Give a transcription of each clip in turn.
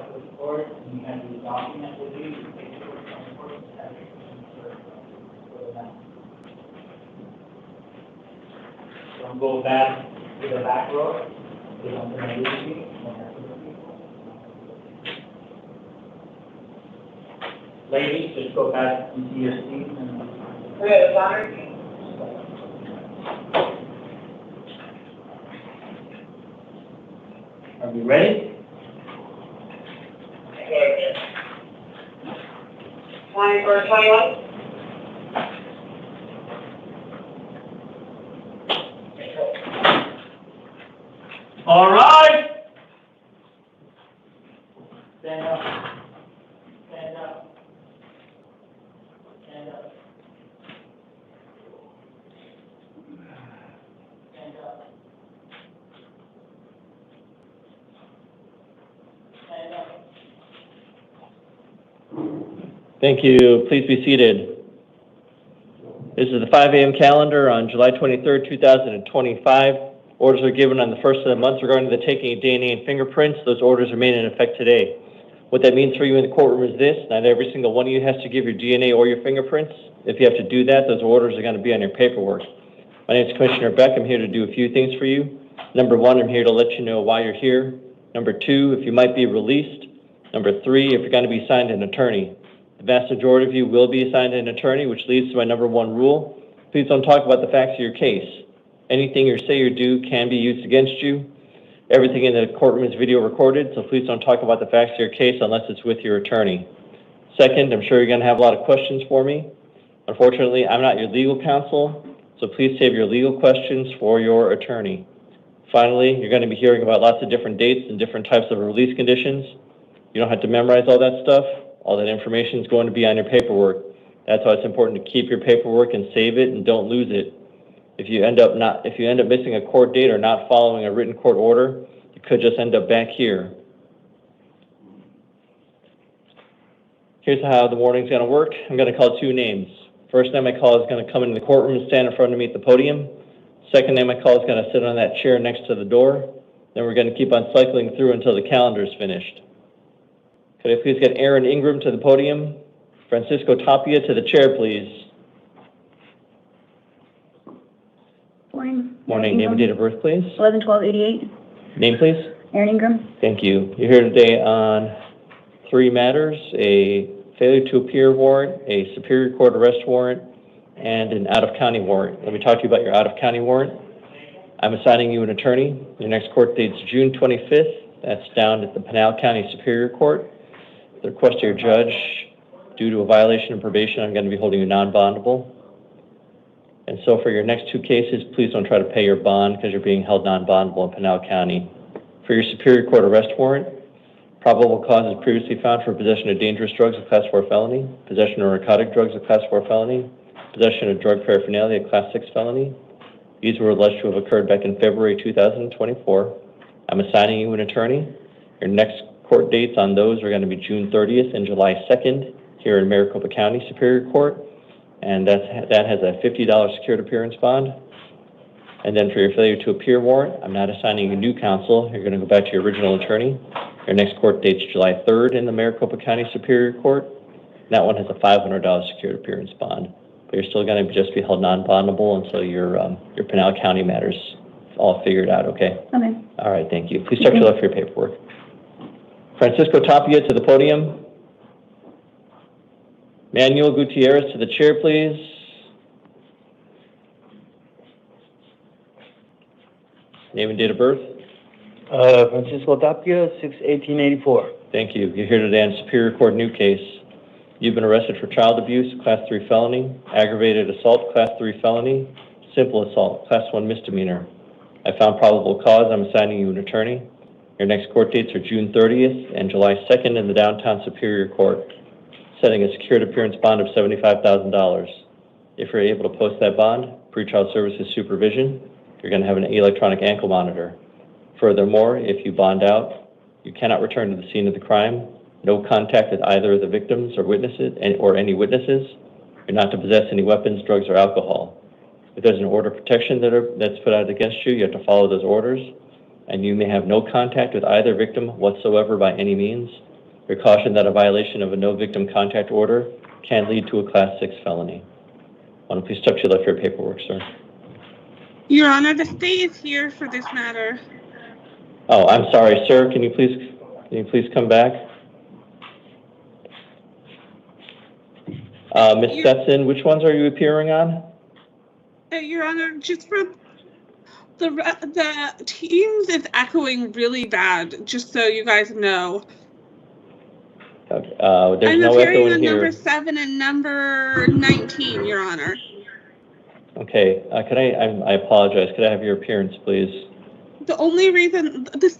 up with the court, and you have to document with you, you take the court from the court, and have it for the map. So I'm going back to the back row, because I'm going to do it. Ladies, just go back into your seats and... Are we ready? 20 or 21? All right. Stand up. Stand up. Stand up. Stand up. Stand up. Thank you. Please be seated. This is the 5 a.m. calendar on July 23rd, 2025. Orders are given on the first of the month regarding the taking of DNA and fingerprints. Those orders remain in effect today. What that means for you in the courtroom is this: not every single one of you has to give your DNA or your fingerprints. If you have to do that, those orders are going to be on your paperwork. My name is Commissioner Beck. I'm here to do a few things for you. Number one, I'm here to let you know why you're here. Number two, if you might be released. Number three, if you're going to be assigned an attorney. The vast majority of you will be assigned an attorney, which leads to my number one rule. Please don't talk about the facts of your case. Anything you say or do can be used against you. Everything in the courtroom is video recorded, so please don't talk about the facts of your case unless it's with your attorney. Second, I'm sure you're going to have a lot of questions for me. Unfortunately, I'm not your legal counsel, so please save your legal questions for your attorney. Finally, you're going to be hearing about lots of different dates and different types of release conditions. You don't have to memorize all that stuff. All that information is going to be on your paperwork. That's why it's important to keep your paperwork and save it and don't lose it. If you end up missing a court date or not following a written court order, you could just end up back here. Here's how the morning's going to work. I'm going to call two names. First name I call is going to come into the courtroom and stand in front of me at the podium. Second name I call is going to sit on that chair next to the door. Then we're going to keep on cycling through until the calendar is finished. Could I please get Aaron Ingram to the podium? Francisco Tapia to the chair, please. Morning. Morning. Name and date of birth, please. 11/12/88. Name, please. Aaron Ingram. Thank you. You're here today on three matters: a failure to appear warrant, a Superior Court arrest warrant, and an out-of-county warrant. Let me talk to you about your out-of-county warrant. I'm assigning you an attorney. Your next court date's June 25th. That's down at the Pinal County Superior Court. The request of your judge, due to a violation of probation, I'm going to be holding you non-bondable. And so for your next two cases, please don't try to pay your bond because you're being held non-bondable in Pinal County. For your Superior Court arrest warrant, probable cause is previously found for possession of dangerous drugs, a Class 4 felony, possession of narcotic drugs, a Class 4 felony, possession of drug paraphernalia, a Class 6 felony. These were alleged to have occurred back in February 2024. I'm assigning you an attorney. Your next court dates on those are going to be June 30th and July 2nd here in Maricopa County Superior Court. And that has a $50 secured appearance bond. And then for your failure to appear warrant, I'm not assigning you new counsel. You're going to go back to your original attorney. Your next court date's July 3rd in the Maricopa County Superior Court. That one has a $500 secured appearance bond. But you're still going to just be held non-bondable until your Pinal County matters all figured out, okay? Okay. All right, thank you. Please check your left for your paperwork. Francisco Tapia to the podium. Manuel Gutierrez to the chair, please. Name and date of birth. Francisco Tapia, 6/18/84. Thank you. You're here today on Superior Court new case. You've been arrested for child abuse, Class 3 felony, aggravated assault, Class 3 felony, simple assault, Class 1 misdemeanor. I found probable cause. I'm assigning you an attorney. Your next court dates are June 30th and July 2nd in the downtown Superior Court, setting a secured appearance bond of $75,000. If you're able to post that bond, pretrial services supervision, you're going to have an electronic ankle monitor. Furthermore, if you bond out, you cannot return to the scene of the crime, no contact with either of the victims or witnesses, or any witnesses. You're not to possess any weapons, drugs, or alcohol. If there's an order of protection that's put out against you, you have to follow those orders, and you may have no contact with either victim whatsoever by any means. You're cautioned that a violation of a no victim contact order can lead to a Class 6 felony. Want to please step to your left for your paperwork, sir? Your Honor, the state is here for this matter. Oh, I'm sorry, sir. Can you please come back? Ms. Stetson, which ones are you appearing on? Your Honor, just for the Teams is echoing really bad, just so you guys know. Okay. There's I'm no appearing echo in on here. number 7 and number 19, Your Honor. Okay. I apologize. Could I have your appearance, please? The only reason the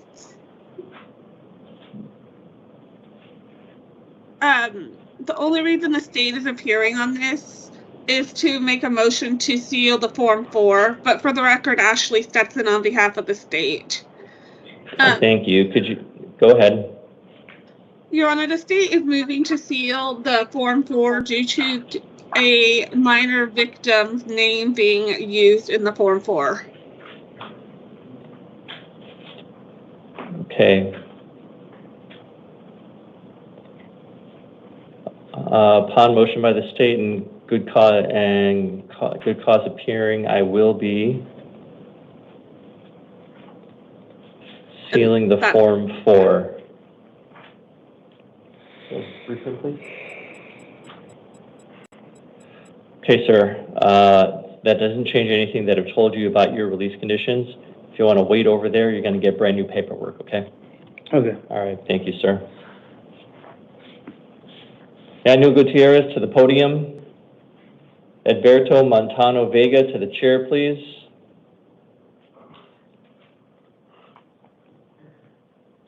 state is appearing on this is to make a motion to seal the Form 4, but for the record, Ashley Stetson on behalf of the state. Thank you. Could you go ahead? Your Honor, the state is moving to seal the Form 4 due to a minor victim's name being used in the Form 4. Okay. Upon motion by the state and good cause appearing, I will be sealing the Form 4. Briefly, please. Okay, sir. That doesn't change anything that I've told you about your release conditions. If you want to wait over there, you're going to get brand new paperwork, okay? Okay. All right. Thank you, sir. Daniel Gutierrez to the podium. Edberto Montano Vega to the chair, please.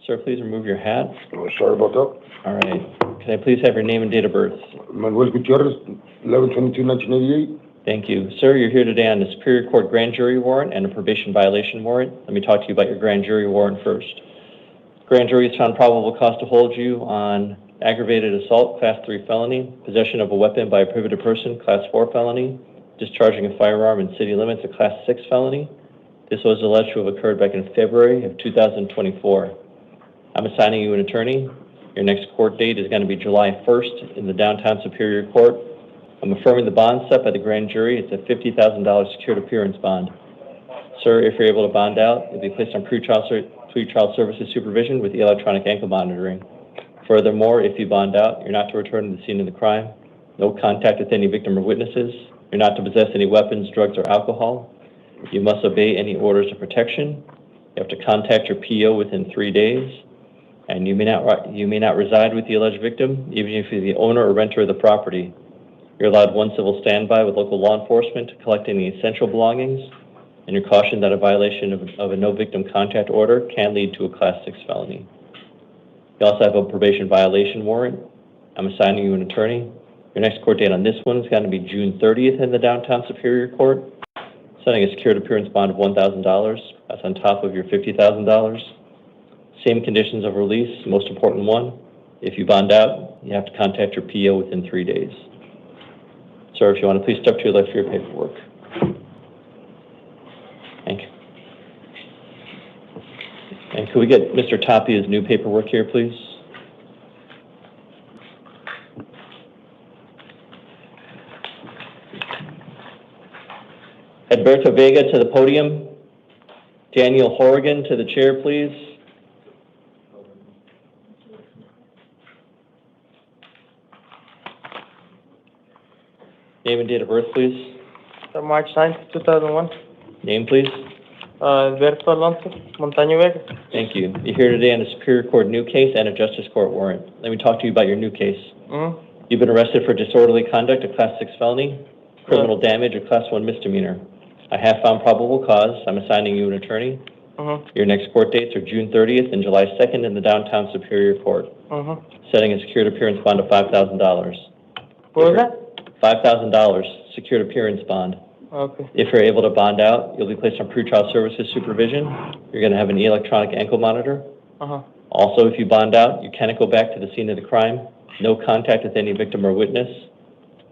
Sir, please remove your hat. Oh, sorry about that. All right. Can I please have your name and date of birth? Manuel Gutierrez, 11/22/1988. Thank you. Sir, you're here today on a Superior Court grand jury warrant and a probation violation warrant. Let me talk to you about your grand jury warrant first. Grand jury has found probable cause to hold you on aggravated assault, Class 3 felony, possession of a weapon by a prohibited person, Class 4 felony, discharging a firearm in city limits, a Class 6 felony. This was alleged to have occurred back in February of 2024. I'm assigning you an attorney. Your next court date is going to be July 1st in the downtown Superior Court. I'm affirming the bond set by the grand jury. It's a $50,000 secured appearance bond. Sir, if you're able to bond out, you'll be placed on pretrial services supervision with the electronic ankle monitoring. Furthermore, if you bond out, you're not to return to the scene of the crime, no contact with any victim or witnesses, you're not to possess any weapons, drugs, or alcohol. You must obey any orders of protection. You have to contact your PO within 3 days. And you may not reside with the alleged victim, even if you're the owner or renter of the property. You're allowed one civil standby with local law enforcement to collect any essential belongings, and you're cautioned that a violation of a no victim contact order can lead to a Class 6 felony. You also have a probation violation warrant. I'm assigning you an attorney. Your next court date on this one is going to be June 30th in the downtown Superior Court, setting a secured appearance bond of $1,000. That's on top of your $50,000. Same conditions of release, most important one. If you bond out, you have to contact your PO within 3 days. Sir, if you want to please step to your left for your paperwork. Thank you. And could we get Mr. Tapia's new paperwork here, please? Edberto Vega to the podium. Daniel Horrigan to the chair, please. Name and date of birth, please. March 9th, 2001. Name, please. Alberto Alonso, Montaño Vega. Thank you. You're here today on a Superior Court new case and a Justice Court warrant. Let me talk to you about your new case. You've been arrested for disorderly conduct, a Class 6 felony, criminal damage, a Class 1 misdemeanor. I have found probable cause. I'm assigning you an attorney. Your next court dates are June 30th and July 2nd in the downtown Superior Court. Setting a secured appearance bond of $5,000. What was that? $5,000 secured appearance bond. Okay. If you're able to bond out, you'll be placed on pretrial services supervision. You're going to have an electronic ankle monitor. Also, if you bond out, you cannot go back to the scene of the crime. No contact with any victim or witness.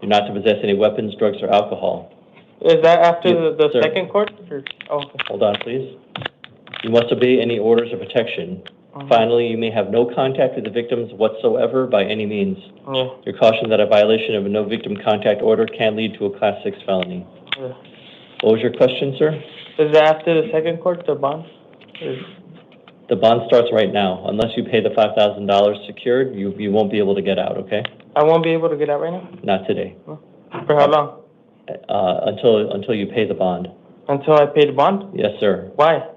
You're not to possess any weapons, drugs, or alcohol. Is that after Sir. second court? Or? Oh, okay. Hold on, please. You must obey any orders of protection. Finally, you may have no contact with the victims whatsoever by any means. Yeah. You're cautioned that a violation of a no victim contact order can lead to a Class 6 felony. Yeah. What was your question, sir? Is that after the second court, the bond? The bond starts right now. Unless you pay the $5,000 secured, you won't be able to get out, okay? I won't be able to get out right now? Not today. For how long? Until you pay the bond. Until I pay the bond? Yes, sir. Why?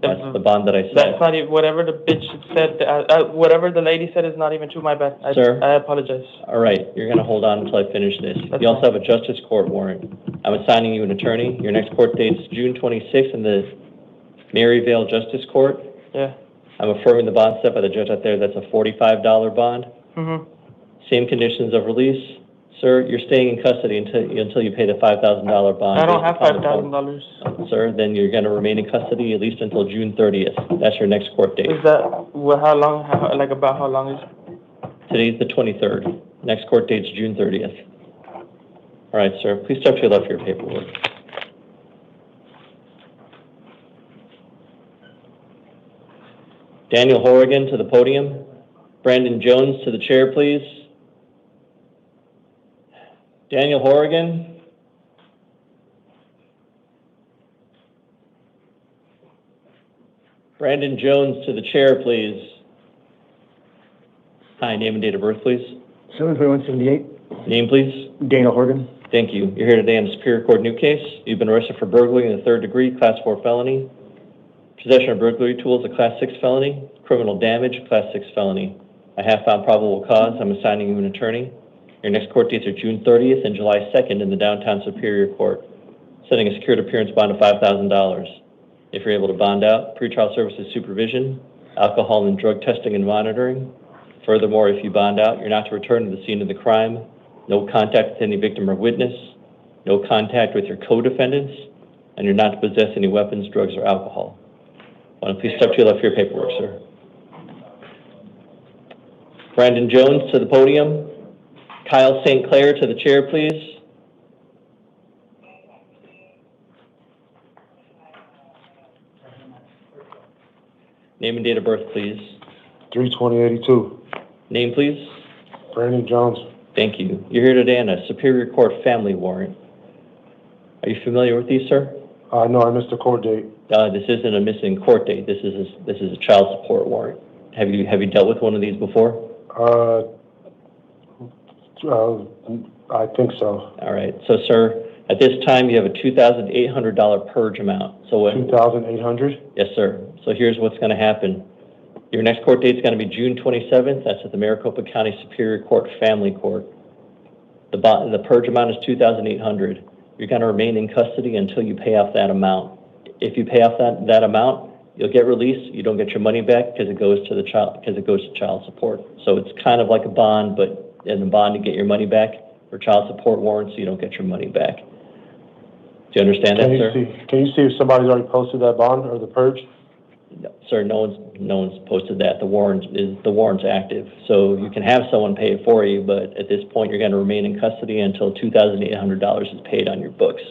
That's the bond that I said. That's not even, whatever the bitch said, whatever the lady said is not even true, my bad. Sir? I apologize. All right, you're gonna hold on until I finish this. That's You also fine. have a justice court warrant. I'm assigning you an attorney. Your next court date's June 26th in the Maryvale Justice Court. Yeah. I'm affirming the bond set by the judge out there. That's a $45 bond. Mm-hmm. Same conditions of release. Sir, you're staying in custody until you pay the $5,000 bond. I don't have based upon the $5,000. Sir, then you're gonna remain in custody at least until June 30th. That's your next court date. Is that, how long, about how long is it? Today's the 23rd. Next court date's June 30th. All right, sir, please step to your left for your paperwork. Daniel Horrigan to the podium. Brandon Jones to the chair, please. Daniel Horrigan. Brandon Jones to the chair, please. Hi, name and date of birth, please. 7/21/78. Name, please. Daniel Horgan. Thank you. You're here today on the Superior Court new case. You've been arrested for burglary in the 3rd degree, Class 4 felony. Possession of burglary tools, a Class 6 felony. Criminal damage, Class 6 felony. I have found probable cause. I'm assigning you an attorney. Your next court dates are June 30th and July 2nd in the downtown Superior Court. Setting a secured appearance bond of $5,000. If you're able to bond out, pretrial services supervision, alcohol and drug testing and monitoring. Furthermore, if you bond out, you're not to return to the scene of the crime, no contact with any victim or witness, no contact with your co-defendants, and you're not to possess any weapons, drugs, or alcohol. Why don't you please step to your left for your paperwork, sir. Brandon Jones to the podium. Kyle St. Clair to the chair, please. Name and date of birth, please. 3/20/82. Name, please. Brandon Jones. Thank you. You're here today on a Superior Court family warrant. Are you familiar with these, sir? No, I missed the court date. This isn't a missing court date. This is a child support warrant. Have you dealt with one of these before? I think so. All right. So, sir, at this time you have a $2,800 purge amount. So what? 2,800. Yes, sir. So here's what's going to happen. Your next court date is going to be June 27th. That's at the Maricopa County Superior Court Family Court. The purge amount is $2,800. You're going to remain in custody until you pay off that amount. If you pay off that amount, you'll get released. You don't get your money back because it goes to child support. So it's kind of like a bond, but in a bond you get your money back. For child support warrants, you don't get your money back. Do you understand that, sir? Can you see if somebody's already posted that bond or the purge? No, sir, no one's posted that. The warrant's active, so you can have someone pay it for you. But at this point, you're going to remain in custody until $2,800 is paid on your books.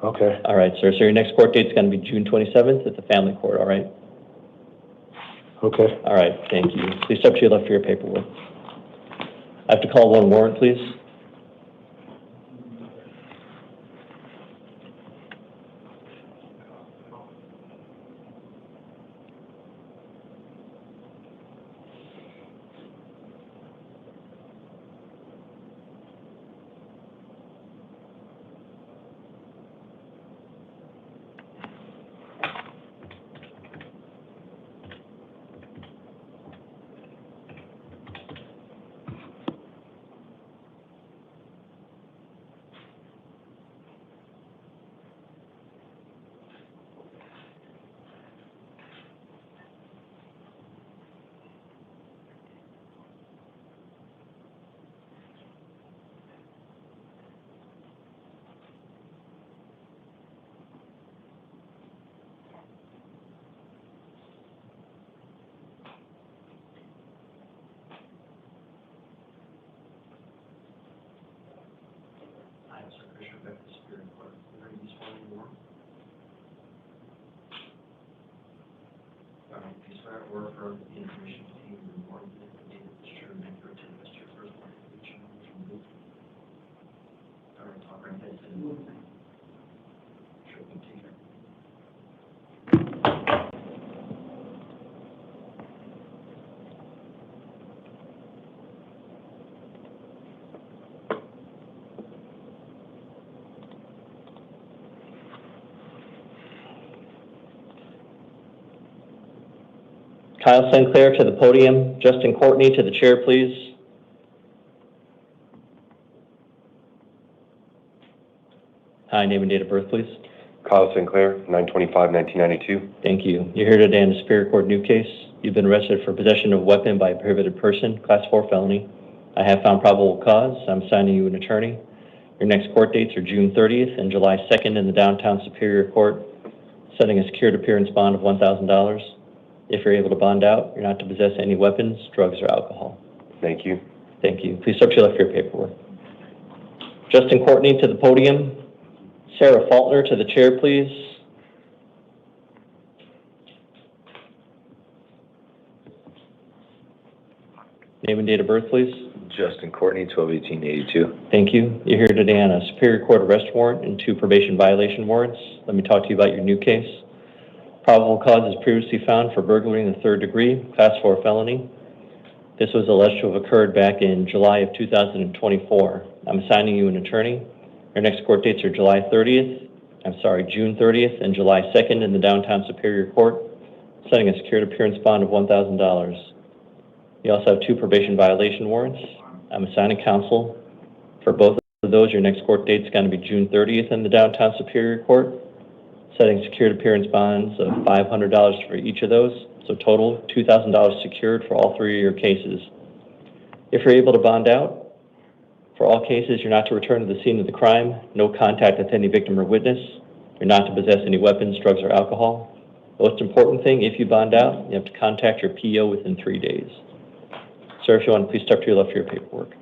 Okay. All right, sir. So your next court date is going to be June 27th at the family court. All right. Okay. All right. Thank you. Please step to your left for your paperwork. I have to call one warrant, please. Kyle Sinclair to the podium. Justin Courtney to the chair, please. Hi, name and date of birth, please. Kyle Sinclair, 9/25/1992. Thank you. You're here today in the Superior Court new case. You've been arrested for possession of a weapon by a prohibited person, Class 4 felony. I have found probable cause. I'm assigning you an attorney. Your next court dates are June 30th and July 2nd in the downtown Superior Court, setting a secured appearance bond of $1,000. If you're able to bond out, you're not to possess any weapons, drugs, or alcohol. Thank you. Thank you. Please step to your left for your paperwork. Justin Courtney to the podium. Sarah Faulkner to the chair, please. Name and date of birth, please. Justin Courtney, 12/18/82. Thank you. You're here today on a Superior Court arrest warrant and 2 probation violation warrants. Let me talk to you about your new case. Probable cause is previously found for burglary in the 3rd degree, Class 4 felony. This was alleged to have occurred back in July of 2024. I'm assigning you an attorney. Your next court dates are June 30th and July 2nd in the downtown Superior Court, setting a secured appearance bond of $1,000. You also have 2 probation violation warrants. I'm assigning counsel for both of those. Your next court date is going to be June 30th in the downtown Superior Court, setting secured appearance bonds of $500 for each of those. So total $2,000 secured for all 3 of your cases. If you're able to bond out, for all cases, you're not to return to the scene of the crime, no contact with any victim or witness. You're not to possess any weapons, drugs, or alcohol. The most important thing, if you bond out, you have to contact your PO within 3 days. Sir, if you want to please step to your left for your paperwork.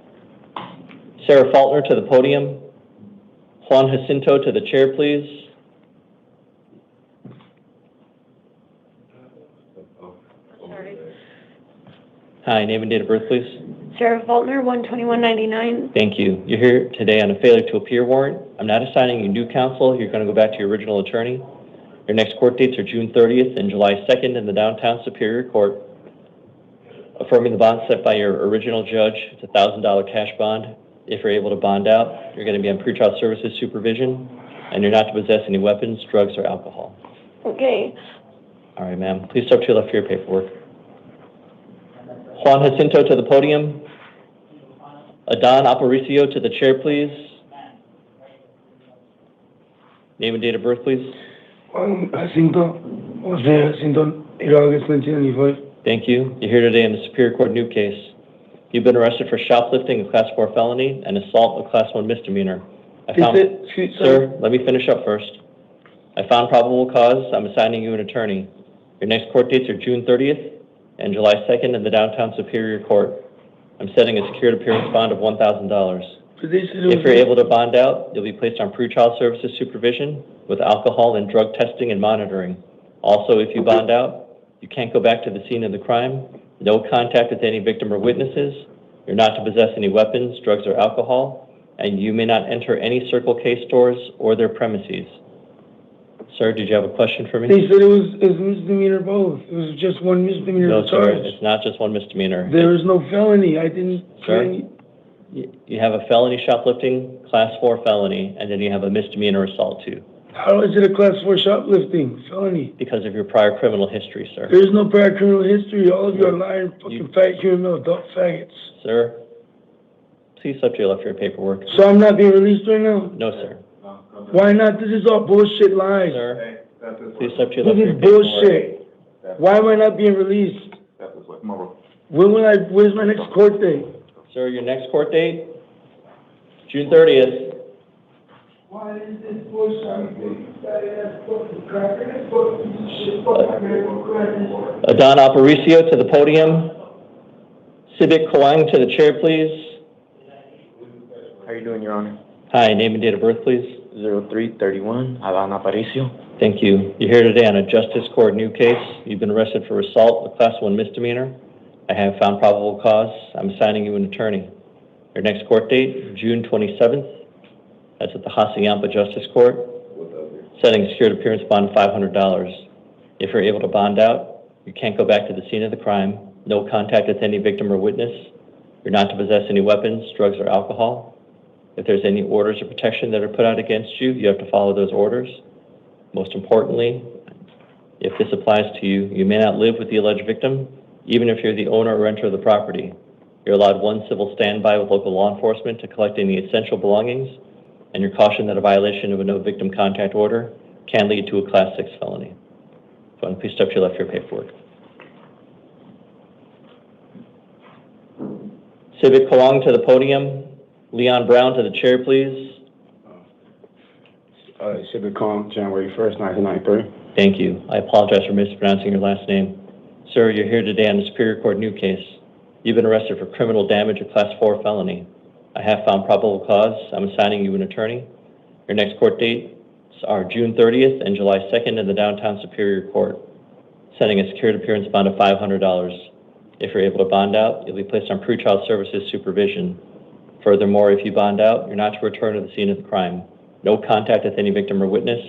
Sarah Faulkner to the podium. Juan Jacinto to the chair, please. Hi, name and date of birth, please. Sarah Faulkner, 1/21/99. Thank you. You're here today on a failure to appear warrant. I'm not assigning you new counsel. You're going to go back to your original attorney. Your next court dates are June 30th and July 2nd in the downtown Superior Court. Affirming the bond set by your original judge, it's a $1,000 cash bond. If you're able to bond out, you're going to be on pretrial services supervision, and you're not to possess any weapons, drugs, or alcohol. Okay. All right, ma'am. Please step to your left for your paperwork. Juan Jacinto to the podium. Adon Aparicio to the chair, please. Name and date of birth, please. Juan Jacinto, Jose Jacinto, August 1995. Thank you. You're here today in the Superior Court new case. You've been arrested for shoplifting, a Class 4 felony, and assault, a Class 1 misdemeanor. Sir, let me finish up first. I found probable cause. I'm assigning you an attorney. Your next court dates are June 30th and July 2nd in the downtown Superior Court. I'm setting a secured appearance bond of $1,000. If you're able to bond out, you'll be placed on pretrial services supervision with alcohol and drug testing and monitoring. Also, if you bond out, you can't go back to the scene of the crime, no contact with any victim or witnesses, you're not to possess any weapons, drugs, or alcohol, and you may not enter any Circle K stores or their premises. Sir, did you have a question for me? They said it was misdemeanor both. It was just one misdemeanor No, charge. sir, it's not just one misdemeanor. There is no felony. I didn't Sir? say. You have a felony shoplifting, Class 4 felony, and then you have a misdemeanor assault too. How is it a Class 4 shoplifting felony? Because of your prior criminal history, sir. There is no prior criminal history. All of you are lying, fucking fat human adult faggots. Sir, please step to your left for your paperwork. So I'm not being released right now? No, sir. Why not? This is all bullshit lies. Sir, please step to your left This for is your paperwork. bullshit. Why am I not being released? Where's my next court date? Sir, your next court date, June 30th. Why is this bullshit? Fat-ass fucking cracker. That fucking piece of shit. Fucking American crackers. Adon Aparicio to the podium. Civic Coang to the chair, please. How are you doing, Your Honor? Hi, name and date of birth, please. 0331, Adan Aparicio. Thank you. You're here today on a Justice Court new case. You've been arrested for assault, a Class 1 misdemeanor. I have found probable cause. I'm assigning you an attorney. Your next court date, June 27th. That's at the Hacienda Justice Court. Setting a secured appearance bond of $500. If you're able to bond out, you can't go back to the scene of the crime. No contact with any victim or witness. You're not to possess any weapons, drugs, or alcohol. If there's any orders or protection that are put out against you, you have to follow those orders. Most importantly, if this applies to you, you may not live with the alleged victim, even if you're the owner or renter of the property. You're allowed one civil standby with local law enforcement to collect any essential belongings, and you're cautioned that a violation of a no victim contact order can lead to a Class 6 felony. So please step to your left for your paperwork. Civic Kalong to the podium. Leon Brown to the chair, please. Civic Calm, January 1st, 1993. Thank you. I apologize for mispronouncing your last name. Sir, you're here today on the Superior Court new case. You've been arrested for criminal damage, a Class 4 felony. I have found probable cause. I'm assigning you an attorney. Your next court dates are June 30th and July 2nd in the Downtown Superior Court. Setting a secured appearance bond of $500. If you're able to bond out, you'll be placed on pretrial services supervision. Furthermore, if you bond out, you're not to return to the scene of the crime. No contact with any victim or witness,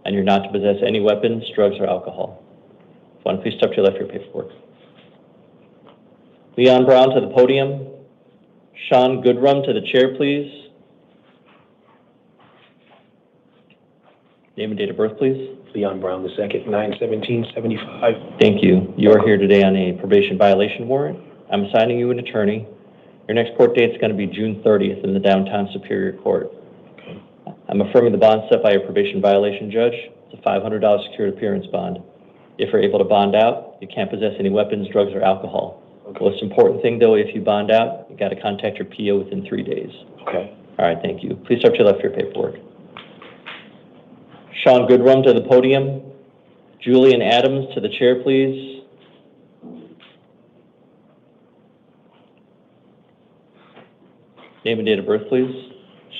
and you're not to possess any weapons, drugs, or alcohol. One, please step to your left for your paperwork. Leon Brown to the podium. Sean Goodrum to the chair, please. Name and date of birth, please. Leon Brown II, 9/17/75. Thank you. You are here today on a probation violation warrant. I'm assigning you an attorney. Your next court date is going to be June 30th in the Downtown Superior Court. Okay. I'm affirming the bond set by your probation violation judge. It's a $500 secured appearance bond. If you're able to bond out, you can't possess any weapons, drugs, or alcohol. Okay. Most important thing, though, if you bond out, you got to contact your PO within 3 days. Okay. All right, thank you. Please step to your left for your paperwork. Sean Goodrum to the podium. Julian Adams to the chair, please. Name and date of birth, please.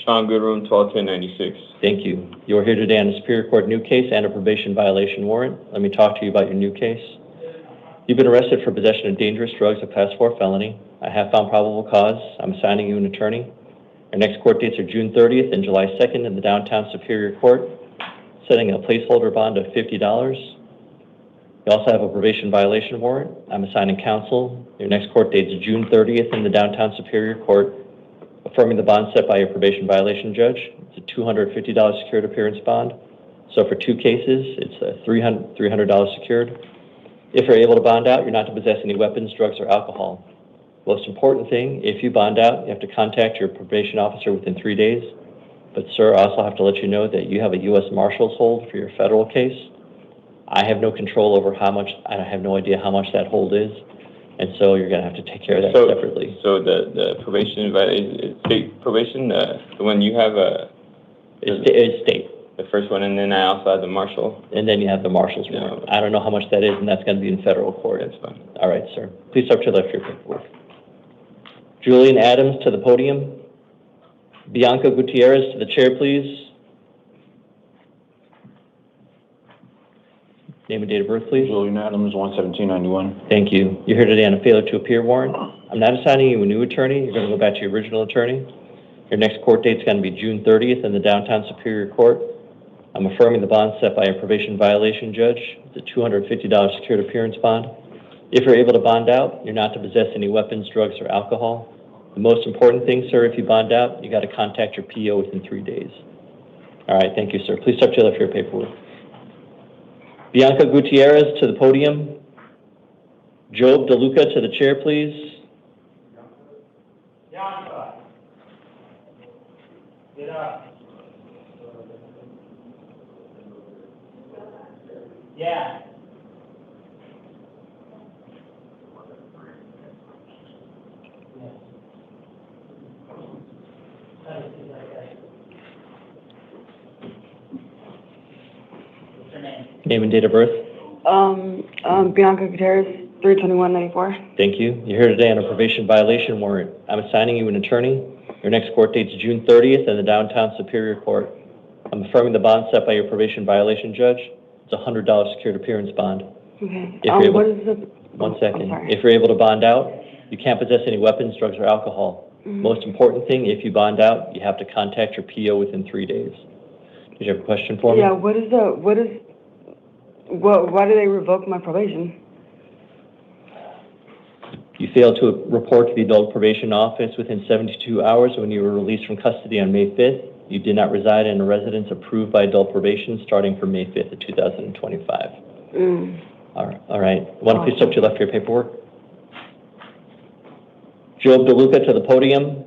Sean Goodrum, 12/10/96. Thank you. You are here today on a Superior Court new case and a probation violation warrant. Let me talk to you about your new case. You've been arrested for possession of dangerous drugs, a Class 4 felony. I have found probable cause. I'm assigning you an attorney. Our next court dates are June 30th and July 2nd in the Downtown Superior Court, setting a placeholder bond of $50. You also have a probation violation warrant. I'm assigning counsel. Your next court date is June 30th in the Downtown Superior Court, affirming the bond set by your probation violation judge. It's a $250 secured appearance bond. So for 2 cases, it's a $300 secured. If you're able to bond out, you're not to possess any weapons, drugs, or alcohol. Most important thing, if you bond out, you have to contact your probation officer within 3 days. But sir, I also have to let you know that you have a U.S. Marshal's hold for your federal case. I have no control over how much, I have no idea how much that hold is. And so you're going to have to take care of that separately. So the probation, state probation, the one you have, It's state. the first one, and then I also have the marshal. And then you have the marshal's warrant. I don't know how much that is, and that's going to be in federal court. That's fine. All right, sir. Please step to the left for your paperwork. Julian Adams to the podium. Bianca Gutierrez to the chair, please. Name and date of birth, please. Julian Adams, 1/17/91. Thank you. You're here today on a failure to appear warrant. I'm not assigning you a new attorney. You're going to go back to your original attorney. Your next court date is going to be June 30th in the Downtown Superior Court. I'm affirming the bond set by a probation violation judge. It's a $250 secured appearance bond. If you're able to bond out, you're not to possess any weapons, drugs, or alcohol. The most important thing, sir, if you bond out, you got to contact your PO within 3 days. All right, thank you, sir. Please step to the left for your paperwork. Bianca Gutierrez to the podium. Job DeLuca to the chair, please. Bianca. Get up. Yeah. What's your name? Name and date of birth. Bianca Gutierrez, 3/21/94. Thank you. You're here today on a probation violation warrant. I'm assigning you an attorney. Your next court date is June 30th in the Downtown Superior Court. I'm affirming the bond set by your probation violation judge. It's a $100 secured appearance bond. Okay. If you're able, What is the? one I'm second. sorry. If you're able to bond out, you can't possess any weapons, drugs, or alcohol. Most important thing, if you bond out, you have to contact your PO within 3 days. Did you have a question for me? Yeah. Why do they revoke my probation? You failed to report to the adult probation office within 72 hours when you were released from custody on May 5th. You did not reside in a residence approved by adult probation starting from May 5th of 2025. All right. One, please step to your left for your paperwork. Job DeLuca to the podium.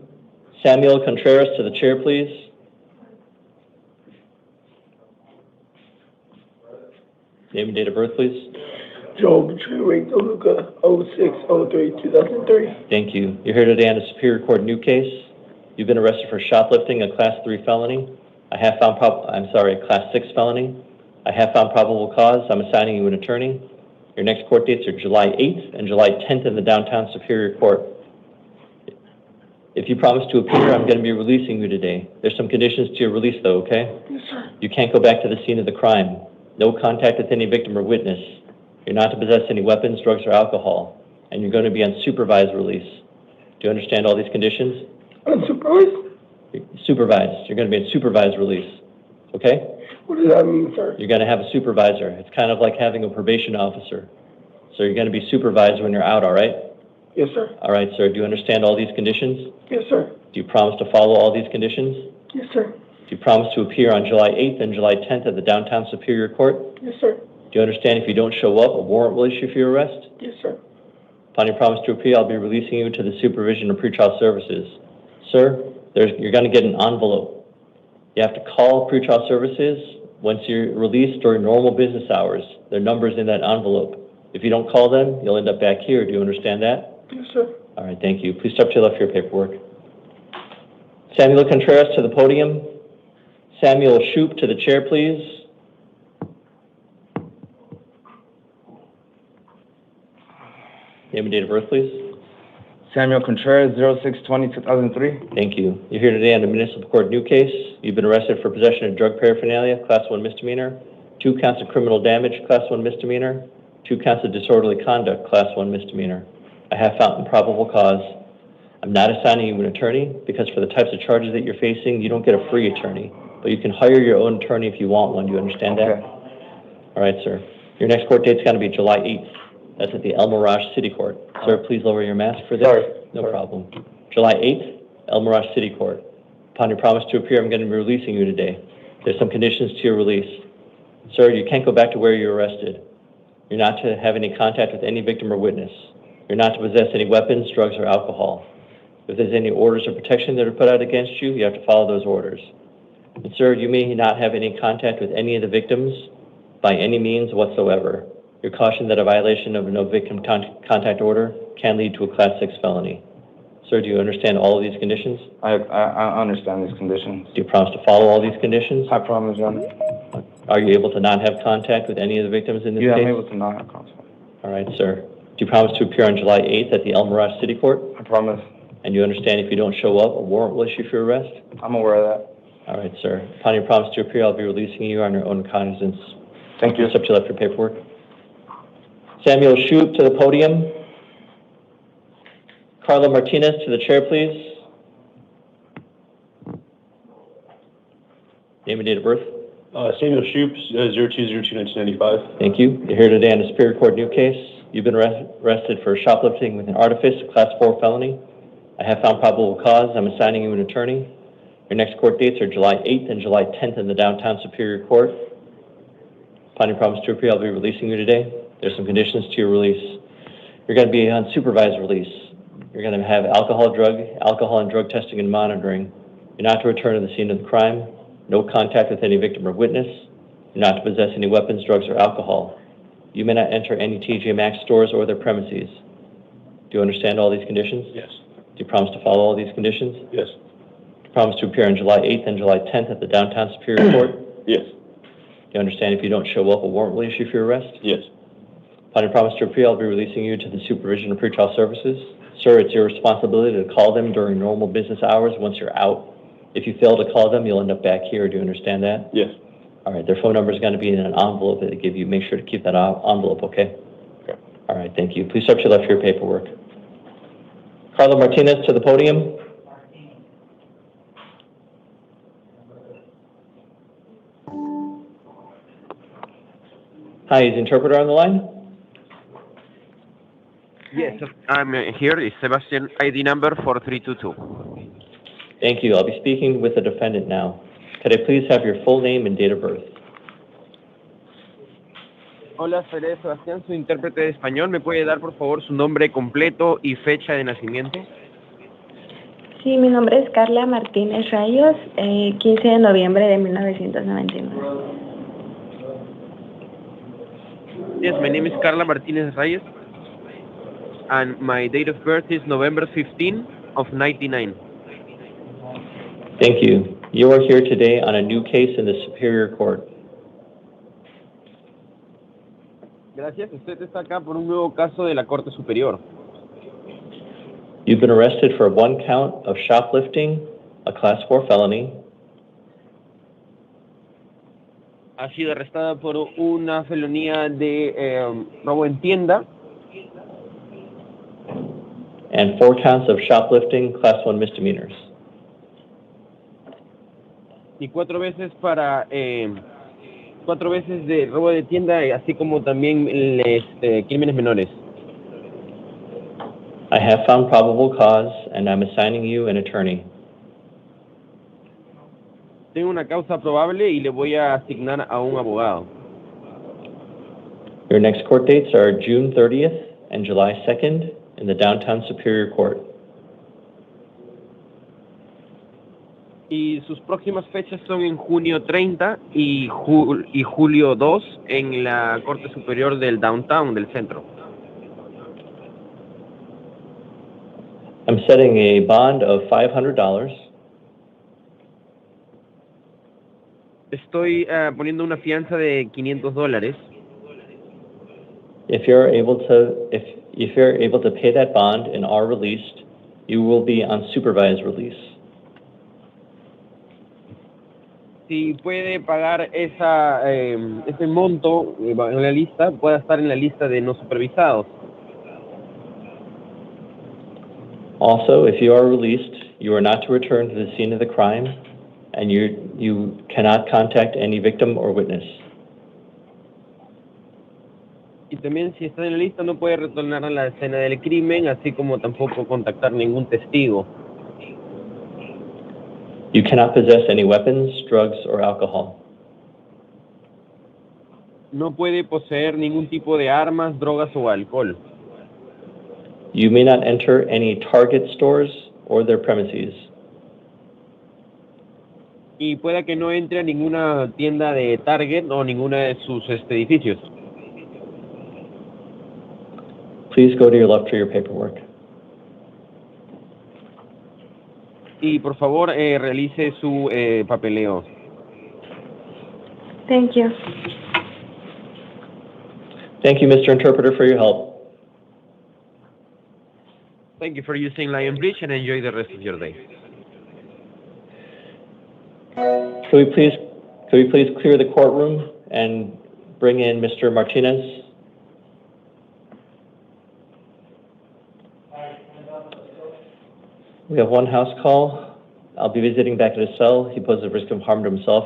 Samuel Contreras to the chair, please. Name and date of birth, please. Joel Patrick DeLuca, 06/03/2003. Thank you. You're here today on a Superior Court new case. You've been arrested for shoplifting, a Class 3 felony. A Class 6 felony. I have found probable cause. I'm assigning you an attorney. Your next court dates are July 8th and July 10th in the downtown Superior Court. If you promise to appear, I'm going to be releasing you today. There's some conditions to your release, though, okay? Yes, sir. You can't go back to the scene of the crime. No contact with any victim or witness. You're not to possess any weapons, drugs, or alcohol. And you're going to be on supervised release. Do you understand all these conditions? Unsupervised? Supervised. You're going to be in supervised release. Okay? What does that mean, sir? You're going to have a supervisor. It's kind of like having a probation officer. So you're going to be supervised when you're out, all right? Yes, sir. All right, sir. Do you understand all these conditions? Yes, sir. Do you promise to follow all these conditions? Yes, sir. Do you promise to appear on July 8th and July 10th at the downtown Superior Court? Yes, sir. Do you understand if you don't show up, a warrant will issue for your arrest? Yes, sir. Upon your promise to appear, I'll be releasing you to the supervision of pretrial services. Sir, you're going to get an envelope. You have to call pretrial services once you're released during normal business hours. Their number's in that envelope. If you don't call them, you'll end up back here. Do you understand that? Yes, sir. All right, thank you. Please step to your left for your paperwork. Samuel Contreras to the podium. Samuel Shoup to the chair, please. Name and date of birth, please. Samuel Contreras, 06/20/2003. Thank you. You're here today on a municipal court new case. You've been arrested for possession of drug paraphernalia, Class 1 misdemeanor, 2 counts of criminal damage, Class 1 misdemeanor, 2 counts of disorderly conduct, Class 1 misdemeanor. I have found probable cause. I'm not assigning you an attorney because for the types of charges that you're facing, you don't get a free attorney. But you can hire your own attorney if you want one. Do you understand that? All right, sir. Your next court date's going to be July 8th. That's at the El Mirage City Court. Sir, please lower your mask for this. Sorry. No problem. July 8th, El Mirage City Court. Upon your promise to appear, I'm going to be releasing you today. There's some conditions to your release. Sir, you can't go back to where you were arrested. You're not to have any contact with any victim or witness. You're not to possess any weapons, drugs, or alcohol. If there's any orders of protection that are put out against you, you have to follow those orders. And sir, you may not have any contact with any of the victims by any means whatsoever. You're cautioned that a violation of a no victim contact order can lead to a Class 6 felony. Sir, do you understand all of these conditions? I understand these conditions. Do you promise to follow all these conditions? I promise, Your Honor. Are you able to not have contact with any of the victims in this Yeah, case? I'm able to not have contact. All right, sir. Do you promise to appear on July 8th at the El Mirage City Court? I promise. And you understand if you don't show up, a warrant will issue for your arrest? I'm aware of that. All right, sir. Upon your promise to appear, I'll be releasing you on your own cognizance. Thank you. Except you left your paperwork. Samuel Shoup to the podium. Carla Martinez to the chair, please. Name and date of birth. Samuel Shoup, 02/02/1995. Thank you. You're here today on a Superior Court new case. You've been arrested for shoplifting with an artifice, Class 4 felony. I have found probable cause. I'm assigning you an attorney. Your next court dates are July 8th and July 10th in the downtown Superior Court. Upon your promise to appear, I'll be releasing you today. There's some conditions to your release. You're going to be on supervised release. You're going to have alcohol and drug testing and monitoring. You're not to return to the scene of the crime. No contact with any victim or witness. You're not to possess any weapons, drugs, or alcohol. You may not enter any TJ Maxx stores or their premises. Do you understand all these conditions? Yes. Do you promise to follow all these conditions? Yes. Do you promise to appear on July 8th and July 10th at the downtown Superior Court? Yes. Do you understand if you don't show up, a warrant will issue for your arrest? Yes. Upon your promise to appear, I'll be releasing you to the supervision of pretrial services. Sir, it's your responsibility to call them during normal business hours once you're out. If you fail to call them, you'll end up back here. Do you understand that? Yes. All right, their phone number is going to be in an envelope that they give you. Make sure to keep that envelope, okay? Okay. All right, thank you. Please step to your left for your paperwork. Carla Martinez to the podium. Hi, is the interpreter on the line? Yes, I'm here. It's Sebastian, ID number 4322. Thank you. I'll be speaking with the defendant now. Could I please have your full name and date of birth? Hola, soy Sebastián, su intérprete de español. ¿Me puede dar, por favor, su nombre completo y fecha de nacimiento? Sí, mi nombre es Carla Martínez Rayos, 15 de noviembre de 1999. Yes, my name is Carla Martinez Reyes, and my date of birth is November 15 of 99. Thank you. You are here today on a new case in the Superior Court. Gracias. Usted está acá por un nuevo caso de la Corte Superior. You've been arrested for one count of shoplifting, a Class 4 felony, Ha sido arrestada por una felonía de robo en tienda and 4 counts of shoplifting, Class 1 misdemeanors. y 4 veces de robo de tienda, así como también crímenes menores. I have found probable cause, and I'm assigning you an attorney. Tengo una causa probable y le voy a asignar a un abogado. Your next court dates are June 30th and July 2nd in the Downtown Superior Court. Y sus próximas fechas son en junio 30 y julio 2 en la Corte Superior del Downtown, del centro. I'm setting a bond of $500. Estoy poniendo una fianza de $500. If you're able to pay that bond and are released, you will be on supervised release. Si puede pagar ese monto en la lista, pueda estar en la lista de no supervisados. Also, if you are released, you are not to return to the scene of the crime, and you cannot contact any victim or witness. Y también, si está en la lista, no puede retornar a la escena del crimen, así como tampoco contactar ningún testigo. You cannot possess any weapons, drugs, or alcohol. No puede poseer ningún tipo de armas, drogas o alcohol. You may not enter any Target stores or their premises. Y pueda que no entre a ninguna tienda de Target o ninguna de sus edificios. Please go to your left for your paperwork. Y por favor, realice su papeleo. Thank you. Thank you, Mr. Interpreter, for your help. Thank you for using Lion Bridge and enjoy the rest of your day. Could we please clear the courtroom and bring in Mr. Martinez? We have one house call. I'll be visiting back at his cell. He poses a risk of harm to himself.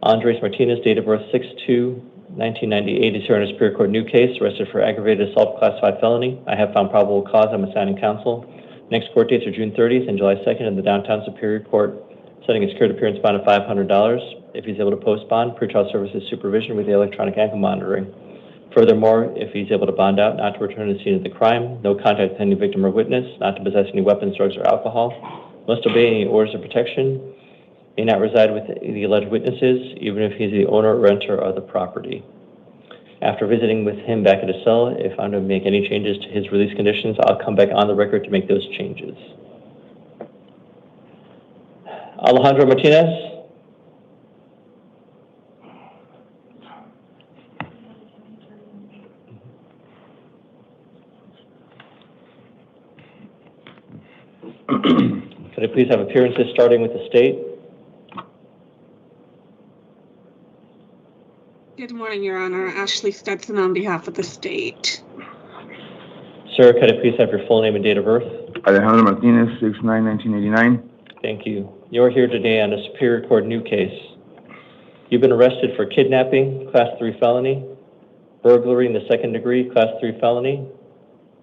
Andres Martinez, date of birth 6/2/1998, is here on a Superior Court new case, arrested for aggravated assault, Class 5 felony. I have found probable cause. I'm assigning counsel. Next court dates are June 30th and July 2nd in the Downtown Superior Court, setting a secured appearance bond of $500. If he's able to post bond, pretrial services supervision with the electronic ankle monitoring. Furthermore, if he's able to bond out, not to return to the scene of the crime, no contact with any victim or witness, not to possess any weapons, drugs, or alcohol, must obey any orders of protection, may not reside with the alleged witnesses, even if he's the owner or renter of the property. After visiting with him back at his cell, if I'm to make any changes to his release conditions, I'll come back on the record to make those changes. Alejandro Martinez. Could I please have appearances starting with the state? Good morning, Your Honor. Ashley Stetson on behalf of the state. Sir, could I please have your full name and date of birth? Alejandro Martinez, 6/9/1989. Thank you. You're here today on a Superior Court new case. You've been arrested for kidnapping, Class 3 felony, burglary in the second degree, Class 3 felony,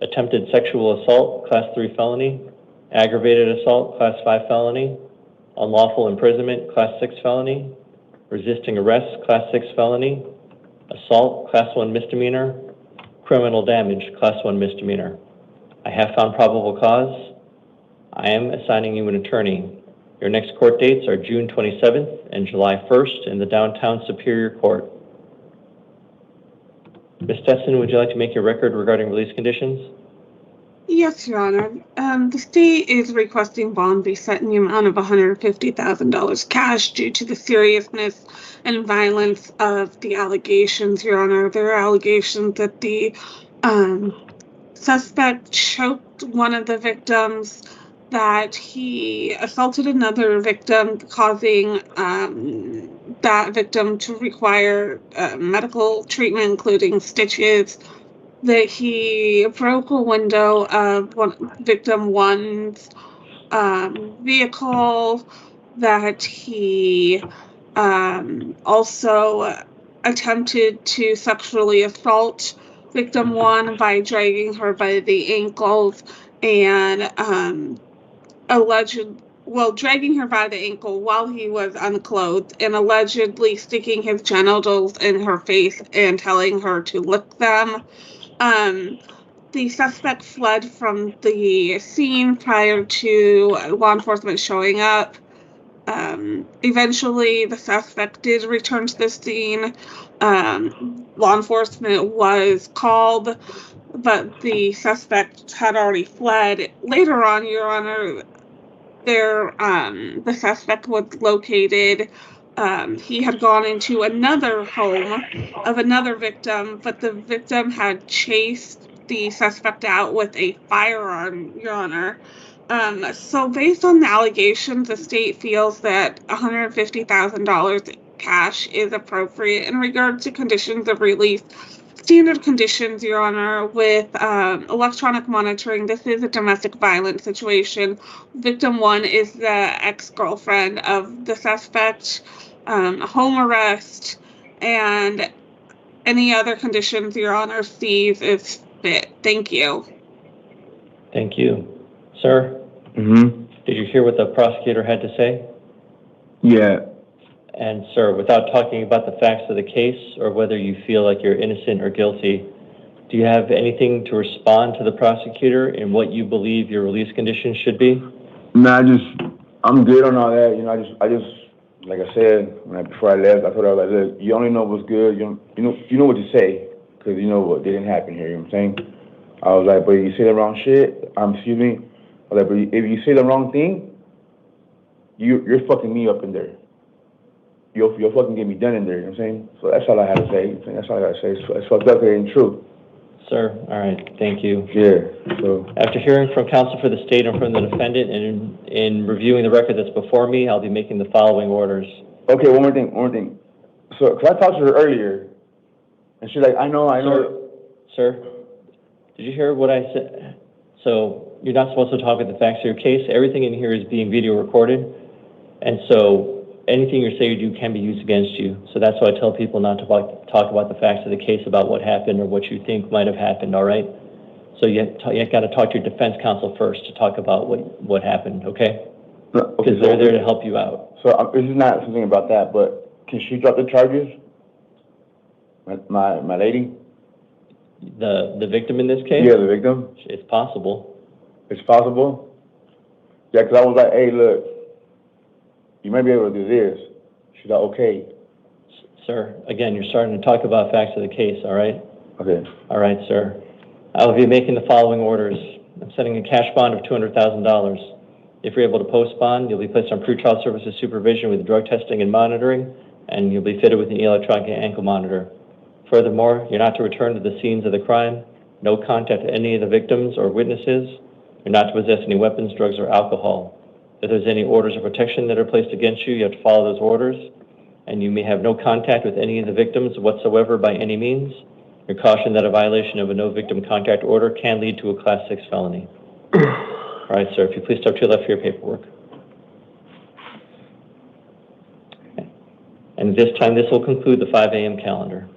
attempted sexual assault, Class 3 felony, aggravated assault, Class 5 felony, unlawful imprisonment, Class 6 felony, resisting arrest, Class 6 felony, assault, Class 1 misdemeanor, criminal damage, Class 1 misdemeanor. I have found probable cause. I am assigning you an attorney. Your next court dates are June 27th and July 1st in the Downtown Superior Court. Ms. Stetson, would you like to make your record regarding release conditions? Yes, Your Honor. The state is requesting bond be set in the amount of $150,000 cash due to the seriousness and violence of the allegations, Your Honor. There are allegations that the suspect choked one of the victims, that he assaulted another victim, causing that victim to require medical treatment, including stitches, that he broke a window of victim one's vehicle, that he also attempted to sexually assault victim one by dragging her by the ankles and dragging her by the ankle while he was unclothed and allegedly sticking his genitals in her face and telling her to lick them. The suspect fled from the scene prior to law enforcement showing up. Eventually, the suspect did return to the scene. Law enforcement was called, but the suspect had already fled. Later on, Your Honor, the suspect was located. He had gone into another home of another victim, but the victim had chased the suspect out with a firearm, Your Honor. So based on the allegations, the state feels that $150,000 cash is appropriate in regard to conditions of release. Standard conditions, Your Honor, with electronic monitoring. This is a domestic violence situation. Victim one is the ex-girlfriend of the suspect. Home arrest, and any other conditions Your Honor sees is fit. Thank you. Thank you. Sir? Did you hear what the prosecutor had to say? Yeah. And sir, without talking about the facts of the case or whether you feel like you're innocent or guilty, do you have anything to respond to the prosecutor in what you believe your release conditions should be? No, I'm good on all that. You know, I just, like I said, before I left, I told her, I was like, look, you only know what's good. You know what to say, because you know what didn't happen here. You know what I'm saying? I was like, but you say the wrong shit. Excuse me. I was like, but if you say the wrong thing, you're fucking me up in there. You'll fucking get me done in there. You know what I'm saying? So that's all I had to say. That's all I got to say. It's fucked up. It ain't true. Sir, all right, thank you. Yeah. So after hearing from counsel for the state and from the defendant, and in reviewing the record that's before me, I'll be making the following orders. Okay, one more thing. So, cause I talked to her earlier, and she's like, I know. Sir, did you hear what I said? So you're not supposed to talk about the facts of your case. Everything in here is being video recorded, and so anything you say or do can be used against you. So that's why I tell people not to talk about the facts of the case, about what happened or what you think might have happened, all right? So you got to talk to your defense counsel first to talk about what happened, okay? Because they're there to help you out. So this is not something about that, but can she drop the charges? My lady? The victim in this case? Yeah, the victim. It's possible. It's possible? Yeah, because I was like, hey, look, you might be able to do this. She's like, okay. Sir, again, you're starting to talk about facts of the case, all right? Okay. All right, sir. I will be making the following orders. I'm setting a cash bond of $200,000. If you're able to post bond, you'll be placed on pretrial services supervision with drug testing and monitoring, and you'll be fitted with an electronic ankle monitor. Furthermore, you're not to return to the scenes of the crime, no contact to any of the victims or witnesses. You're not to possess any weapons, drugs, or alcohol. If there's any orders of protection that are placed against you, you have to follow those orders, and you may have no contact with any of the victims whatsoever by any means. You're cautioned that a violation of a no victim contact order can lead to a Class 6 felony. All right, sir, if you please step to your left for your paperwork. Okay. And at this time, this will conclude the 5 a.m. calendar.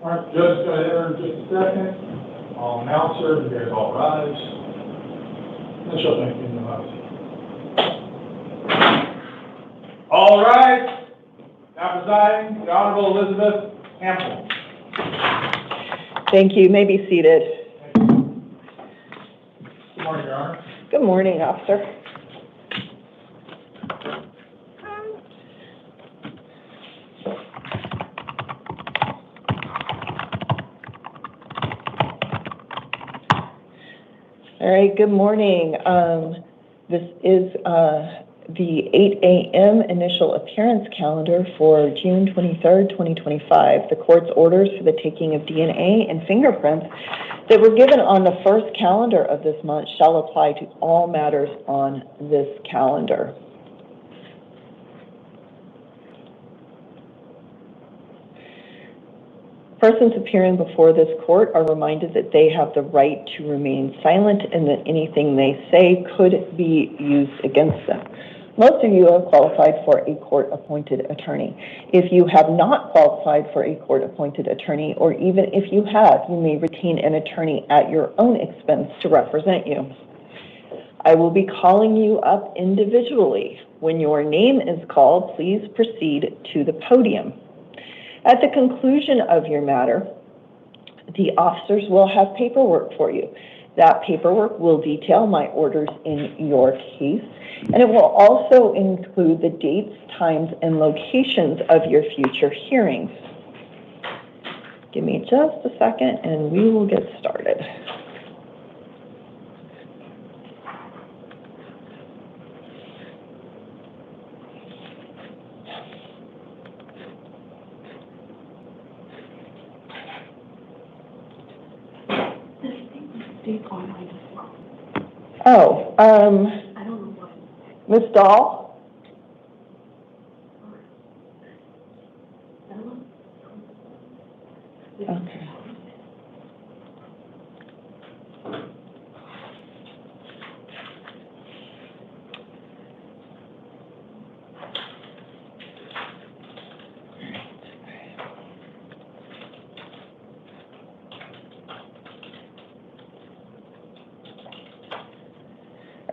All right, Judge's gonna enter in just a second. I'll announce her, you guys all rise. And she'll thank you in the house. All right. Now presiding, the Honorable Elizabeth Hampton. Thank you. You may be seated. Good morning, Your Honor. Good morning, officer. All right, good morning. This is the 8 a.m. initial appearance calendar for June 23rd, 2025. The court's orders for the taking of DNA and fingerprints that were given on the first calendar of this month shall apply to all matters on this calendar. Persons appearing before this court are reminded that they have the right to remain silent and that anything they say could be used against them. Most of you have qualified for a court-appointed attorney. If you have not qualified for a court-appointed attorney, or even if you have, you may retain an attorney at your own expense to represent you. I will be calling you up individually. When your name is called, please proceed to the podium. At the conclusion of your matter, the officers will have paperwork for you. That paperwork will detail my orders in your case, and it will also include the dates, times, and locations of your future hearings. Give me just a second and we will get started. Oh, I don't know what. Ms. Dahl? Okay.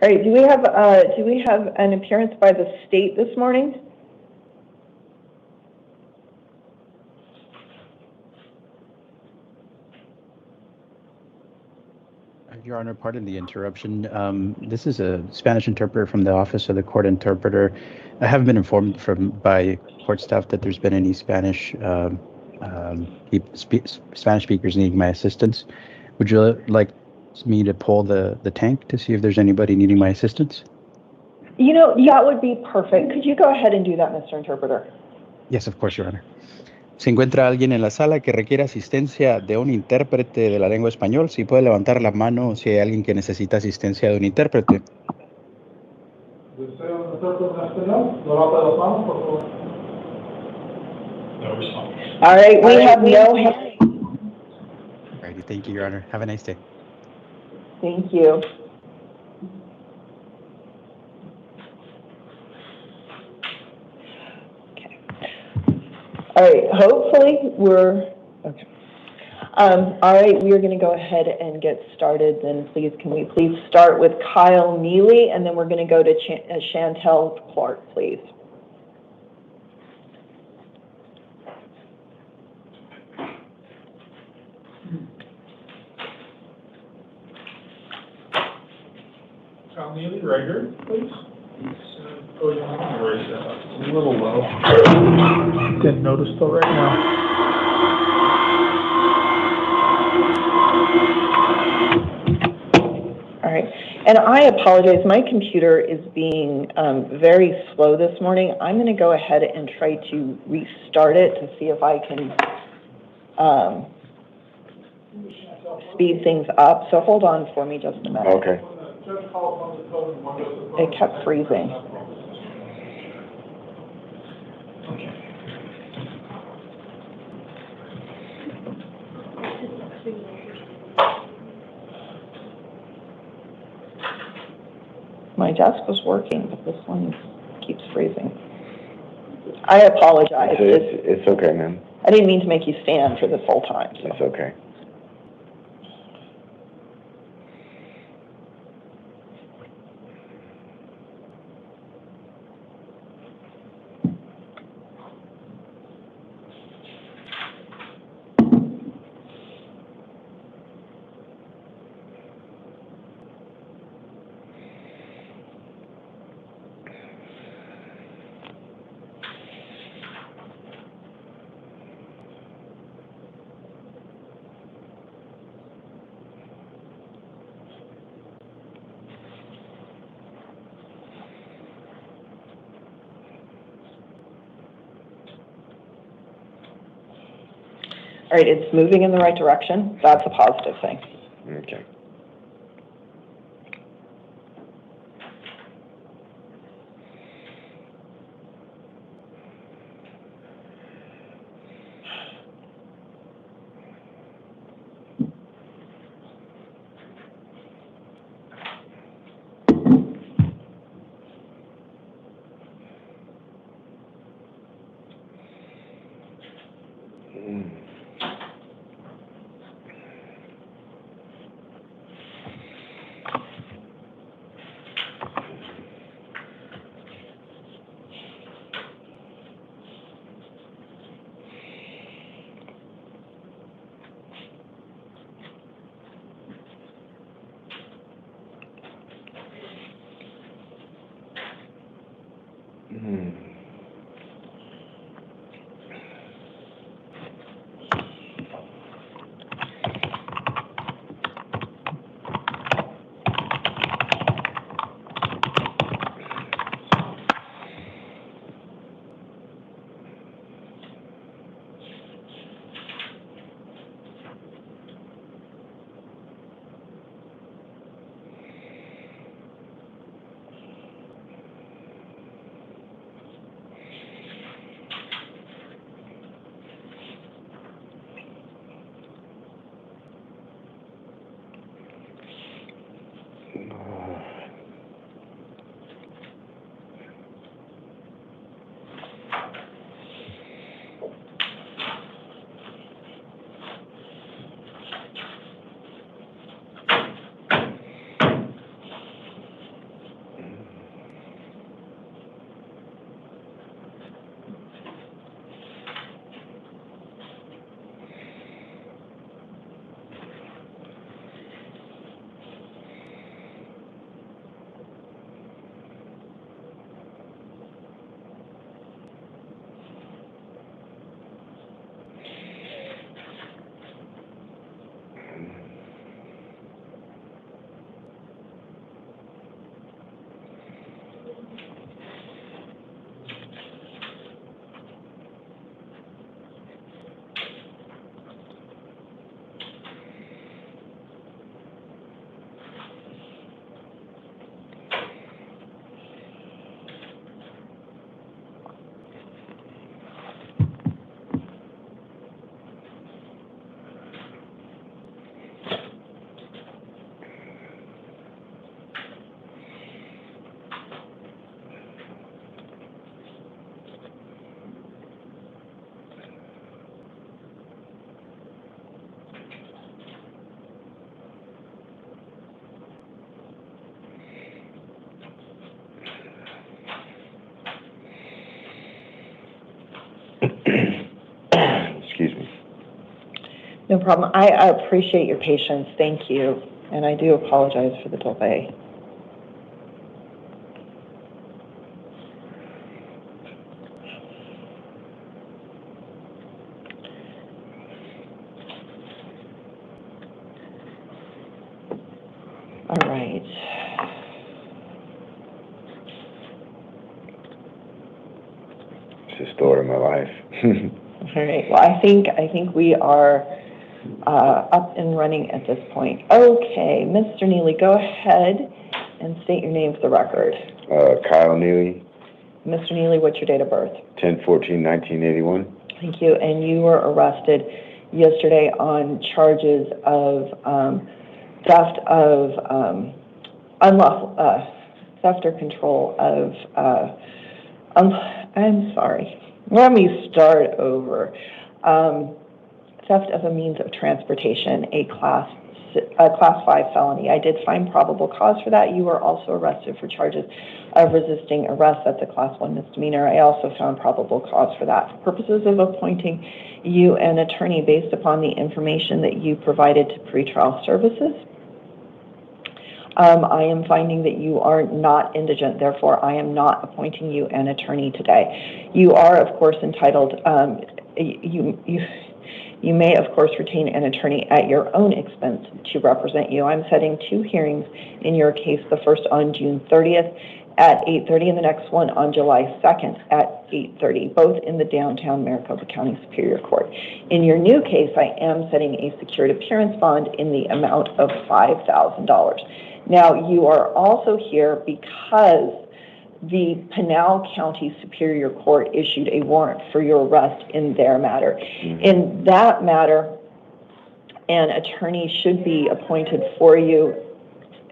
All right, do we have an appearance by the state this morning? Your Honor, pardon the interruption. This is a Spanish interpreter from the Office of the Court Interpreter. I haven't been informed by court staff that there's been any Spanish speakers needing my assistance. Would you like me to pull the tank to see if there's anybody needing my assistance? You know, that would be perfect. Could you go ahead and do that, Mr. Interpreter? Yes, of course, Your Honor. ¿Se encuentra alguien en la sala que requiere asistencia de un intérprete de la lengua español? Si puede levantar la mano si hay alguien que necesita asistencia de un intérprete. ¿Desea un intérprete en español? Levanta las manos, por favor. No response. All right, we have no hands. All righty, thank you, Your Honor. Have a nice day. Thank you. Okay. All right, hopefully we're, okay. All right, we are going to go ahead and get started. Then please, can we please start with Kyle Neely, and then we're going to go to Chantel Clark, please. Kyle Neely, right here, please. Oh, you want to raise that up? It's a little low. Didn't notice till right now. All right, and I apologize. My computer is being very slow this morning. I'm going to go ahead and try to restart it to see if I can speed things up. So hold on for me just a minute. Okay. It kept freezing. My desk was working, but this one keeps freezing. I apologize. It's okay, man. I didn't mean to make you stand for this whole time. So. It's okay. All right, it's moving in the right direction. That's a positive thing. Okay. Excuse me. No problem. I appreciate your patience. Thank you. And I do apologize for the delay. All right. It's the story of my life. All right. Well, I think we are up and running at this point. Okay, Mr. Neely, go ahead and state your name for the record. Kyle Neely. Mr. Neely, what's your date of birth? 10/14/1981. Thank you. And you were arrested yesterday on charges of theft of unlawful theft or control of. I'm sorry. Let me start over. theft of a means of transportation, a class 5 felony. I did find probable cause for that. You were also arrested for charges of resisting arrest. That's a class 1 misdemeanor. I also found probable cause for that. For purposes of appointing you an attorney based upon the information that you provided to pretrial services, I am finding that you are not indigent. Therefore, I am not appointing you an attorney today. You are, of course, entitled, you may, of course, retain an attorney at your own expense to represent you. I'm setting 2 hearings in your case, the first on June 30th at 8:30 and the next one on July 2nd at 8:30, both in the downtown Maricopa County Superior Court. In your new case, I am setting a secured appearance bond in the amount of $5,000. Now, you are also here because the Pinal County Superior Court issued a warrant for your arrest in their matter. In that matter, an attorney should be appointed for you,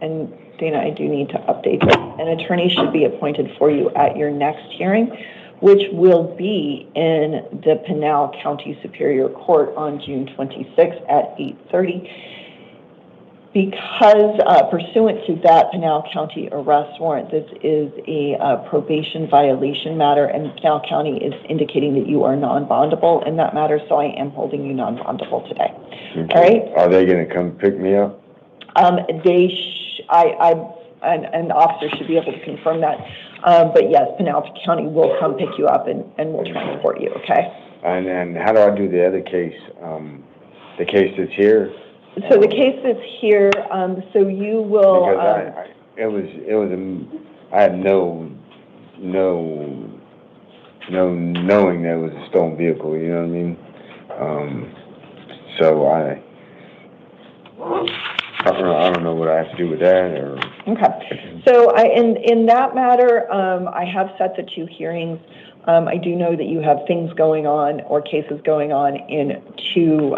and Dana, I do need to update this. An attorney should be appointed for you at your next hearing, which will be in the Pinal County Superior Court on June 26th at 8:30. Because pursuant to that Pinal County arrest warrant, this is a probation violation matter, and Pinal County is indicating that you are non-bondable in that matter, so I am holding you non-bondable today. Okay. All right? Are they going to come pick me up? An officer should be able to confirm that. But yes, Pinal County will come pick you up and will transport you, okay? And how do I do the other case? The case that's here? So the case that's here, so you will... Because I had no knowing that it was a stolen vehicle, you know what I mean? So I don't know what I have to do with that, or... Okay. So in that matter, I have set the 2 hearings. I do know that you have things going on or cases going on in 2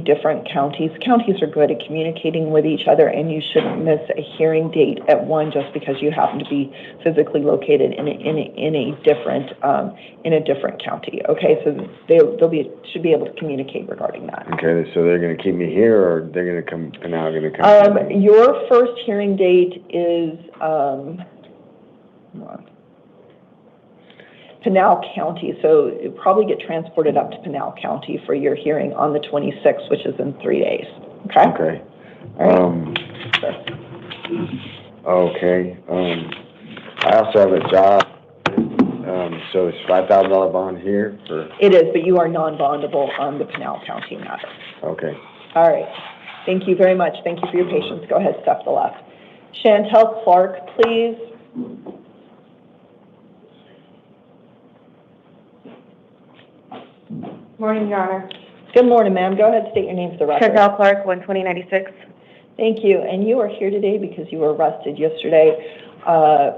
different counties. Counties are good at communicating with each other, and you shouldn't miss a hearing date at one just because you happen to be physically located in a different county. Okay, so should be able to communicate regarding that. Okay, so they're going to keep me here, or they're going to come? Now going to come? Your first hearing date is Pinal County, so you'll probably get transported up to Pinal County for your hearing on the 26th, which is in 3 days. Okay? Okay. All right. Okay. I also have a job, so it's $5,000 bond here for... It is, but you are non-bondable on the Pinal County matter. Okay. All right. Thank you very much. Thank you for your patience. Go ahead, step to the left. Chantel Clark, please. Morning, Your Honor. Good morning, ma'am. Go ahead, state your name for the record. Chantel Clark, 12096. Thank you. And you are here today because you were arrested yesterday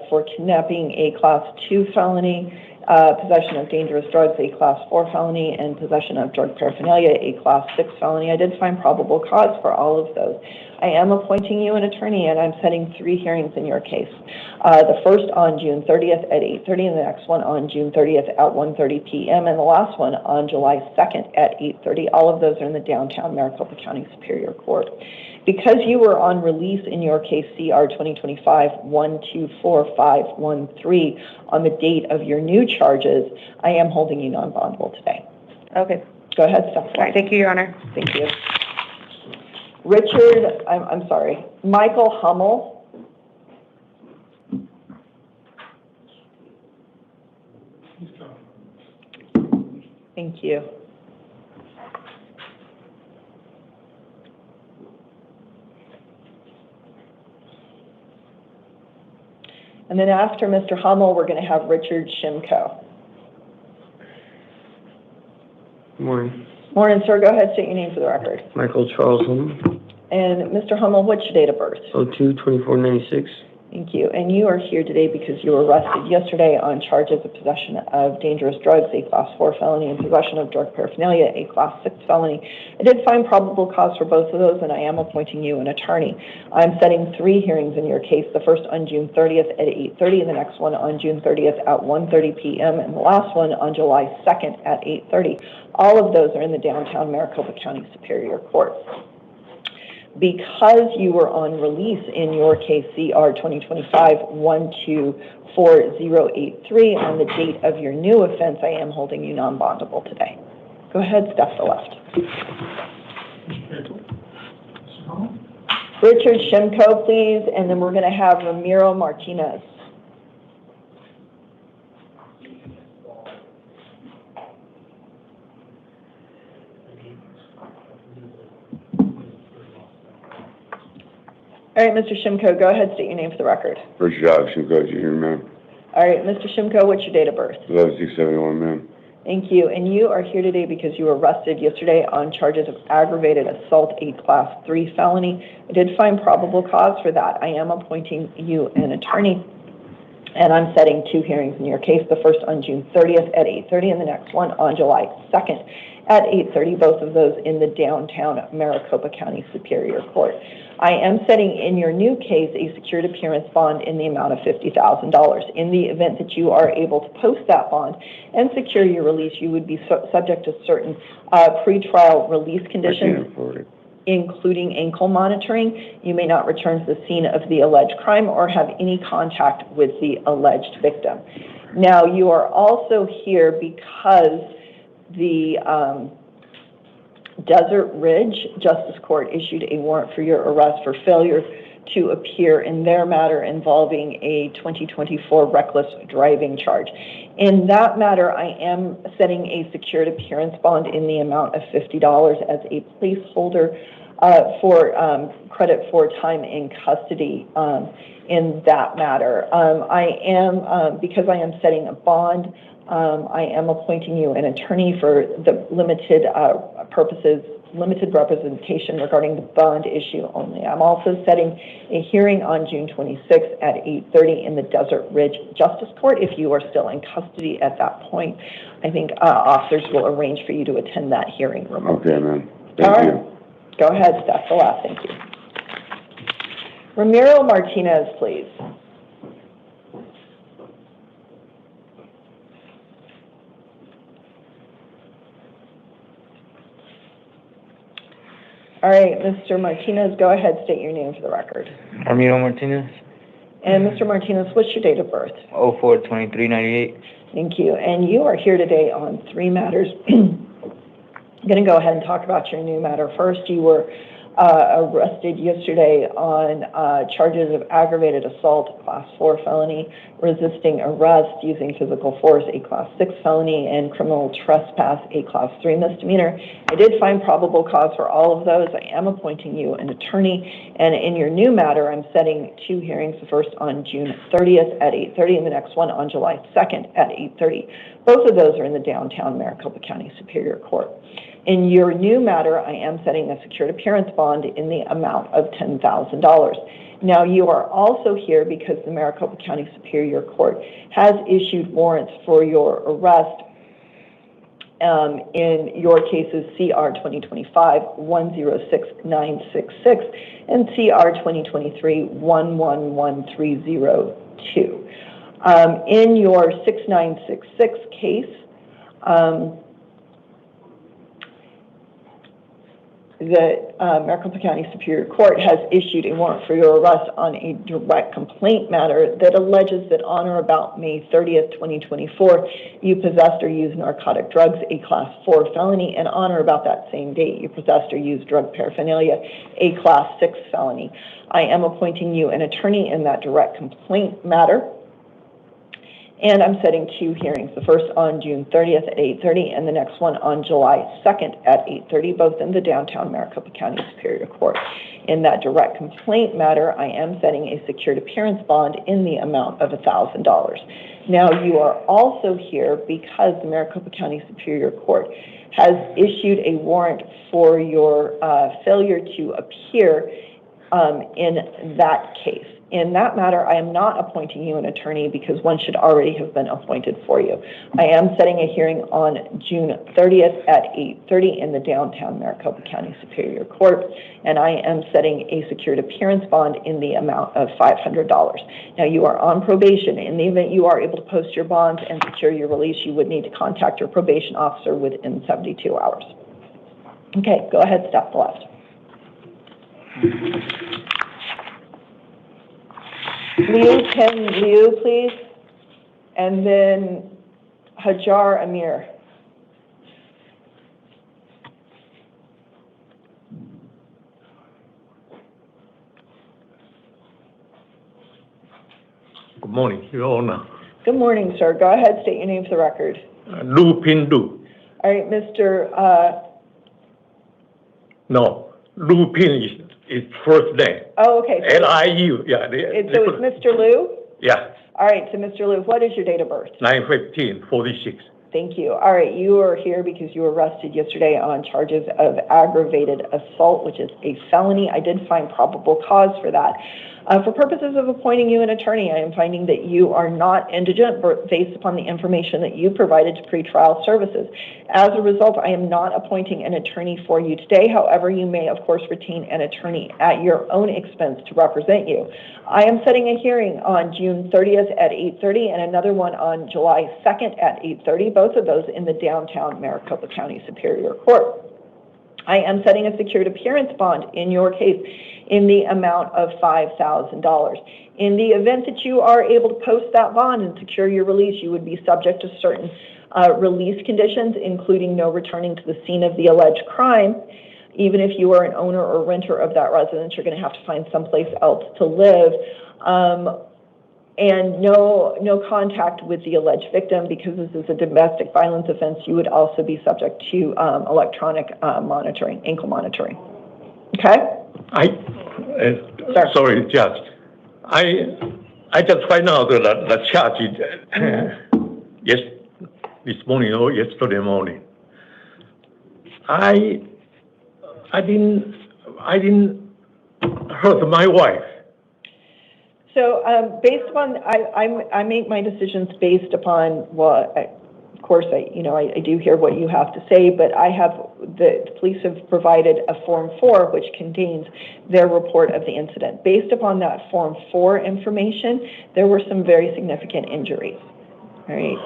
for kidnapping, a Class 2 felony, possession of dangerous drugs, a Class 4 felony, and possession of drug paraphernalia, a Class 6 felony. I did find probable cause for all of those. I am appointing you an attorney, and I'm setting 3 hearings in your case. The first on June 30th at 8:30, and the next one on June 30th at 1:30 p.m., and the last one on July 2nd at 8:30. All of those are in the downtown Maricopa County Superior Court. Because you were on release in your case CR 2025-124513 on the date of your new charges, I am holding you non-bondable today. Okay. Go ahead, step forward. Thank you, Your Honor. Thank you. Richard, I'm sorry, Michael Hummel. Thank you. And then after Mr. Hummel, we're going to have Richard Shimko. Good morning. Morning, sir. Go ahead, state your name for the record. Michael Charles Hummel, And Mr. Hummel, what's your date of birth? 02-2496. Thank you. And you are here today because you were arrested yesterday on charges of possession of dangerous drugs, a Class 4 felony, and possession of drug paraphernalia, a Class 6 felony. I did find probable cause for both of those, and I am appointing you an attorney. I'm setting 3 hearings in your case, the first on June 30th at 8:30, and the next one on June 30th at 1:30 p.m., and the last one on July 2nd at 8:30. All of those are in the downtown Maricopa County Superior Court. Because you were on release in your case, CR 2025-124083, on the date of your new offense, I am holding you non-bondable today. Go ahead, step to the left. Richard Shimko, please, and then we're going to have Ramiro Martinez. All right, Mr. Shimko, go ahead, state your name for the record. First job, Shimko, Junior, ma'am. All right, Mr. Shimko, what's your date of birth? 11/6/71, ma'am. Thank you. And you are here today because you were arrested yesterday on charges of aggravated assault, a Class 3 felony. I did find probable cause for that. I am appointing you an attorney, and I'm setting 2 hearings in your case, the first on June 30th at 8:30, and the next one on July 2nd at 8:30, both of those in the downtown Maricopa County Superior Court. I am setting in your new case a secured appearance bond in the amount of $50,000. In the event that you are able to post that bond and secure your release, you would be subject to certain pretrial release conditions, including ankle monitoring. You may not return to the scene of the alleged crime or have any contact with the alleged victim. Now, you are also here because the Desert Ridge Justice Court issued a warrant for your arrest for failure to appear in their matter involving a 2024 reckless driving charge. In that matter, I am setting a secured appearance bond in the amount of $50 as a placeholder for credit for time in custody in that matter. Because I am setting a bond, I am appointing you an attorney for the limited purposes, limited representation regarding the bond issue only. I'm also setting a hearing on June 26th at 8:30 in the Desert Ridge Justice Court. If you are still in custody at that point, I think officers will arrange for you to attend that hearing remotely. Okay, ma'am. Thank you. Go ahead, step to the left. Thank you. Ramiro Martinez, please. All right, Mr. Martinez, go ahead, state your name for the record. Ramiro Martinez, And Mr. Martinez, what's your date of birth? 04/23/98. Thank you. And you are here today on 3 matters. I'm going to go ahead and talk about your new matter. First, you were arrested yesterday on charges of aggravated assault, Class 4 felony, resisting arrest, using physical force, a Class 6 felony, and criminal trespass, a Class 3 misdemeanor. I did find probable cause for all of those. I am appointing you an attorney. And in your new matter, I'm setting 2 hearings, the first on June 30th at 8:30 and the next one on July 2nd at 8:30. Both of those are in the downtown Maricopa County Superior Court. In your new matter, I am setting a secured appearance bond in the amount of $10,000. Now, you are also here because the Maricopa County Superior Court has issued warrants for your arrest in your cases CR 2025-106966 and CR 2023-111302. In your 6966 case, the Maricopa County Superior Court has issued a warrant for your arrest on a direct complaint matter that alleges that on or about May 30th, 2024, you possessed or used narcotic drugs, a Class 4 felony, and on or about that same date, you possessed or used drug paraphernalia, a Class 6 felony. I am appointing you an attorney in that direct complaint matter. And I'm setting 2 hearings, the first on June 30th at 8:30 and the next one on July 2nd at 8:30, both in the downtown Maricopa County Superior Court. In that direct complaint matter, I am setting a secured appearance bond in the amount of $1,000. Now, you are also here because the Maricopa County Superior Court has issued a warrant for your failure to appear in that case. In that matter, I am not appointing you an attorney because one should already have been appointed for you. I am setting a hearing on June 30th at 8:30 in the downtown Maricopa County Superior Court, and I am setting a secured appearance bond in the amount of $500. Now, you are on probation. In the event you are able to post your bonds and secure your release, you would need to contact your probation officer within 72 hours. Okay, go ahead, step to the left. Liu, please, and then Hajar Amir. Good morning, Your Honor. Good morning, sir. Go ahead, state your name for the record. Lu Pin. All right, Mr. No, Lu Pin is first name. Oh, okay. So Liu, yeah. so it's Mr. Liu? Yeah, All right, so Mr. Liu, what is your date of birth? 9/15/46. Thank you. All right, you are here because you were arrested yesterday on charges of aggravated assault, which is a felony. I did find probable cause for that. For purposes of appointing you an attorney, I am finding that you are not indigent based upon the information that you provided to pretrial services. As a result, I am not appointing an attorney for you today. However, you may, of course, retain an attorney at your own expense to represent you. I am setting a hearing on June 30th at 8:30 and another one on July 2nd at 8:30, both of those in the downtown Maricopa County Superior Court. I am setting a secured appearance bond in your case in the amount of $5,000. In the event that you are able to post that bond and secure your release, you would be subject to certain release conditions, including no returning to the scene of the alleged crime. Even if you are an owner or renter of that residence, you're going to have to find someplace else to live. And no contact with the alleged victim, because this is a domestic violence offense. You would also be subject to electronic monitoring, ankle monitoring. Okay? Sorry, Judge. I just find out that the charge is, yes, this morning or yesterday morning. I didn't hurt my wife. So based upon, I make my decisions based upon, well, of course, I do hear what you have to say, but the police have provided a Form 4, which contains their report of the incident. Based upon that Form 4 information, there were some very significant injuries. All right.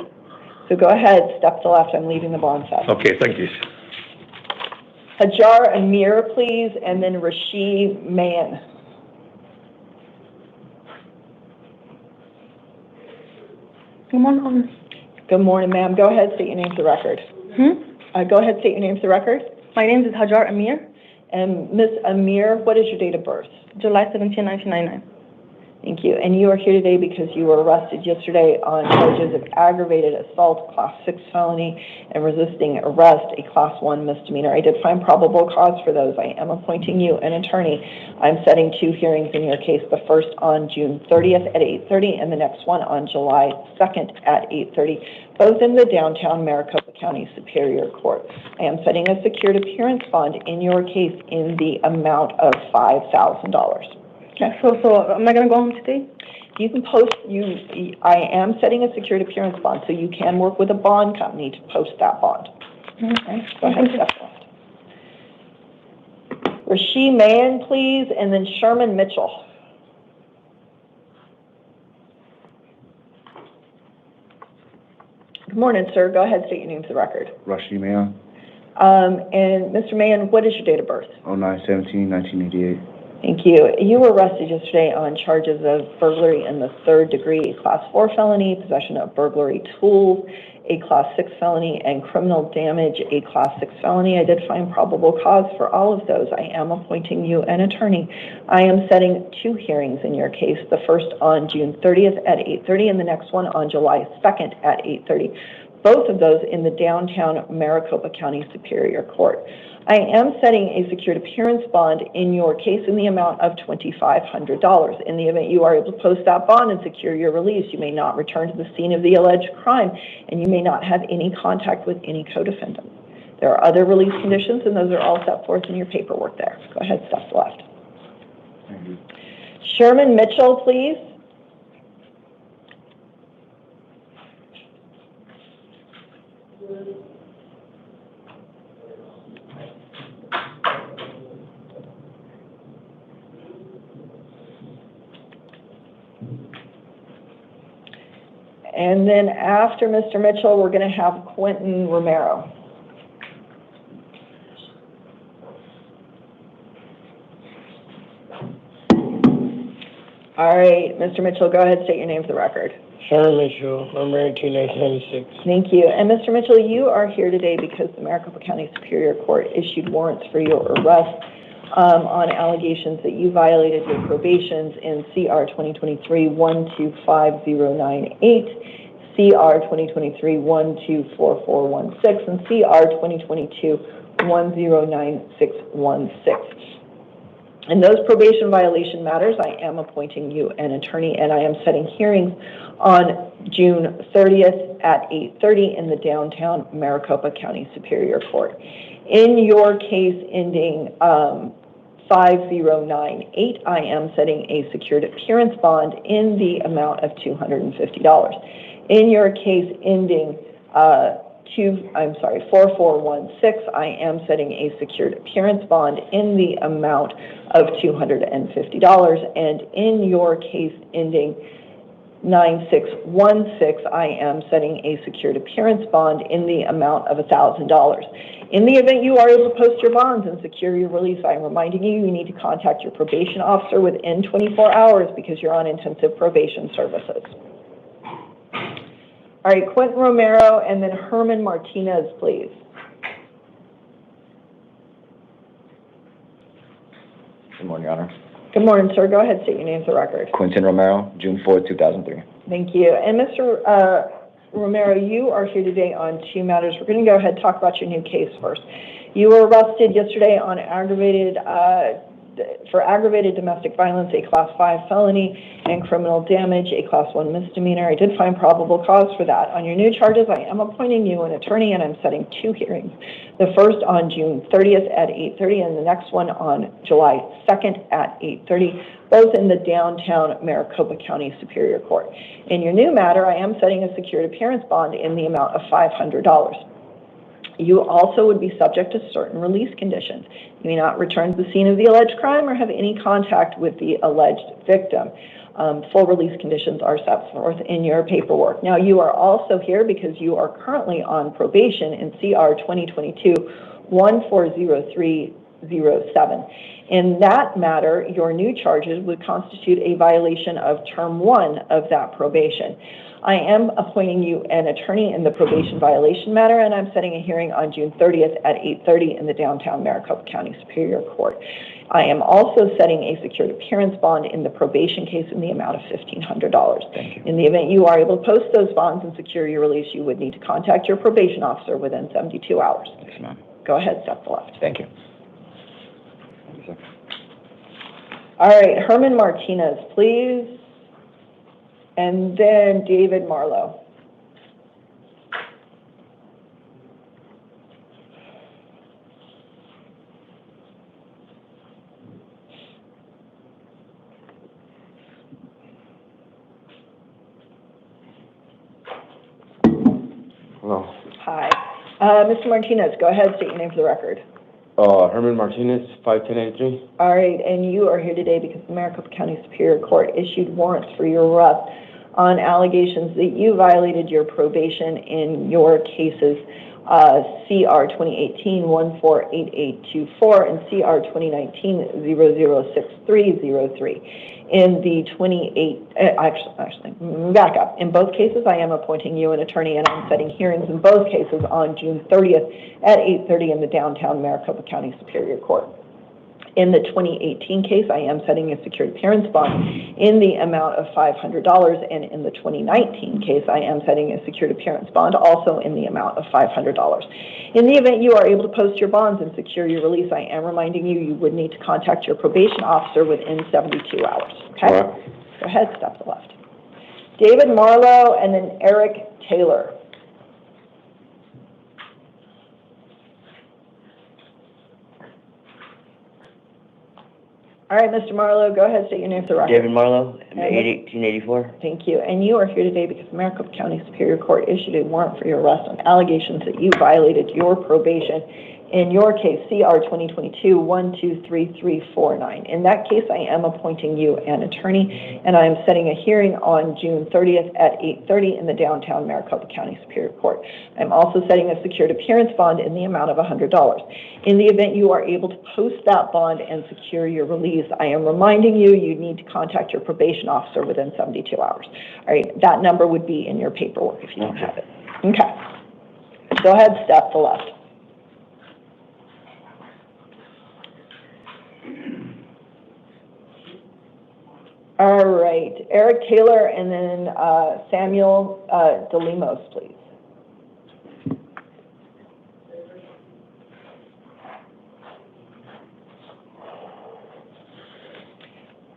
So go ahead, step to the left. I'm leaving the bond set. Okay, thank you. Hajar Amir, please, and then Rashid Mann. Good morning. Good morning, ma'am. Go ahead, state your name for the record. Go ahead, state your name for the record. My name is Hajar Amir. And Ms. Amir, what is your date of birth? July 17, 1999. Thank you. And you are here today because you were arrested yesterday on charges of aggravated assault, Class 6 felony, and resisting arrest, a Class 1 misdemeanor. I did find probable cause for those. I am appointing you an attorney. I'm setting 2 hearings in your case, the first on June 30th at 8:30 and the next one on July 2nd at 8:30, both in the downtown Maricopa County Superior Court. I am setting a secured appearance bond in your case in the amount of $5,000. Okay. So am I going to go home today? You can post, I am setting a secured appearance bond, so you can work with a bond company to post that bond. Okay, go ahead, step left. Rashid Mann, please, and then Sherman Mitchell. Good morning, sir. Go ahead, state your name for the record. Rashid Mann. And Mr. Mann, what is your date of birth? 09/17/1988. Thank you. You were arrested yesterday on charges of burglary in the 3rd degree, a Class 4 felony, possession of burglary tools, a Class 6 felony, and criminal damage, a Class 6 felony. I did find probable cause for all of those. I am appointing you an attorney. I am setting 2 hearings in your case, the first on June 30th at 8:30 and the next one on July 2nd at 8:30. Both of those in the downtown Maricopa County Superior Court. I am setting a secured appearance bond in your case in the amount of $2,500. In the event you are able to post that bond and secure your release, you may not return to the scene of the alleged crime, and you may not have any contact with any co-defendant. There are other release conditions, and those are all set forth in your paperwork there. Go ahead, step left. Thank you. Sherman Mitchell, please. And then after Mr. Mitchell, we're going to have Quentin Romero. All right, Mr. Mitchell, go ahead, state your name for the record. Sherman Mitchell, number 18, 1996. Thank you. And Mr. Mitchell, you are here today because the Maricopa County Superior Court issued warrants for your arrest on allegations that you violated your probations in CR 2023-125098, CR 2023-124416, and CR 2022-109616. In those probation violation matters, I am appointing you an attorney, and I am setting hearings on June 30th at 8:30 in the downtown Maricopa County Superior Court. In your case ending 5098, I am setting a secured appearance bond in the amount of $250. In your case ending 4416, I am setting a secured appearance bond in the amount of $250. And in your case ending 9616, I am setting a secured appearance bond in the amount of $1,000. In the event you are able to post your bonds and secure your release, I am reminding you, you need to contact your probation officer within 24 hours because you're on intensive probation services. All right, Quentin Romero and then Herman Martinez, please. Good morning, Your Honor. Good morning, sir. Go ahead, state your name for the record. Quentin Romero, June 4th, 2003. Thank you. And Mr. Romero, you are here today on two matters. We're going to go ahead and talk about your new case first. You were arrested yesterday on for aggravated domestic violence, a Class 5 felony, and criminal damage, a Class 1 misdemeanor. I did find probable cause for that. On your new charges, I am appointing you an attorney, and I'm setting two hearings. The first on June 30th at 8:30, and the next one on July 2nd at 8:30, both in the downtown Maricopa County Superior Court. In your new matter, I am setting a secured appearance bond in the amount of $500. You also would be subject to certain release conditions. You may not return to the scene of the alleged crime or have any contact with the alleged victim. Full release conditions are set forth in your paperwork. Now, you are also here because you are currently on probation in CR 2022-140307. In that matter, your new charges would constitute a violation of Term 1 of that probation. I am appointing you an attorney in the probation violation matter, and I'm setting a hearing on June 30th at 8:30 in the downtown Maricopa County Superior Court. I am also setting a secured appearance bond in the probation case in the amount of $1,500. Thank you. In the event you are able to post those bonds and secure your release, you would need to contact your probation officer within 72 hours. Yes, ma'am. Go ahead, step to the left. Thank you. All right, Herman Martinez, please. And then David Marlowe. Hello. Hi. Mr. Martinez, go ahead, state your name for the record. Herman Martinez, 51083. All right, and you are here today because the Maricopa County Superior Court issued warrants for your arrest on allegations that you violated your probation in your cases CR 2018-148824 and CR 2019-006303. In the back up. In both cases, I am appointing you an attorney, and I'm setting hearings in both cases on June 30th at 8:30 in the downtown Maricopa County Superior Court. In the 2018 case, I am setting a secured appearance bond in the amount of $500, and in the 2019 case, I am setting a secured appearance bond also in the amount of $500. In the event you are able to post your bonds and secure your release, I am reminding you, you would need to contact your probation officer within 72 hours, okay? All right. Go ahead, step to the left. David Marlowe and then Eric Taylor. All right, Mr. Marlowe, go ahead, state your name for the record. David Marlowe, And 1884. Thank you. And you are here today because Maricopa County Superior Court issued a warrant for your arrest on allegations that you violated your probation in your case, CR 2022-123349. In that case, I am appointing you an attorney, and I am setting a hearing on June 30th at 8:30 in the downtown Maricopa County Superior Court. I'm also setting a secured appearance bond in the amount of $100. In the event you are able to post that bond and secure your release, I am reminding you, you need to contact your probation officer within 72 hours. All right, that number would be in your paperwork if you don't have it. Okay. Go ahead, step to the left. All right, Eric Taylor and then Samuel DeLimos, please.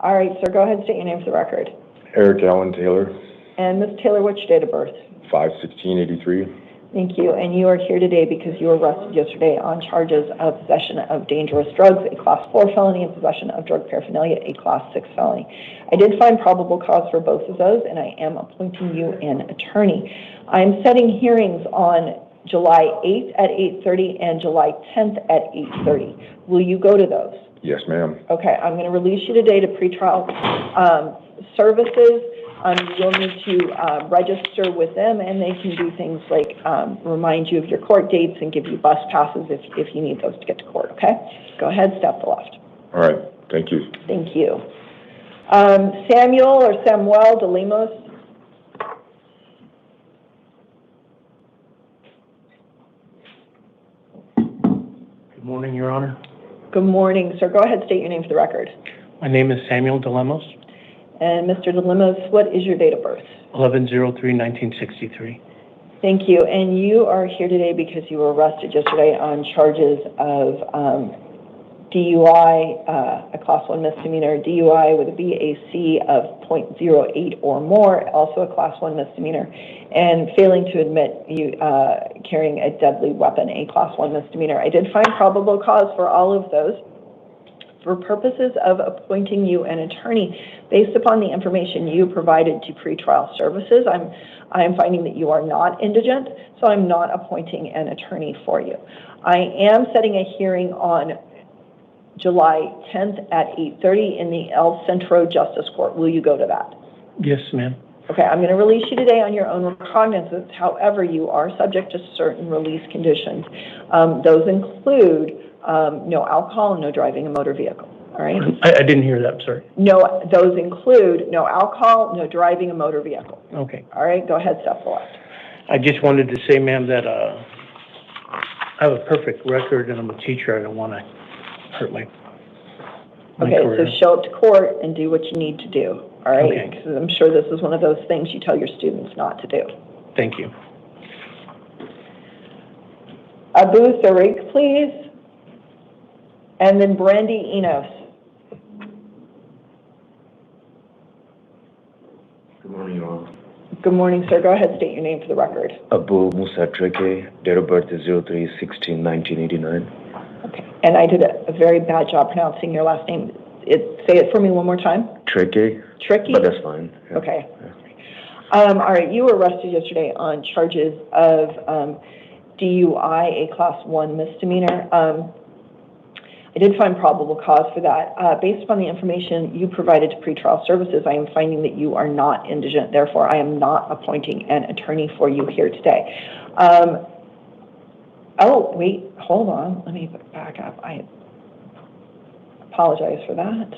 All right, sir, go ahead and state your name for the record. Eric Allen Taylor, And Ms. Taylor, what's your date of birth? 5/16/83. Thank you. And you are here today because you were arrested yesterday on charges of possession of dangerous drugs, a Class 4 felony, and possession of drug paraphernalia, a Class 6 felony. I did find probable cause for both of those, and I am appointing you an attorney. I am setting hearings on July 8th at 8:30 and July 10th at 8:30. Will you go to those? Yes, ma'am. Okay, I'm going to release you today to pretrial services. You'll need to register with them, and they can do things like remind you of your court dates and give you bus passes if you need those to get to court, okay? Go ahead, step to the left. All right, thank you. Thank you. Samuel or Samuel DeLimos? Good morning, Your Honor. Good morning, sir. Go ahead, state your name for the record. My name is Samuel DeLemos, And Mr. DeLimos, what is your date of birth? 11/03/1963. Thank you. And you are here today because you were arrested yesterday on charges of DUI, a Class 1 misdemeanor, DUI with a BAC of .08 or more, also a Class 1 misdemeanor, and failing to admit you carrying a deadly weapon, a Class 1 misdemeanor. I did find probable cause for all of those. For purposes of appointing you an attorney, based upon the information you provided to pretrial services, I am finding that you are not indigent, so I'm not appointing an attorney for you. I am setting a hearing on July 10th at 8:30 in the El Centro Justice Court. Will you go to that? Yes, ma'am. Okay, I'm going to release you today on your own recognizance. However, you are subject to certain release conditions. Those include no alcohol and no driving a motor vehicle. All right? I didn't hear that, sorry. No, those include no alcohol, no driving a motor vehicle. Okay. All right, go ahead, step forward. I just wanted to say, ma'am, that I have a perfect record and I'm a teacher. I don't want to hurt my Okay, career. so show up to court and do what you need to do. All right? Okay. Because I'm sure this is one of those things you tell your students not to do. Thank you. Abu Tariq, please. And then Brandy Enos. Good morning, Your Honor. Good morning, sir. Go ahead, state your name for the record. Abu Musa Treke, date of birth is 03/16/1989. Okay. And I did a very bad job pronouncing your last name. Say it for me one more time. Treke? Tricky? But that's fine. Yeah. Okay. All right. You were arrested yesterday on charges of DUI, a Class 1 misdemeanor. I did find probable cause for that. Based upon the information you provided to pretrial services, I am finding that you are not indigent. Therefore, I am not appointing an attorney for you here today. Oh, wait, hold on. Let me back up. I apologize for that.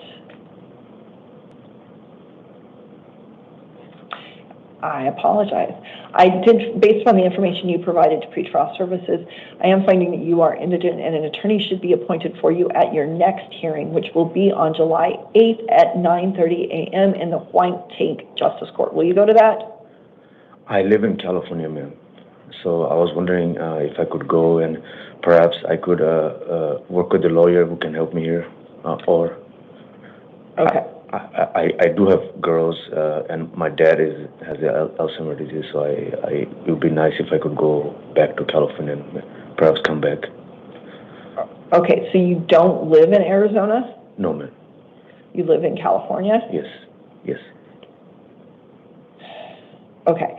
I apologize. Based upon the information you provided to pretrial services, I am finding that you are indigent and an attorney should be appointed for you at your next hearing, which will be on July 8th at 9:30 a.m. in the White Tank Justice Court. Will you go to that? I live in California, ma'am. So I was wondering if I could go and perhaps I could work with a lawyer who can help me here. Or okay. I do have girls, and my dad has the Alzheimer's disease, so it would be nice if I could go back to California and perhaps come back. Okay, so you don't live in Arizona? No, ma'am. You live in California? Yes, yes. Okay.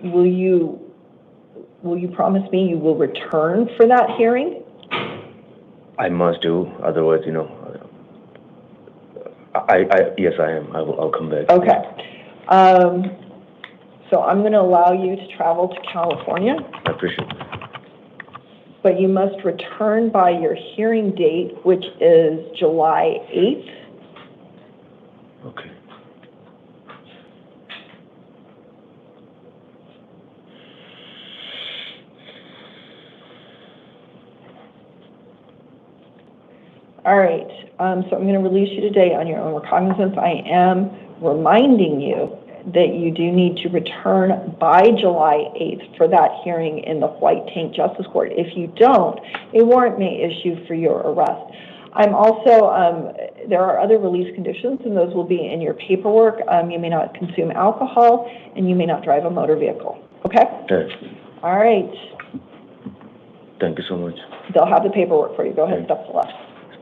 Will you promise me you will return for that hearing? I must do, otherwise, you know, yes, I am. I'll come back. Okay. So I'm going to allow you to travel to California. I appreciate it. But you must return by your hearing date, which is July 8th. Okay. All right. So I'm going to release you today on your own recognizance. I am reminding you that you do need to return by July 8th for that hearing in the White Tank Justice Court. If you don't, a warrant may issue for your arrest. I'm also, there are other release conditions, and those will be in your paperwork. You may not consume alcohol, and you may not drive a motor vehicle. Okay? Okay. All right. Thank you so much. They'll have the paperwork for you. Go ahead, step to the left.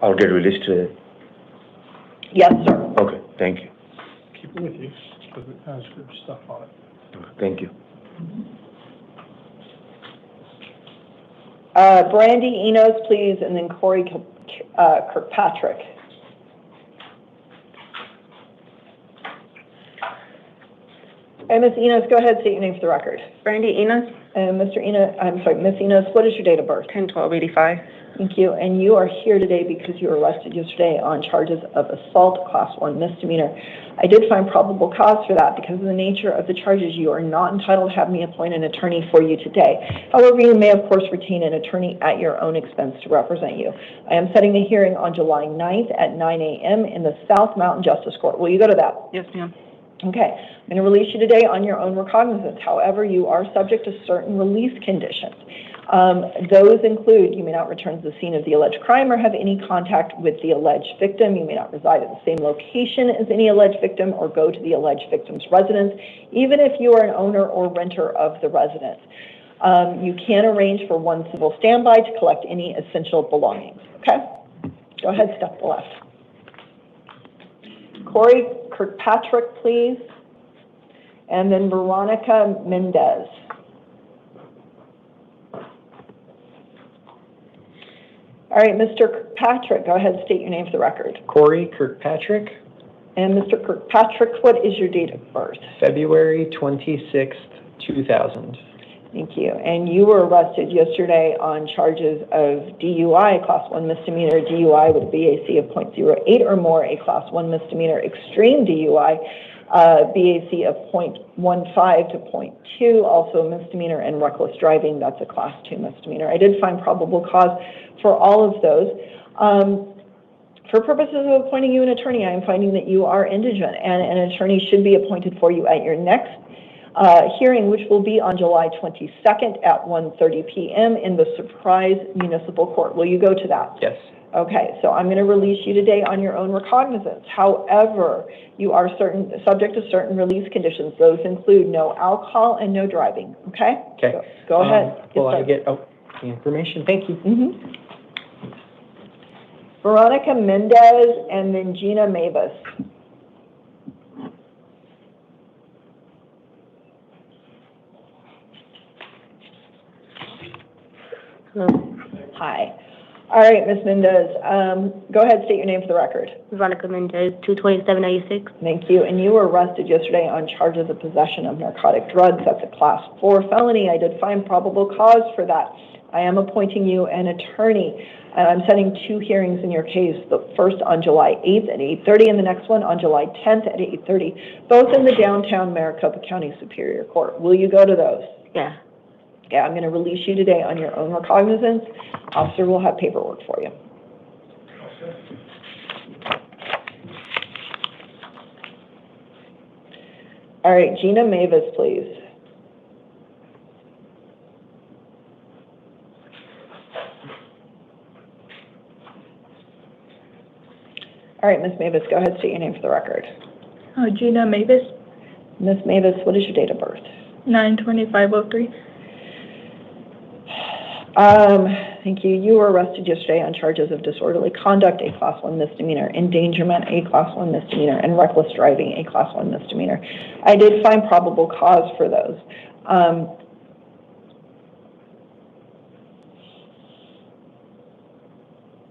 I'll get released today. Yes, sir. Okay, thank you. Keep it with you, because it has good stuff on it. Thank you. Brandy Enos, please, and then Corey Kirkpatrick. And Ms. Enos, go ahead, state your name for the record. Brandy Enos. And Mr. Enos, I'm sorry, Ms. Enos, what is your date of birth? 10/12/85. Thank you. And you are here today because you were arrested yesterday on charges of assault, class 1 misdemeanor. I did find probable cause for that because of the nature of the charges. You are not entitled to have me appoint an attorney for you today. However, you may, of course, retain an attorney at your own expense to represent you. I am setting a hearing on July 9th at 9 a.m. in the South Mountain Justice Court. Will you go to that? Yes, ma'am. Okay. I'm going to release you today on your own recognizance. However, you are subject to certain release conditions. Those include you may not return to the scene of the alleged crime or have any contact with the alleged victim. You may not reside at the same location as any alleged victim or go to the alleged victim's residence, even if you are an owner or renter of the residence. You can arrange for one civil standby to collect any essential belongings. Okay? Go ahead, step to the left. Corey Kirkpatrick, please. And then Veronica Mendez. All right, Mr. Kirkpatrick, go ahead and state your name for the record. Corey Kirkpatrick. And Mr. Kirkpatrick, what is your date of birth? February 26th, 2000. Thank you. And you were arrested yesterday on charges of DUI, class 1 misdemeanor, DUI with a BAC of .08 or more, a class 1 misdemeanor, extreme DUI, BAC of .15 to .2, also a misdemeanor, and reckless driving, that's a class 2 misdemeanor. I did find probable cause for all of those. For purposes of appointing you an attorney, I am finding that you are indigent, and an attorney should be appointed for you at your next hearing, which will be on July 22nd at 1:30 p.m. in the Surprise Municipal Court. Will you go to that? Yes. Okay, so I'm going to release you today on your own recognizance. However, you are subject to certain release conditions. Those include no alcohol and no driving. Okay? Okay. So, go ahead. Will I get the information? Thank you. Mm-hmm. Veronica Mendez and then Gina Mavis. Hi. All right, Ms. Mendez, go ahead, state your name for the record. Veronica Mendez, 22796. Thank you. And you were arrested yesterday on charges of possession of narcotic drugs. That's a class 4 felony. I did find probable cause for that. I am appointing you an attorney, and I'm setting 2 hearings in your case, the first on July 8th at 8:30 and the next one on July 10th at 8:30, both in the downtown Maricopa County Superior Court. Will you go to those? Yeah. Yeah, I'm going to release you today on your own recognizance. Officer will have paperwork for you. All right, Gina Mavis, please. All right, Ms. Mavis, go ahead, state your name for the record. Gina Mavis, Ms. Mavis, what is your date of birth? 9/25/03. Thank you. You were arrested yesterday on charges of disorderly conduct, a Class 1 misdemeanor, endangerment, a Class 1 misdemeanor, and reckless driving, a Class 1 misdemeanor. I did find probable cause for those.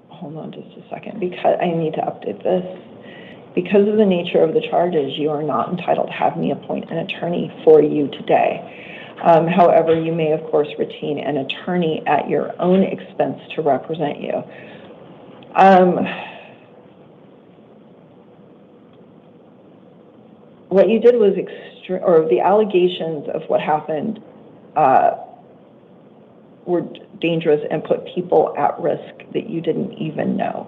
Hold on just a second, because I need to update this. Because of the nature of the charges, you are not entitled to have me appoint an attorney for you today. However, you may, of course, retain an attorney at your own expense to represent you. What you did was or the allegations of what happened were dangerous and put people at risk that you didn't even know.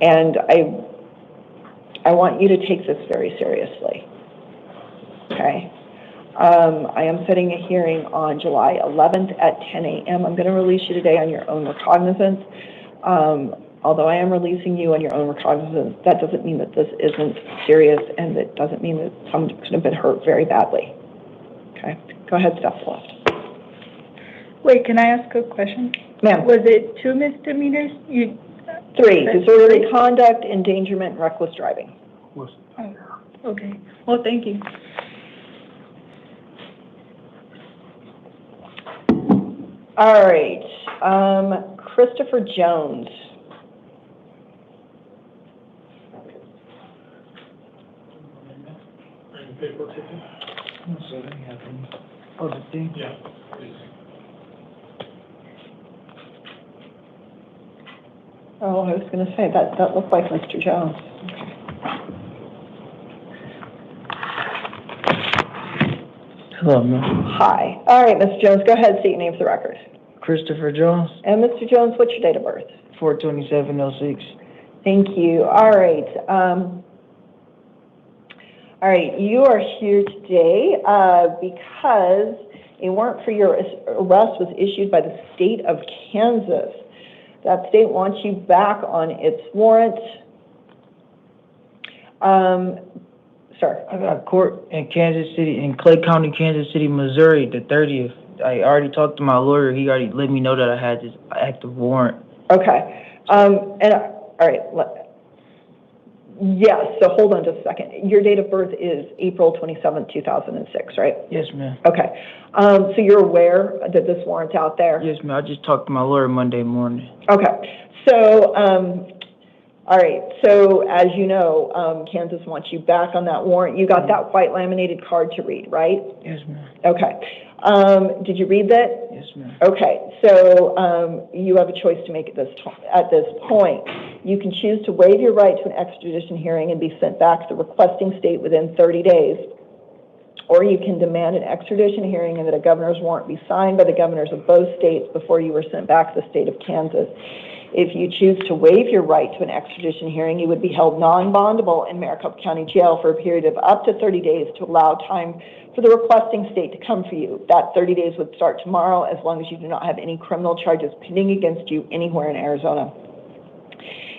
And I want you to take this very seriously, okay? I am setting a hearing on July 11th at 10 a.m. I'm going to release you today on your own recognizance. Although I am releasing you on your own recognizance, that doesn't mean that this isn't serious, and it doesn't mean that someone could have been hurt very badly. Okay? Go ahead, step left. Wait, can I ask a question? Ma'am. Was it 2 misdemeanors? 3, disorderly conduct, endangerment, reckless driving. Oh, okay. Well, thank you. All right. Christopher Jones. Oh, the thing? Yeah, please. Oh, I was going to say, that looked like Mr. Jones. Hello, ma'am. Hi. All right, Mr. Jones, go ahead, state your name for the record. Christopher Jones, And Mr. Jones, what's your date of birth? 4/27/06. Thank you. All right. All right, you are here today because a warrant for your arrest was issued by the state of Kansas. That state wants you back on its warrant. Sir. I got court in Kansas City, in Clay County, Kansas City, Missouri, the 30th. I already talked to my lawyer. He already let me know that I had this active warrant. Okay. All right. Yes, so hold on just a second. Your date of birth is April 27th, 2006, right? Yes, ma'am. Okay. So you're aware that this warrant's out there? Yes, ma'am. I just talked to my lawyer Monday morning. Okay. So, all right. So, as you know, Kansas wants you back on that warrant. You got that white laminated card to read, right? Yes, ma'am. Okay. Did you read that? Yes, ma'am. Okay. So, you have a choice to make at this point. You can choose to waive your right to an extradition hearing and be sent back to the requesting state within 30 days. Or you can demand an extradition hearing and that a governor's warrant be signed by the governors of both states before you were sent back to the state of Kansas. If you choose to waive your right to an extradition hearing, you would be held non-bondable in Maricopa County Jail for a period of up to 30 days to allow time for the requesting state to come for you. That 30 days would start tomorrow as long as you do not have any criminal charges pending against you anywhere in Arizona.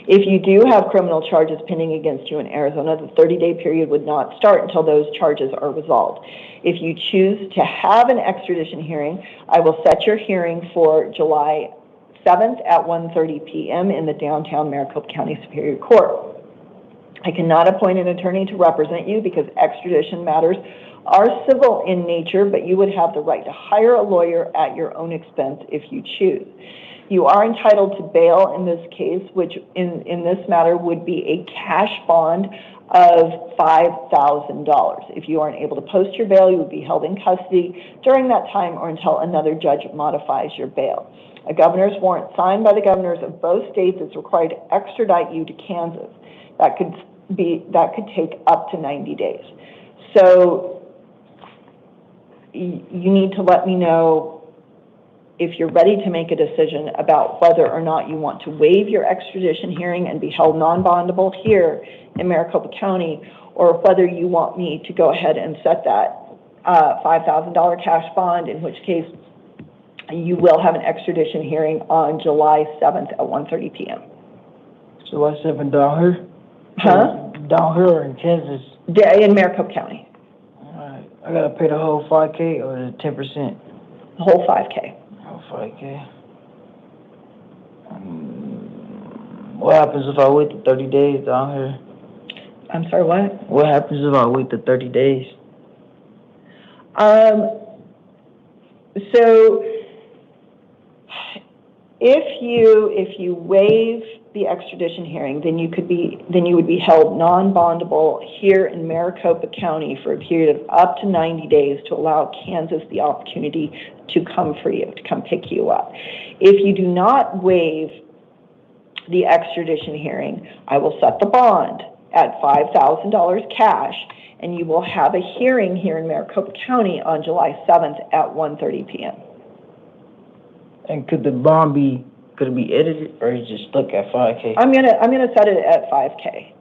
If you do have criminal charges pending against you in Arizona, the 30-day period would not start until those charges are resolved. If you choose to have an extradition hearing, I will set your hearing for July 7th at 1:30 p.m. in the downtown Maricopa County Superior Court. I cannot appoint an attorney to represent you because extradition matters are civil in nature, but you would have the right to hire a lawyer at your own expense if you choose. You are entitled to bail in this case, which in this matter would be a cash bond of $5,000. If you aren't able to post your bail, you would be held in custody during that time or until another judge modifies your bail. A governor's warrant signed by the governors of both states is required to extradite you to Kansas. That could take up to 90 days. So you need to let me know if you're ready to make a decision about whether or not you want to waive your extradition hearing and be held non-bondable here in Maricopa County, or whether you want me to go ahead and set that $5,000 cash bond, in which case you will have an extradition hearing on July 7th at 1:30 p.m. July 7th down here? Huh? Down here or in Kansas? Yeah, in Maricopa County. All right. I got to pay the whole $5K or the 10%? The whole 5K. Oh, 5K. What happens if I wait the 30 days down here? I'm sorry, what? What happens if I wait the 30 days? So if you waive the extradition hearing, then you would be held non-bondable here in Maricopa County for a period of up to 90 days to allow Kansas the opportunity to come for you, to come pick you up. If you do not waive the extradition hearing, I will set the bond at $5,000 cash, and you will have a hearing here in Maricopa County on July 7th at 1:30 p.m. And could the bond be edited, or is it stuck at 5K? I'm gonna set it at 5K.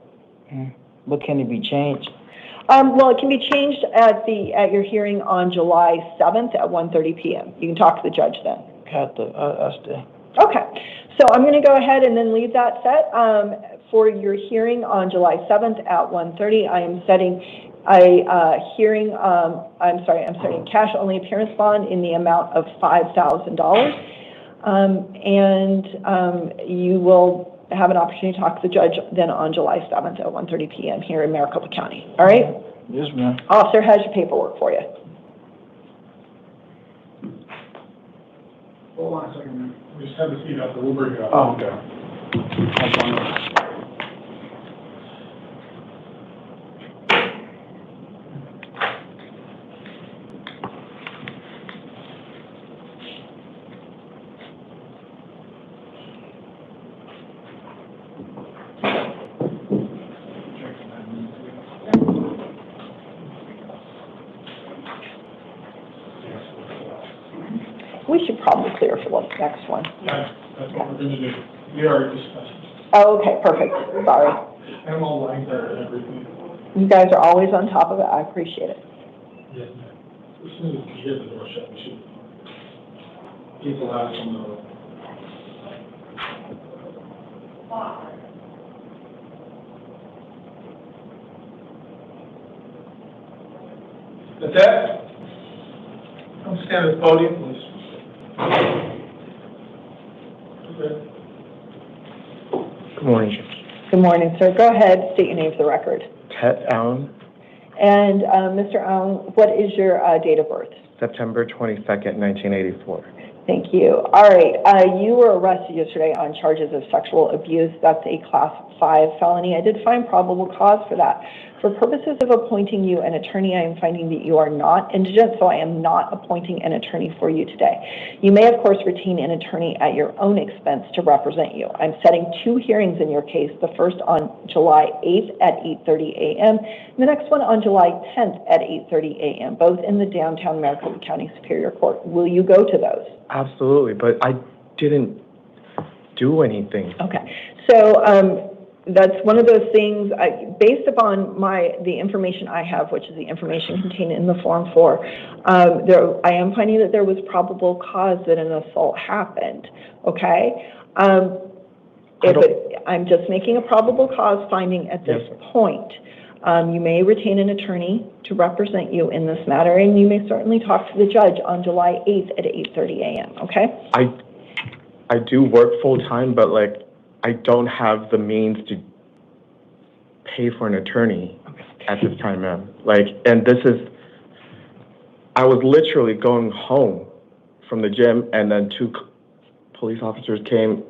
But can it be changed? Well, it can be changed at your hearing on July 7th at 1:30 p.m. You can talk to the judge then. I'll stay. Okay, so I'm going to go ahead and then leave that set for your hearing on July 7th at 1:30. I am setting a hearing. I'm setting cash only appearance bond in the amount of $5,000, and you will have an opportunity to talk to the judge then on July 7th at 1:30 p.m. here in Maricopa County. All right? Yes, ma'am. Officer has your paperwork for you. Hold on a second, man. We just have the seat up, but we'll bring it up. Oh, okay. We should probably clear for the next one. Yeah, that's what we're gonna do. We already discussed. Oh, okay, perfect. Sorry. I'm all lined up and everything. You guys are always on top of it. I appreciate it. Yes, ma'am. As soon as we hear the door shut, we should get the last one over. That's it? Come stand at the podium, please. Okay. Good morning. Good morning, sir. Go ahead, state your name for the record. Ted Allen, And Mr. Allen, what is your date of birth? September 22nd, 1984. Thank you. All right, you were arrested yesterday on charges of sexual abuse. That's a Class 5 felony. I did find probable cause for that. For purposes of appointing you an attorney, I am finding that you are not indigent, so I am not appointing an attorney for you today. You may, of course, retain an attorney at your own expense to represent you. I'm setting 2 hearings in your case, the first on July 8th at 8:30 a.m., and the next one on July 10th at 8:30 a.m., both in the downtown Maricopa County Superior Court. Will you go to those? Absolutely, but I didn't do anything. Okay, so that's one of those things, based upon the information I have, which is the information contained in the Form 4, I am finding that there was probable cause that an assault happened, okay? I'm just making a probable cause finding at this point. You may retain an attorney to represent you in this matter, and you may certainly talk to the judge on July 8th at 8:30 a.m., okay? I do work full-time, but, like, I don't have the means to pay for an attorney at this time, ma'am. Like, and I was literally going home from the gym, and then 2 police officers came,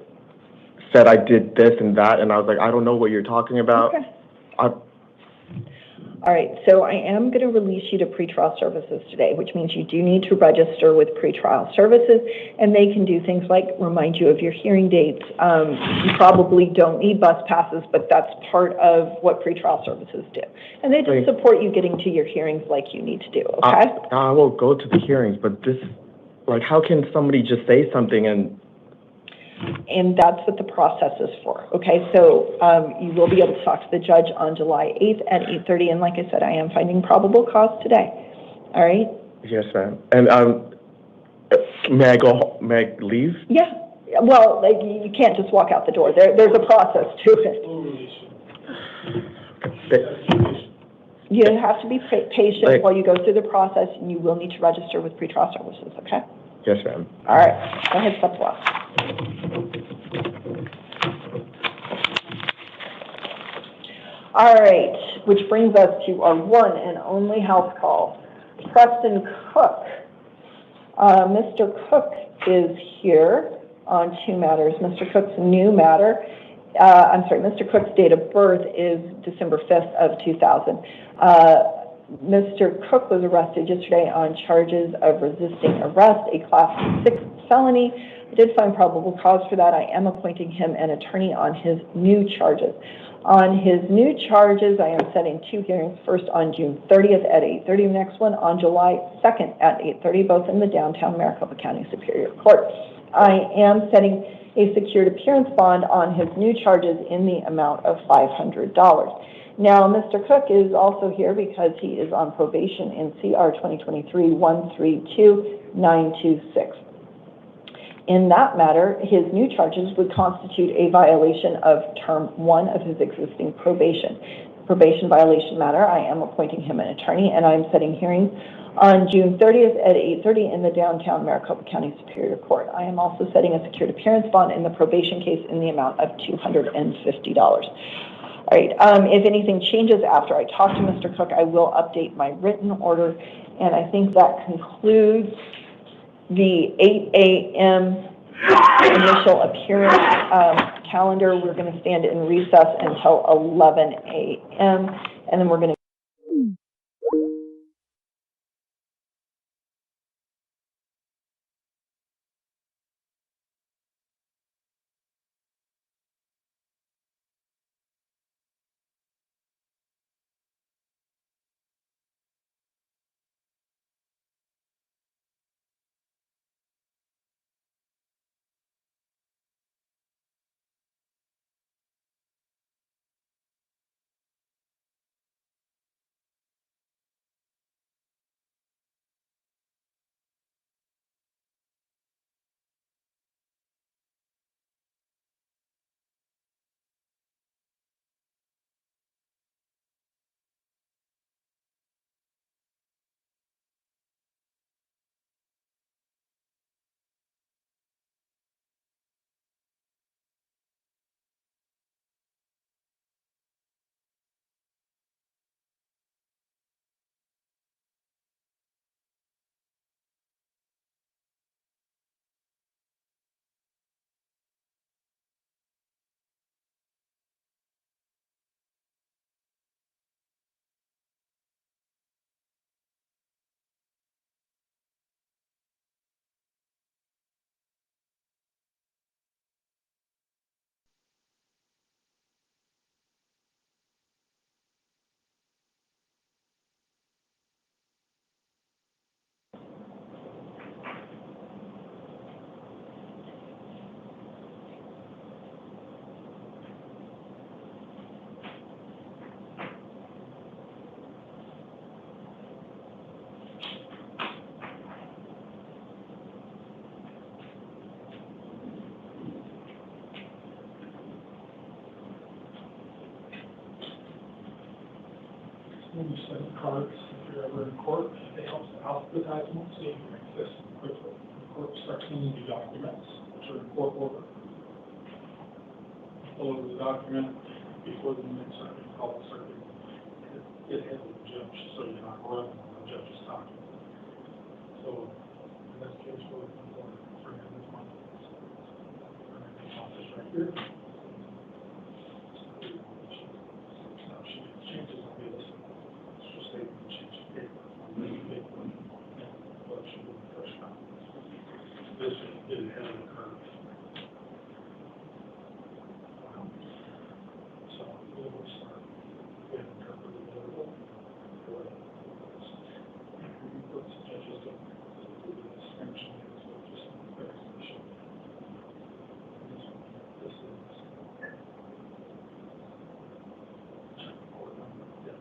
said I did this and that, and I was like, I don't know what you're talking about. Okay. All right, so I am going to release you to pretrial services today, which means you do need to register with pretrial services, and they can do things like remind you of your hearing dates. You probably don't need bus passes, but that's part of what pretrial services do. And they just support you getting to your hearings like you need to do, okay? I will go to the hearings, but this, like, how can somebody just say something and that's what the process is for, okay? So you will be able to talk to the judge on July 8th at 8:30, and like I said, I am finding probable cause today, all right? Yes, ma'am. And may I leave? Yeah, well, like, you can't just walk out the door. There's a process to it. You have to be patient while you go through the process, and you will need to register with pretrial services, okay? Yes, ma'am. All right, go ahead, step left. All right, which brings us to our one and only house call, Preston Cook. Mr. Cook is here on two matters. Mr. Cook's new matter, Mr. Cook's date of birth is December 5th of 2000. Mr. Cook was arrested yesterday on charges of resisting arrest, a class 6 felony. I did find probable cause for that. I am appointing him an attorney on his new charges. On his new charges, I am setting two hearings, first on June 30th at 8:30, next one on July 2nd at 8:30, both in the downtown Maricopa County Superior Court. I am setting a secured appearance bond on his new charges in the amount of $500. Now, Mr. Cook is also here because he is on probation in CR 2023-132926. In that matter, his new charges would constitute a violation of term 1 of his existing probation. Probation violation matter, I am appointing him an attorney, and I'm setting hearings on June 30th at 8:30 in the downtown Maricopa County Superior Court. I am also setting a secured appearance bond in the probation case in the amount of $250. All right, if anything changes after I talk to Mr. Cook, I will update my written order, and I think that concludes the 8 a.m. initial appearance calendar. We're going to stand in recess until 11 a.m., and then we're going to when you send cards, if you're ever in court, they help alphabetize them so you can access them quickly. The court starts sending you documents, which are in court order. Follow the document before the minutes are called circuit. It has the judge, so you're not running on the judge's document. So, in this case, we're looking for this one. Office right here. Now, she changes on this. This didn't have a curve. So we will start with interpreting the variable. What judges don't do this function is just explanation. This is check the court number. Yeah,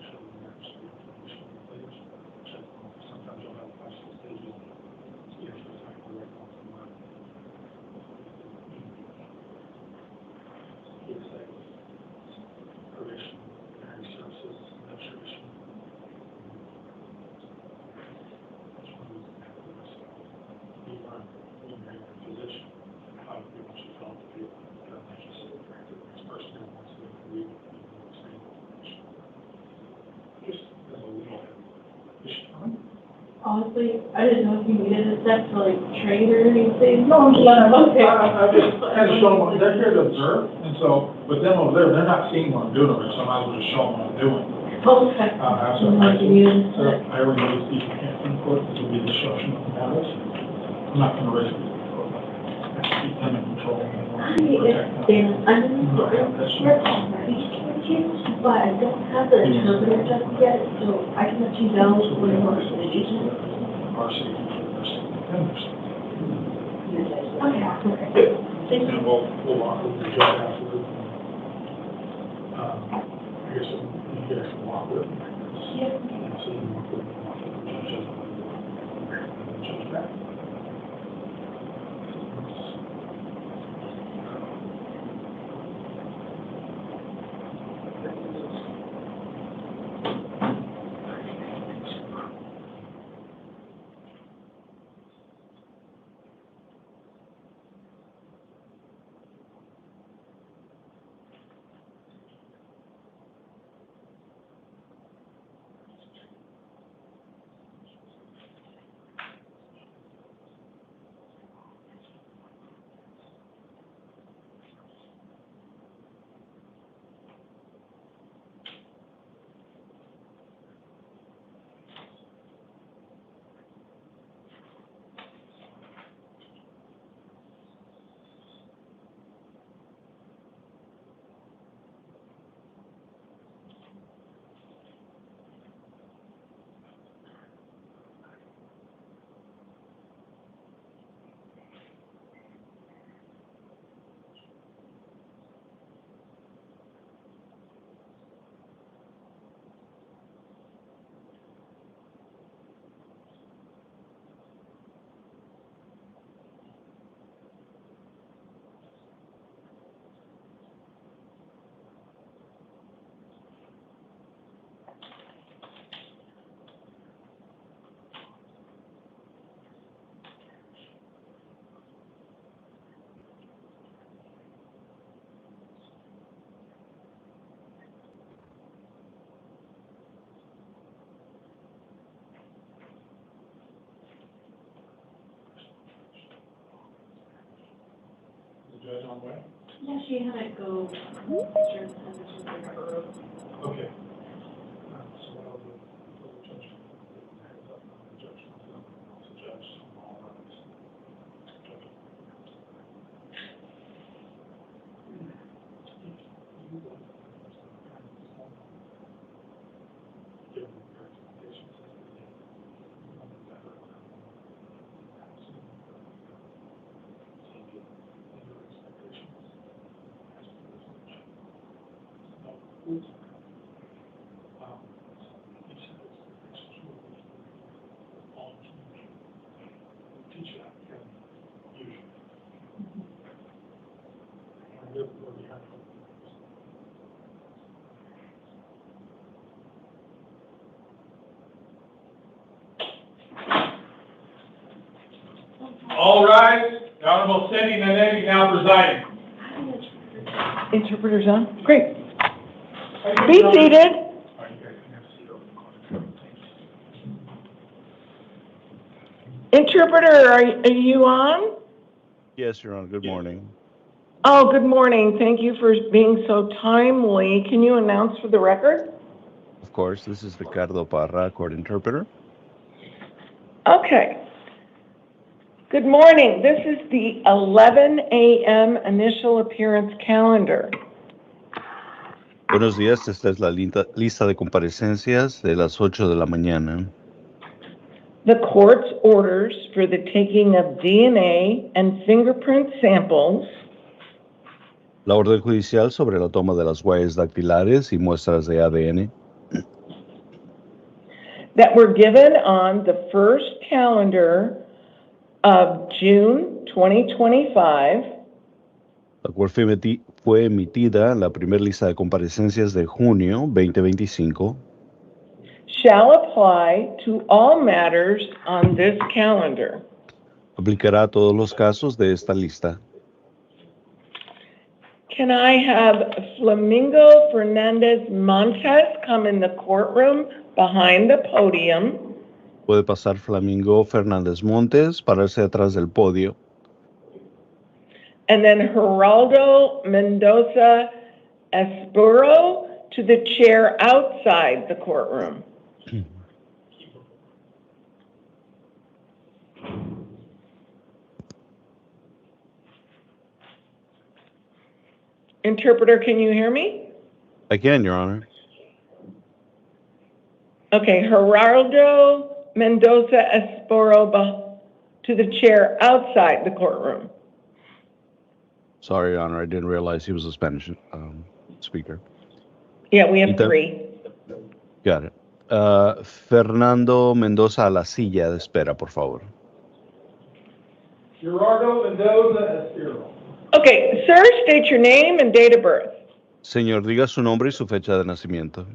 show the actual information on the page. Check. Sometimes you'll have 5-6 pages. Yes, exactly right off the line. honestly, I didn't know if you needed a set to like trade or anything. No, I'm just, Okay. I just kind of show them, they're here to observe, and so, but them over there, they're not seeing what I'm doing over there, so I might as well just show them what I'm doing. Okay. So I already know these people can't come court, this will be destruction of the metals. I'm not gonna raise them. Keep them in control. I understand, I'm in the short but I don't have the interpreter just yet, so I can let you know when I'm on the agent. Okay. And we'll walk with the judge afterwards. I guess you guys can walk with me. Yep. So you walk with the judge and the judge back. Judge on way? Yeah, she had it go. Okay. So what I'll do, the judge, heads up, the judge, the judge, all of this. All rise. The Honorable Cindy Nanetti now presiding. Interpreter's on? Great. Be seated. Interpreter, are you on? Yes, Your Honor. Good morning. Oh, good morning. Thank you for being so timely. Can you announce for the record? Of course, this is Ricardo Parra, court interpreter. Okay. Good morning. This is the 11 a.m. initial appearance calendar. Buenos días, esta es la lista de comparecencias de las 8 de la mañana. The court's orders for the taking of DNA and fingerprint samples La orden judicial sobre la toma de las huellas dactilares y muestras de ADN that were given on the first calendar of June 2025 la cual fue emitida en la primera lista de comparecencias de junio 2025, shall apply to all matters on this calendar. aplicará a todos los casos de esta lista. Can I have Flamingo Fernandez Montes come in the courtroom behind the podium? Puede pasar Flamingo Fernández Montes, pararse detrás del podio. And then Geraldo Mendoza Espuro to the chair outside the courtroom. Interpreter, can you hear me? I can, Your Honor. Okay, Geraldo Mendoza Espuro to the chair outside the courtroom. Sorry, Your Honor, I didn't realize he was a Spanish speaker. Yeah, we have three. Got it. Fernando Mendoza a la silla de espera, por favor. Gerardo Mendoza Espiro. Okay, sir, state your name and date of birth. Señor, diga su nombre y su fecha de nacimiento.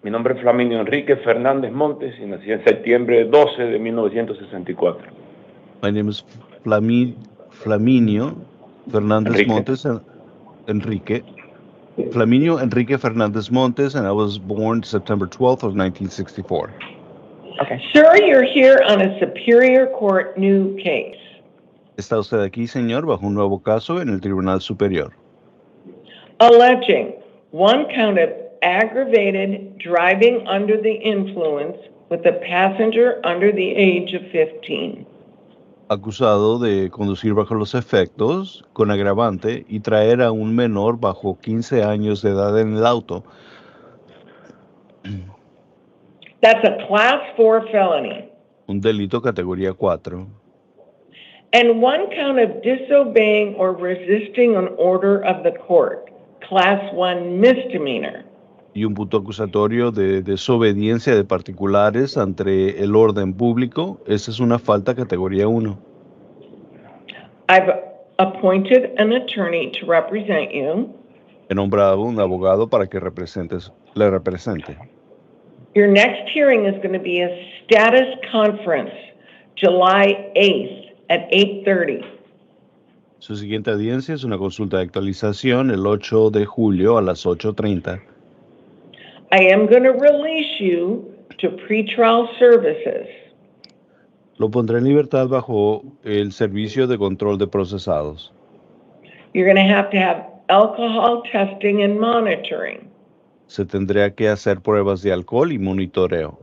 Mi nombre es Flaminio Enrique Fernández Montes y nací en septiembre 12 de 1964. My name is Flaminio Fernández Enrique. Montes Enrique. Flaminio Enrique Fernández Montes, and I was born September 12th of 1964. Okay. Sir, you're here on a Superior Court new case. Está usted aquí, señor, bajo un nuevo caso en el Tribunal Superior. Alleging one count of aggravated driving under the influence with a passenger under the age of 15. Acusado de conducir bajo los efectos, con agravante, y traer a un menor bajo 15 años de edad en el auto. That's a Class 4 felony. Un delito categoría 4. And one count of disobeying or resisting an order of the court, Class 1 misdemeanor. Y un punto acusatorio de desobediencia de particulares ante el orden público. Esa es una falta categoría 1. I've appointed an attorney to represent you. He nombrado un abogado para que le represente. Your next hearing is going to be a status conference, July 8th at 8:30. Su siguiente audiencia es una consulta de actualización el 8 de julio a las 8:30. I am going to release you to pretrial services. Lo pondré en libertad bajo el servicio de control de procesados. You're going to have alcohol testing and monitoring. Se tendrá que hacer pruebas de alcohol y monitoreo.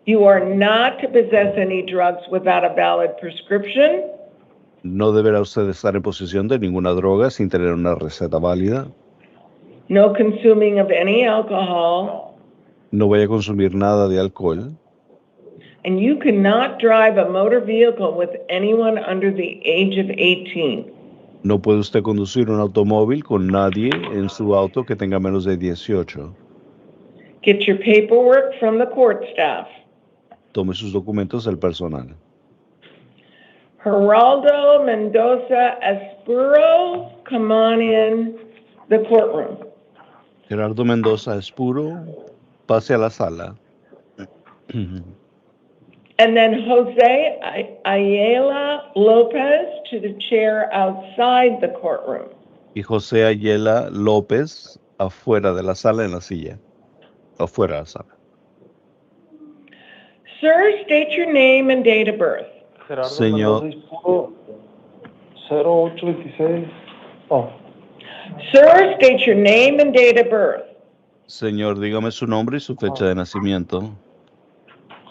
You are not to possess any drugs without a valid prescription. No deberá usted estar en posesión de ninguna droga sin tener una receta válida. No consuming of any alcohol. No vaya a consumir nada de alcohol. And you cannot drive a motor vehicle with anyone under the age of 18. No puede usted conducir un automóvil con nadie en su auto que tenga menos de 18. Get your paperwork from the court staff. Tome sus documentos del personal. Geraldo Mendoza Espuro, come on in the courtroom. Gerardo Mendoza Espuro, pase a la sala. And then Jose Ayala Lopez to the chair outside the courtroom. Y José Ayala López, afuera de la sala en la silla. Afuera de la sala. Sir, state your name and date of birth. Señor. 0826. Oh. Sir, state your name and date of birth. Señor, dígame su nombre y su fecha de nacimiento.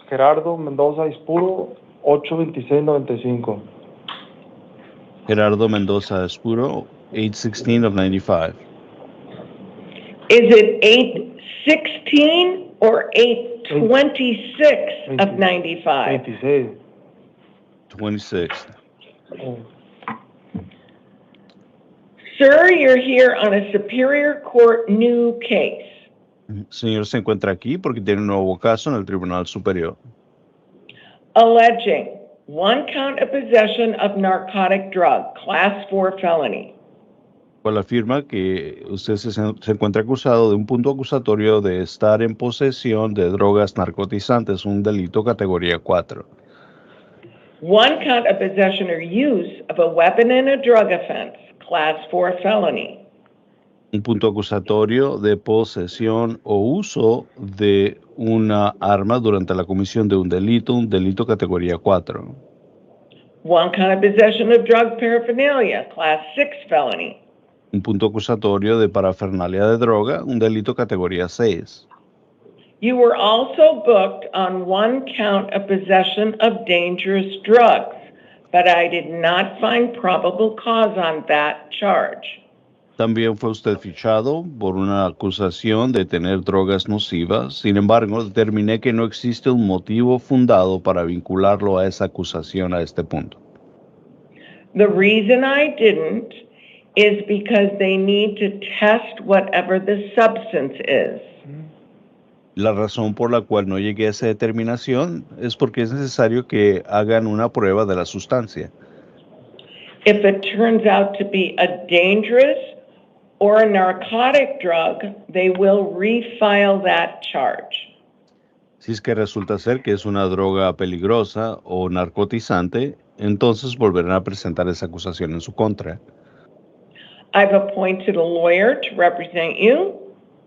Gerardo Mendoza Espuro, 82695. Gerardo Mendoza Espuro, 8/16 of 95. Is it 8/16 or 8/26 of 95? 26. Sir, you're here on a Superior Court new case. Señor, se encuentra aquí porque tiene un nuevo caso en el Tribunal Superior. Alleging one count of possession of narcotic drug, Class 4 felony. Cual afirma que usted se encuentra acusado de un punto acusatorio de estar en posesión de drogas narcotizantes, un delito categoría 4. One count of possession or use of a weapon in a drug offense, Class 4 felony. Un punto acusatorio de posesión o uso de una arma durante la comisión de un delito categoría 4. One count of possession of drug paraphernalia, class 6 felony. Un punto acusatorio de parafernalia de droga, un delito categoría 6. You were also booked on one count of possession of dangerous drugs, but I did not find probable cause on that charge. También fue usted fichado por una acusación de tener drogas nocivas. Sin embargo, determiné que no existe un motivo fundado para vincularlo a esa acusación a este punto. The reason I didn't is because they need to test whatever the substance is. La razón por la cual no llegué a esa determinación es porque es necesario que hagan una prueba de la sustancia. If it turns out to be a dangerous or a narcotic drug, they will refile that charge. Si es que resulta ser que es una droga peligrosa o narcotizante, entonces volverán a presentar esa acusación en su contra. I've appointed a lawyer to represent you.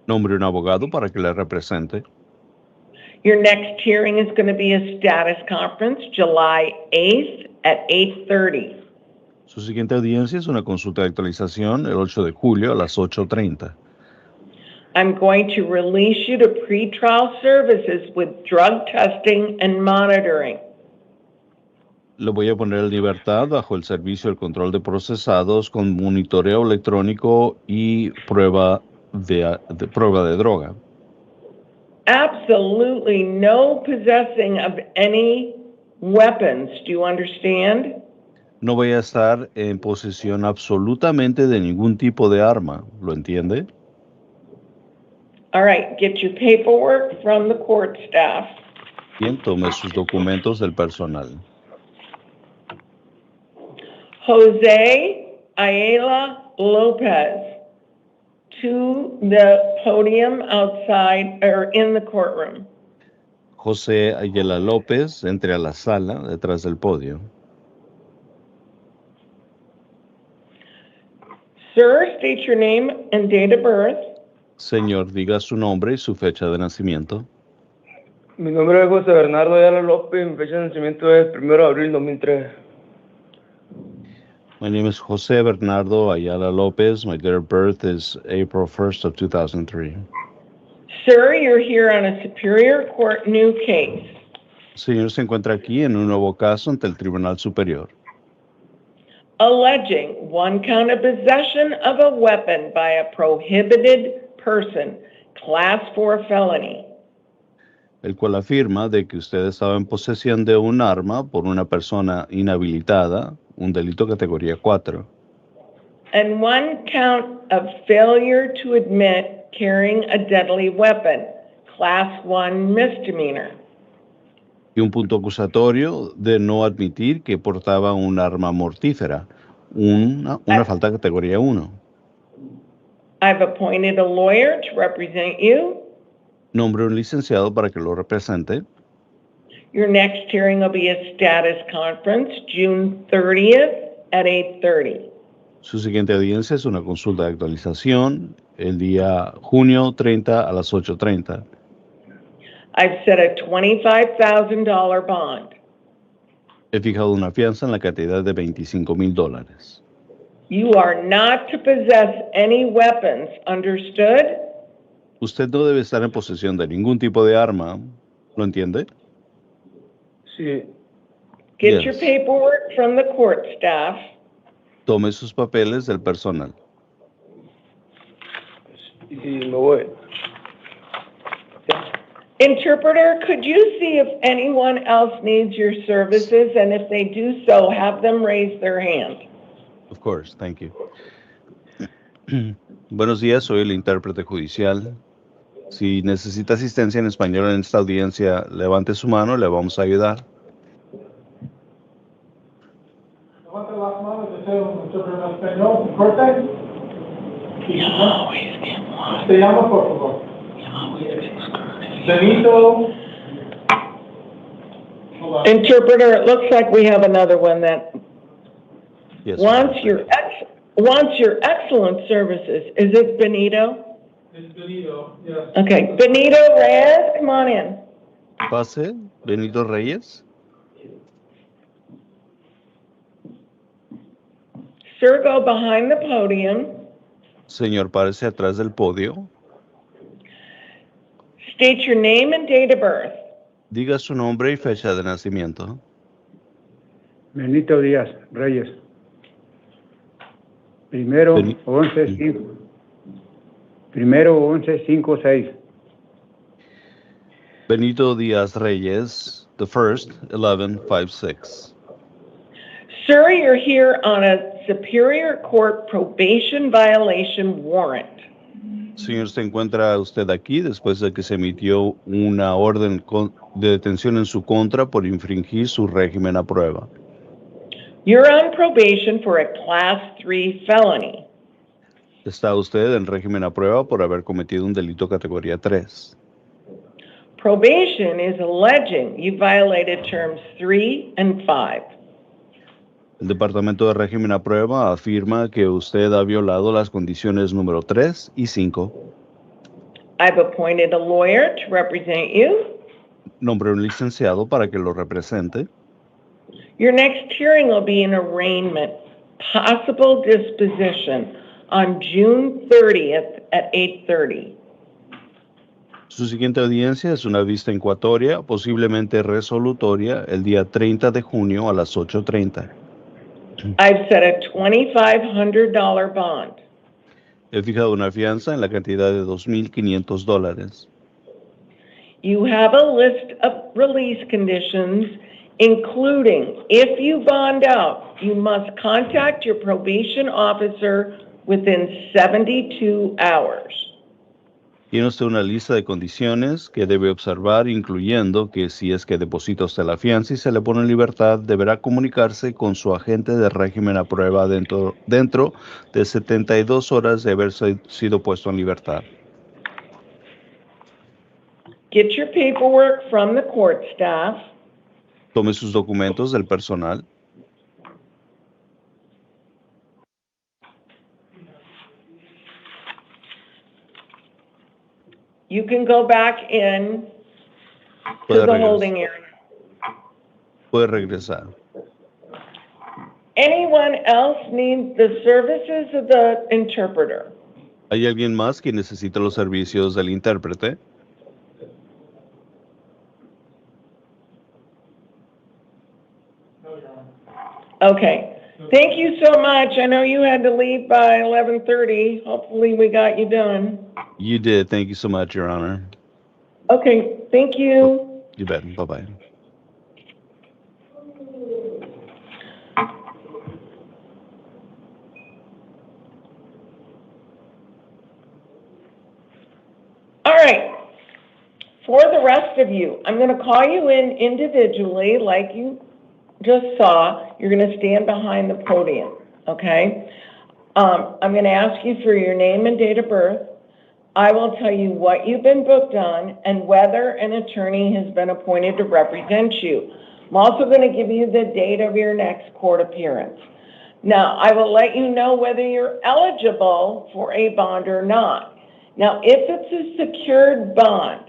Nombre un abogado para que le represente. Your next hearing is going to be a status conference, July 8th at 8:30. Su siguiente audiencia es una consulta de actualización el 8 de julio a las 8:30. I'm going to release you to pretrial services with drug testing and monitoring. Lo voy a poner en libertad bajo el servicio del control de procesados con monitoreo electrónico y prueba de droga. Absolutely no possessing of any weapons. Do you understand? No voy a estar en posesión absolutamente de ningún tipo de arma. ¿Lo entiende? All right, get your paperwork from the court staff. Bien, tome sus documentos del personal. Jose Ayala Lopez to the podium outside or in the courtroom. José Ayala López, entre a la sala detrás del podio. Sir, state your name and date of birth. Señor, diga su nombre y su fecha de nacimiento. Mi nombre es José Bernardo Ayala López, mi fecha de nacimiento es 1 de abril 2003. My name is José Bernardo Ayala López. My date of birth is April 1st of 2003. Sir, you're here on a Superior Court new case. Señor, se encuentra aquí en un nuevo caso ante el Tribunal Superior. Alleging one count of possession of a weapon by a prohibited person, class 4 felony. El cual afirma de que usted estaba en posesión de un arma por una persona inhabilitada, un delito categoría 4. And one count of failure to admit carrying a deadly weapon, class 1 misdemeanor. Y un punto acusatorio de no admitir que portaba un arma mortífera, una falta categoría 1. I've appointed a lawyer to represent you. Nombre un licenciado para que lo represente. Your next hearing will be a status conference, June 30th at 8:30. Su siguiente audiencia es una consulta de actualización el día junio 30 a las 8:30. I've set a $25,000 bond. He fijado una fianza en la cantidad de $25,000. You are not to possess any weapons, understood? Usted no debe estar en posesión de ningún tipo de arma, ¿lo entiende? Sí. Get Yes. your paperwork from the court staff. Tome sus papeles del personal. Y me voy. Interpreter, could you see if anyone else needs your services, and if they do so, have them raise their hand? Of course, thank you. Buenos días, soy el intérprete judicial. Si necesita asistencia en español en esta audiencia, levante su mano, le vamos a ayudar. Levanta las manos, deseo un interpreter en español. ¿Corte? Te llamo, por favor. Benito. Interpreter, it looks like we have another one that Yes. wants your wants your excellent services. Is it Benito? It's Benito, yes. Okay, Benito Reyes, come on in. Pase, Benito Reyes. Sir, go behind the podium. Señor, párese atrás del podio. State your name and date of birth. Diga su nombre y fecha de nacimiento. Benito Díaz Reyes. Primero 11-5-6. Benito Díaz Reyes, the first, 11-5-6. Sir, you're here on a Superior Court probation violation warrant. Señor, se encuentra usted aquí después de que se emitió una orden de detención en su contra por infringir su régimen a prueba. You're on probation for a Class 3 felony. Está usted en régimen a prueba por haber cometido un delito categoría 3. Probation is alleging you violated terms 3 and 5. El Departamento de Régimen a Prueba afirma que usted ha violado las condiciones número 3 y 5. I've appointed a lawyer to represent you. Nombré un licenciado para que lo represente. Your next hearing will be an arraignment, possible disposition, on June 30th at 8:30. Su siguiente audiencia es una vista incoatoria, posiblemente resolutoria, el día 30 de junio a las 8:30. I've set a $2,500 bond. He fijado una fianza en la cantidad de $2,500. You have a list of release conditions, including if you bond out, you must contact your probation officer within 72 hours. Tiene usted una lista de condiciones que debe observar, incluyendo que si es que deposita usted la fianza y se le pone en libertad, deberá comunicarse con su agente de régimen a prueba dentro de 72 horas de haber sido puesto en libertad. Get your paperwork from the court staff. Tome sus documentos del personal. You can go back in to the holding area. Puede regresar. Anyone else need the services of the interpreter? ¿Hay alguien más que necesita los servicios del intérprete? Okay. Thank you so much. I know you had to leave by 11:30. Hopefully we got you done. You did. Thank you so much, Your Honor. Okay. Thank you. You bet. Bye-bye. All right. For the rest of you, I'm going to call you in individually like you just saw. You're going to stand behind the podium, okay? I'm going to ask you for your name and date of birth. I will tell you what you've been booked on and whether an attorney has been appointed to represent you. I'm also going to give you the date of your next court appearance. Now, I will let you know whether you're eligible for a bond or not. Now, if it's a secured bond,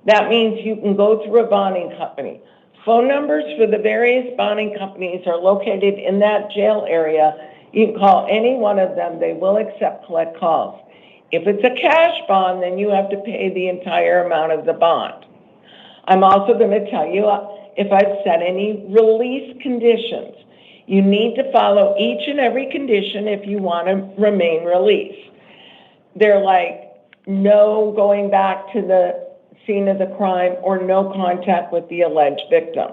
that means you can go through a bonding company. Phone numbers for the various bonding companies are located in that jail area. You can call any one of them. They will accept collect calls. If it's a cash bond, then you have to pay the entire amount of the bond. I'm also going to tell you if I've set any release conditions. You need to follow each and every condition if you want to remain released. They're like no going back to the scene of the crime or no contact with the alleged victim.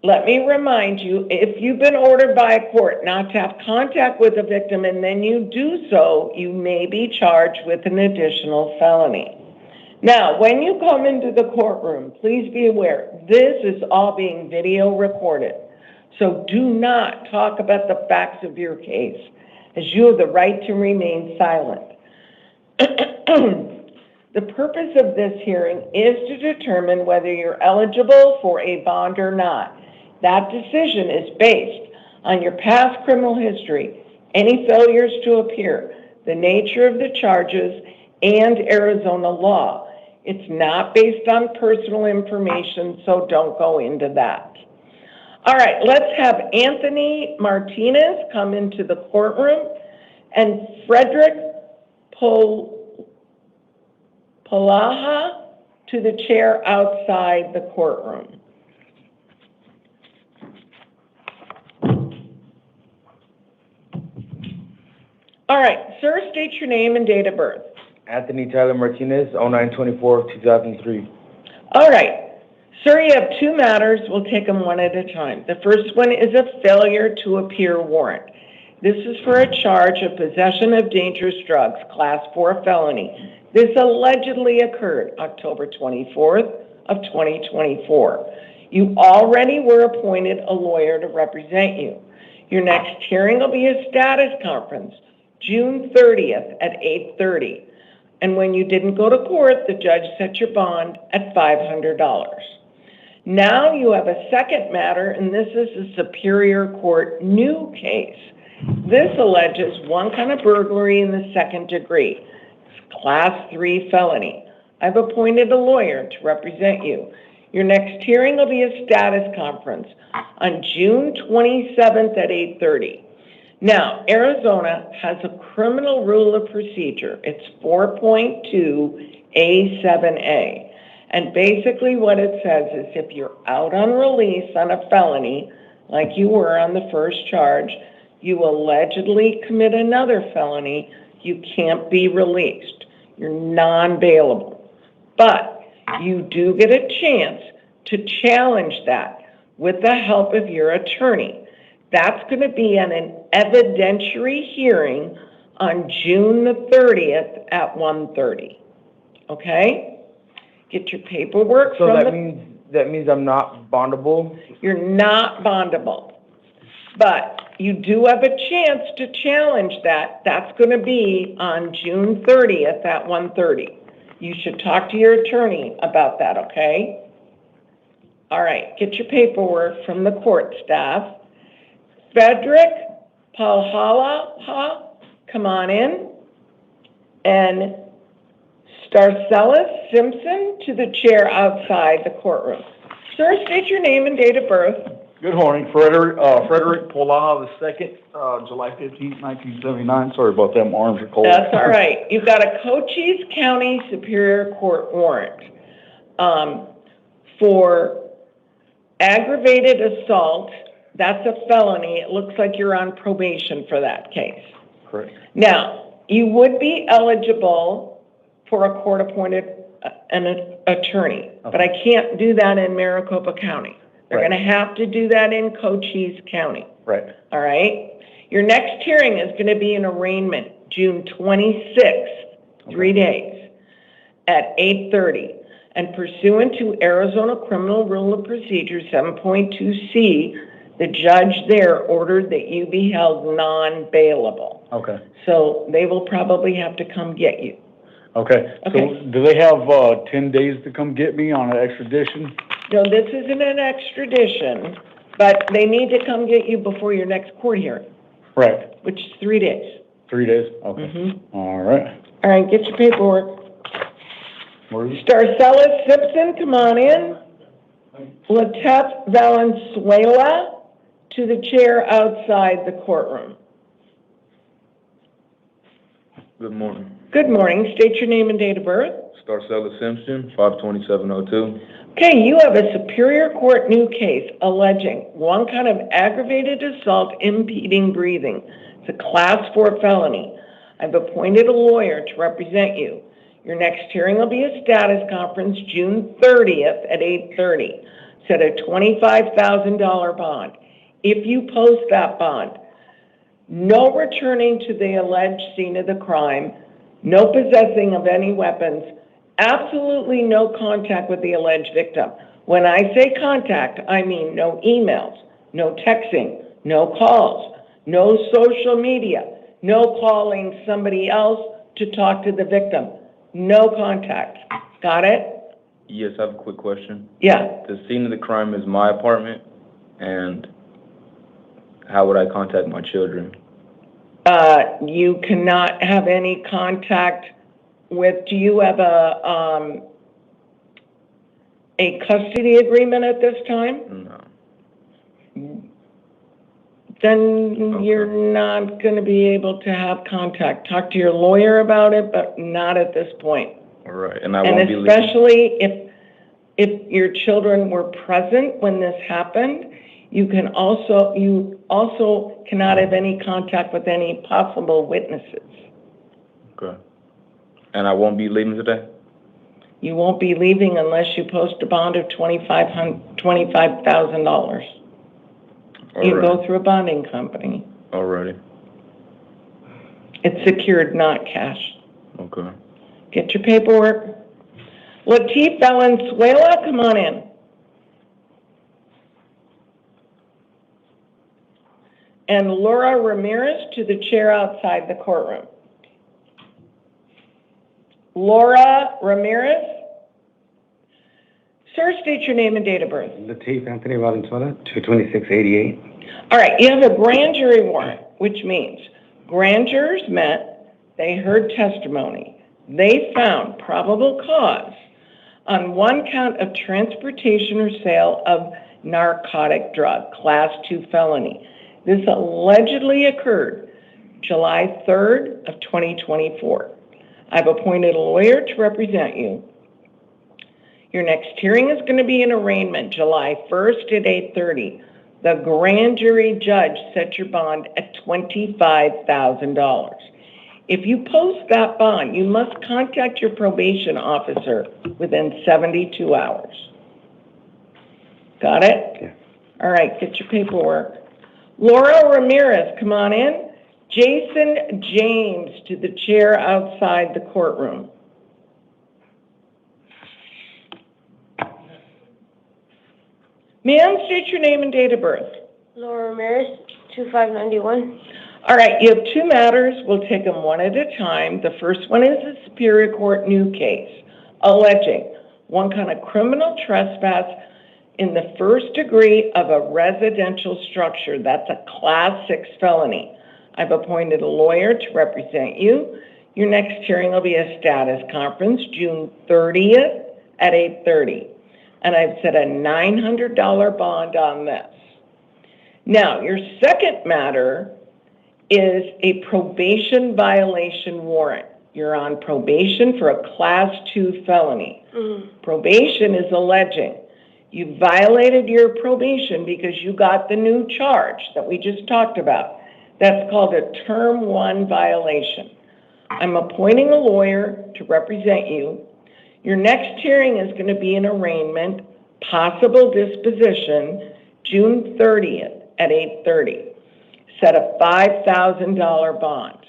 Let me remind you, if you've been ordered by a court not to have contact with a victim and then you do so, you may be charged with an additional felony. Now, when you come into the courtroom, please be aware, this is all being video recorded. So do not talk about the facts of your case, as you have the right to remain silent. The purpose of this hearing is to determine whether you're eligible for a bond or not. That decision is based on your past criminal history, any failures to appear, the nature of the charges, and Arizona law. It's not based on personal information, so don't go into that. All right, let's have Anthony Martinez come into the courtroom and Frederick Polaha to the chair outside the courtroom. All right, sir, state your name and date of birth. Anthony Tyler Martinez, 09/24/2003. All right, sir, you have two matters. We'll take them one at a time. The first one is a failure to appear warrant. This is for a charge of possession of dangerous drugs, class 4 felony. This allegedly occurred October 24th of 2024. You already were appointed a lawyer to represent you. Your next hearing will be a status conference, June 30th at 8:30. And when you didn't go to court, the judge set your bond at $500. Now you have a second matter, and this is a Superior Court new case. This alleges one kind of burglary in the second degree. It's class 3 felony. I've appointed a lawyer to represent you. Your next hearing will be a status conference on June 27th at 8:30. Now, Arizona has a criminal rule of procedure. It's 4.2A7A. And basically what it says is if you're out on release on a felony, like you were on the first charge, you allegedly commit another felony, you can't be released. You're non-bailable. But you do get a chance to challenge that with the help of your attorney. That's going to be at an evidentiary hearing on June the 30th at 1:30. Okay? Get your paperwork So from that means I'm not bondable? You're not bondable. But you do have a chance to challenge that. That's going to be on June 30th at 1:30. You should talk to your attorney about that, okay? All right, get your paperwork from the court staff. Frederick Palhala, come on in. And Starcellus Simpson to the chair outside the courtroom. Sir, state your name and date of birth. Good morning, Frederick Polaha II, July 15th, 1979. Sorry about that, my arms are cold. That's all right. You've got a Cochise County Superior Court warrant for aggravated assault. That's a felony. It looks like you're on probation for that case. Correct. Now, you would be eligible for a court-appointed attorney, but I can't do that in Maricopa County. They're going to have to do that in Cochise County. Right. All right? Your next hearing is going to be an arraignment, June 26th, 3 days, at 8:30. And pursuant to Arizona Criminal Rule of Procedure 7.2C, the judge there ordered that you be held non-bailable. Okay. So they will probably have to come get you. Okay. Okay. So do they have 10 days to come get me on an extradition? No, this isn't an extradition, but they need to come get you before your next court hearing, Right. which is 3 days. 3 days? Okay. Mhm. All right. All right, get your paperwork. Where is it? Starcellus Simpson, come on in. Letef Valenzuela to the chair outside the courtroom. Good morning. Good morning. State your name and date of birth. Starcellus Simpson, 52702. Okay, you have a Superior Court new case alleging one kind of aggravated assault impeding breathing. It's a class 4 felony. I've appointed a lawyer to represent you. Your next hearing will be a status conference June 30th at 8:30. Set a $25,000 bond. If you post that bond, no returning to the alleged scene of the crime, no possessing of any weapons, absolutely no contact with the alleged victim. When I say contact, I mean no emails, no texting, no calls, no social media, no calling somebody else to talk to the victim. No contact. Got it? Yes, I have a quick question. Yeah. The scene of the crime is my apartment, and how would I contact my children? You cannot have any contact with, do you have a custody agreement at this time? No. Then you're not going to be able to have contact. Talk to your lawyer about it, but not at this point. All right, and I won't be leaving. Especially if your children were present when this happened, you also cannot have any contact with any possible witnesses. Okay. And I won't be leaving today? You won't be leaving unless you post a bond of $25,000. You go through a bonding company. Alrighty. It's secured, not cash. Okay. Get your paperwork. Leticia Valenzuela, come on in. And Laura Ramirez to the chair outside the courtroom. Laura Ramirez. Sir, state your name and date of birth. Latif Anthony Valenzuela, 22688. All right, you have a grand jury warrant, which means grand jurors met, they heard testimony, they found probable cause on one count of transportation or sale of narcotic drug, class 2 felony. This allegedly occurred July 3rd of 2024. I've appointed a lawyer to represent you. Your next hearing is going to be an arraignment July 1st at 8:30. The grand jury judge set your bond at $25,000. If you post that bond, you must contact your probation officer within 72 hours. Got it? Yeah. All right, get your paperwork. Laura Ramirez, come on in. Jason James to the chair outside the courtroom. Ma'am, state your name and date of birth. Laura Ramirez, 2591. All right, you have two matters. We'll take them one at a time. The first one is a Superior Court new case alleging one kind of criminal trespass in the first degree of a residential structure. That's a class 6 felony. I've appointed a lawyer to represent you. Your next hearing will be a status conference, June 30th at 8:30. And I've set a $900 bond on this. Now, your second matter is a probation violation warrant. You're on probation for a class 2 felony. Probation is alleging you violated your probation because you got the new charge that we just talked about. That's called a term 1 violation. I'm appointing a lawyer to represent you. Your next hearing is going to be an arraignment, possible disposition, June 30th at 8:30. Set a $5,000 bond,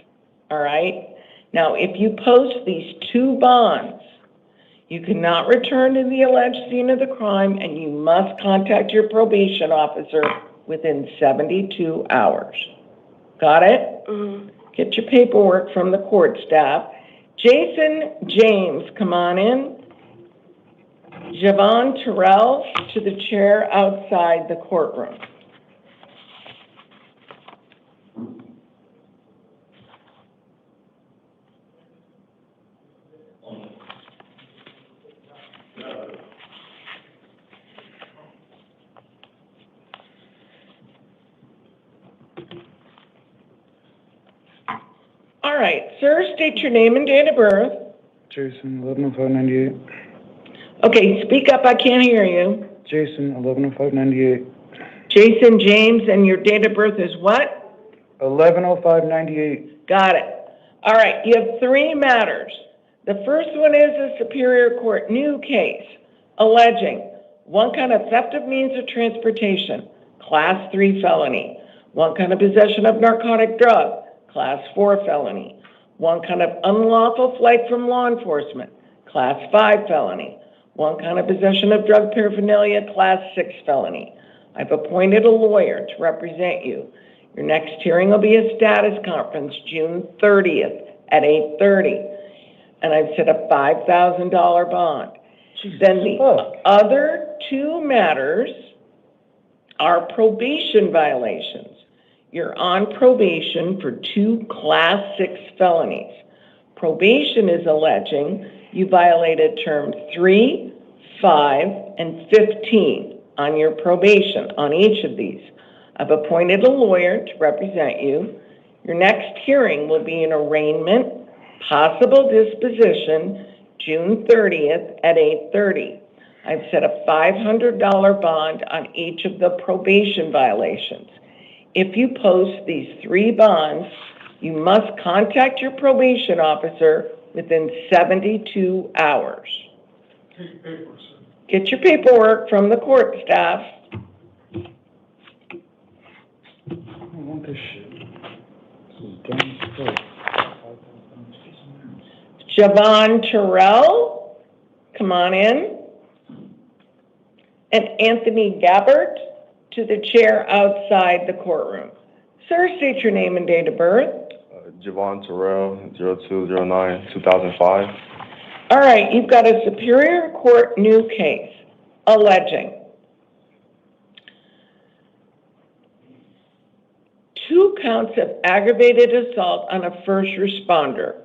all right? Now, if you post these two bonds, you cannot return to the alleged scene of the crime, and you must contact your probation officer within 72 hours. Got it? Get your paperwork from the court staff. Jason James, come on in. Javon Terrell to the chair outside the courtroom. All right, sir, state your name and date of birth. Jason, 110598. Okay, speak up, I can't hear you. Jason, 110598. Jason James, and your date of birth is what? 110598. Got it. All right, you have three matters. The first one is a Superior Court new case alleging one kind of theft of means of transportation, class 3 felony, one kind of possession of narcotic drug, class 4 felony, one kind of unlawful flight from law enforcement, class 5 felony, one kind of possession of drug paraphernalia, class 6 felony. I've appointed a lawyer to represent you. Your next hearing will be a status conference, June 30th at 8:30. And I've set a $5,000 bond. Then the other two matters are probation violations. You're on probation for 2 Class 6 felonies. Probation is alleging you violated term 3, 5, and 15 on your probation on each of these. I've appointed a lawyer to represent you. Your next hearing will be an arraignment, possible disposition, June 30th at 8:30. I've set a $500 bond on each of the probation violations. If you post these 3 bonds, you must contact your probation officer within 72 hours. Get your paperwork from the court staff. Javon Terrell, come on in. And Anthony Gabbert to the chair outside the courtroom. Sir, state your name and date of birth. Javon Terrell, 0209-2005. All right, you've got a Superior Court new case alleging 2 counts of aggravated assault on a first responder,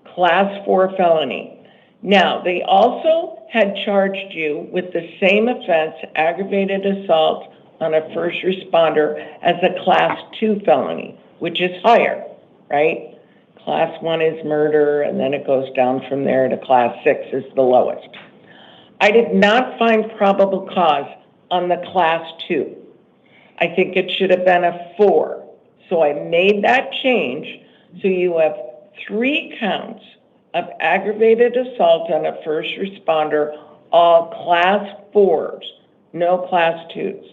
Class 4 felony. Now, they also had charged you with the same offense, aggravated assault on a first responder, as a Class 2 felony, which is higher, right? Class 1 is murder, and then it goes down from there to Class 6 is the lowest. I did not find probable cause on the Class 2. I think it should have been a 4. So I made that change, so you have 3 counts of aggravated assault on a first responder, all Class 4s, no Class 2s,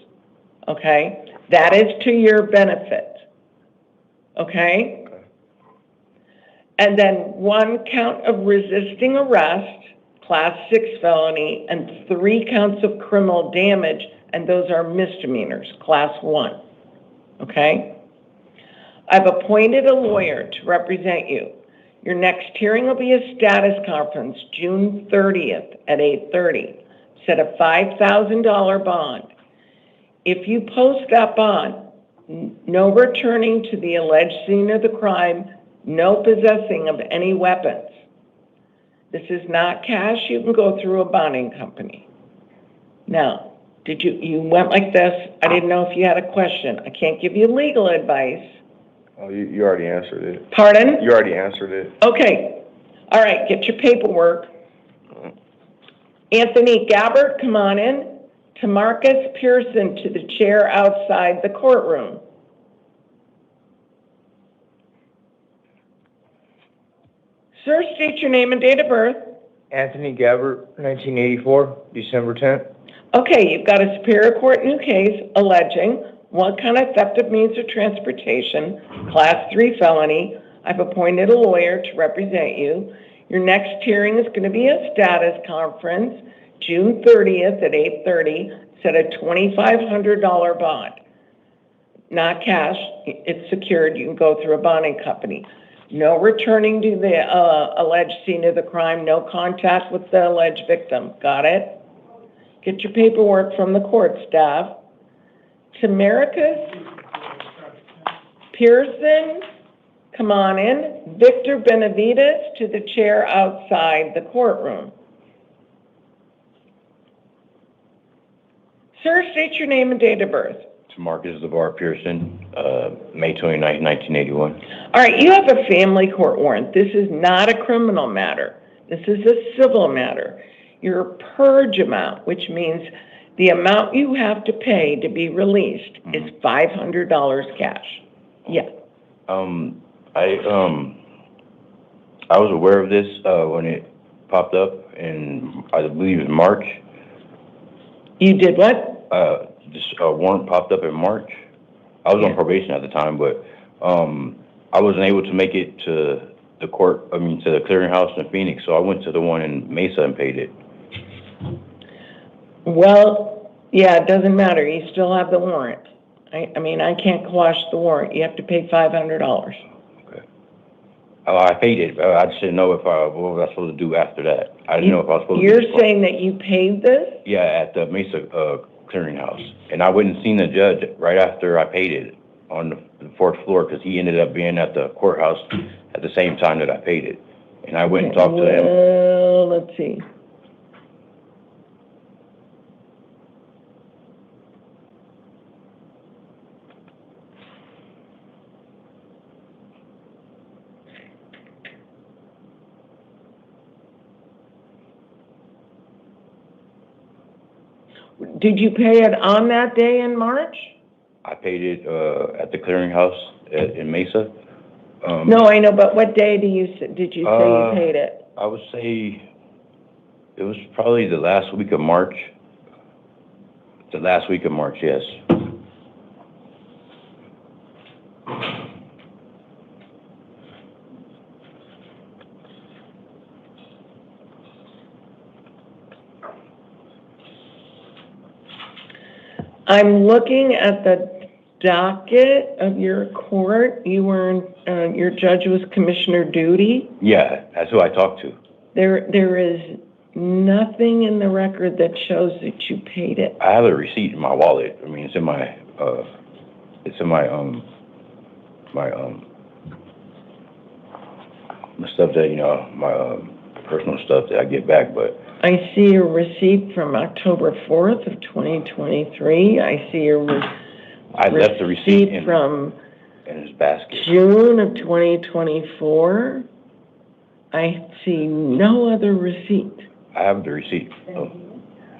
okay? That is to your benefit, okay? And then 1 count of resisting arrest, Class 6 felony, and 3 counts of criminal damage, and those are misdemeanors, Class 1, okay? I've appointed a lawyer to represent you. Your next hearing will be a status conference, June 30th at 8:30. Set a $5,000 bond. If you post that bond, no returning to the alleged scene of the crime, no possessing of any weapons. This is not cash. You can go through a bonding company. Now, you went like this. I didn't know if you had a question. I can't give you legal advice. Oh, you already answered it. Pardon? You already answered it. Okay. All right, get your paperwork. Anthony Gabbert, come on in. Tamarcus Pearson to the chair outside the courtroom. Sir, state your name and date of birth. Anthony Gabbert, 1984, December 10th. Okay, you've got a Superior Court new case alleging 1 count of theft of means of transportation, Class 3 felony. I've appointed a lawyer to represent you. Your next hearing is going to be a status conference, June 30th at 8:30. Set a $2,500 bond. Not cash. It's secured. You can go through a bonding company. No returning to the alleged scene of the crime. No contact with the alleged victim. Got it? Get your paperwork from the court staff. Tamarcus Pearson, come on in. Victor Benavides to the chair outside the courtroom. Sir, state your name and date of birth. Marcus LeVar Pearson, May 29, 1981. All right, you have a family court warrant. This is not a criminal matter. This is a civil matter. Your purge amount, which means the amount you have to pay to be released, is $500 cash. Yeah. I was aware of this when it popped up in, I believe, in March. You did what? This warrant popped up in March. I was on probation at the time, but I wasn't able to make it to the court, to the clearinghouse in Phoenix, so I went to the one in Mesa and paid it. Well, yeah, it doesn't matter. You still have the warrant. I can't quash the warrant. You have to pay $500. Okay. I paid it. I just didn't know what was I supposed to do after that. I didn't know if I was supposed to. You're saying that you paid this? Yeah, at the Mesa clearinghouse, and I went and seen the judge right after I paid it. on the 4th floor because he ended up being at the courthouse at the same time that I paid it. And I went and talked to him. Well, let's see. Did you pay it on that day in March? I paid it at the clearinghouse in Mesa. No, I know, but what day did you say you paid it? I would say it was probably the last week of March. The last week of March, yes. I'm looking at the docket of your court. You were, your judge was Commissioner Duty. Yeah, that's who I talked to. There is nothing in the record that shows that you paid it. I have a receipt in my wallet. I mean, it's in my my stuff that, you know, my personal stuff that I get back, but I see a receipt from October 4th of 2023. I see a I left the receipt in from his basket. June of 2024. I see no other receipt. I have the receipt.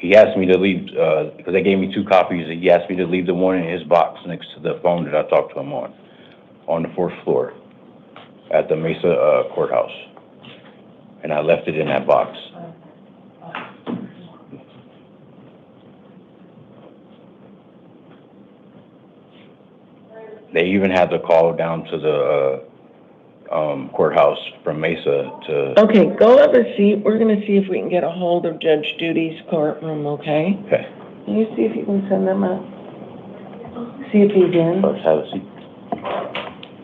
He asked me to leave, because they gave me 2 copies, he asked me to leave the one in his box next to the phone that I talked to him on the 4th floor at the Mesa courthouse. And I left it in that box. They even had to call down to the courthouse from Mesa to... Okay, go have a seat. We're going to see if we can get a hold of Judge Duty's courtroom, okay? Okay. Can you see if you can send them a... See if he's in? Let's have a seat.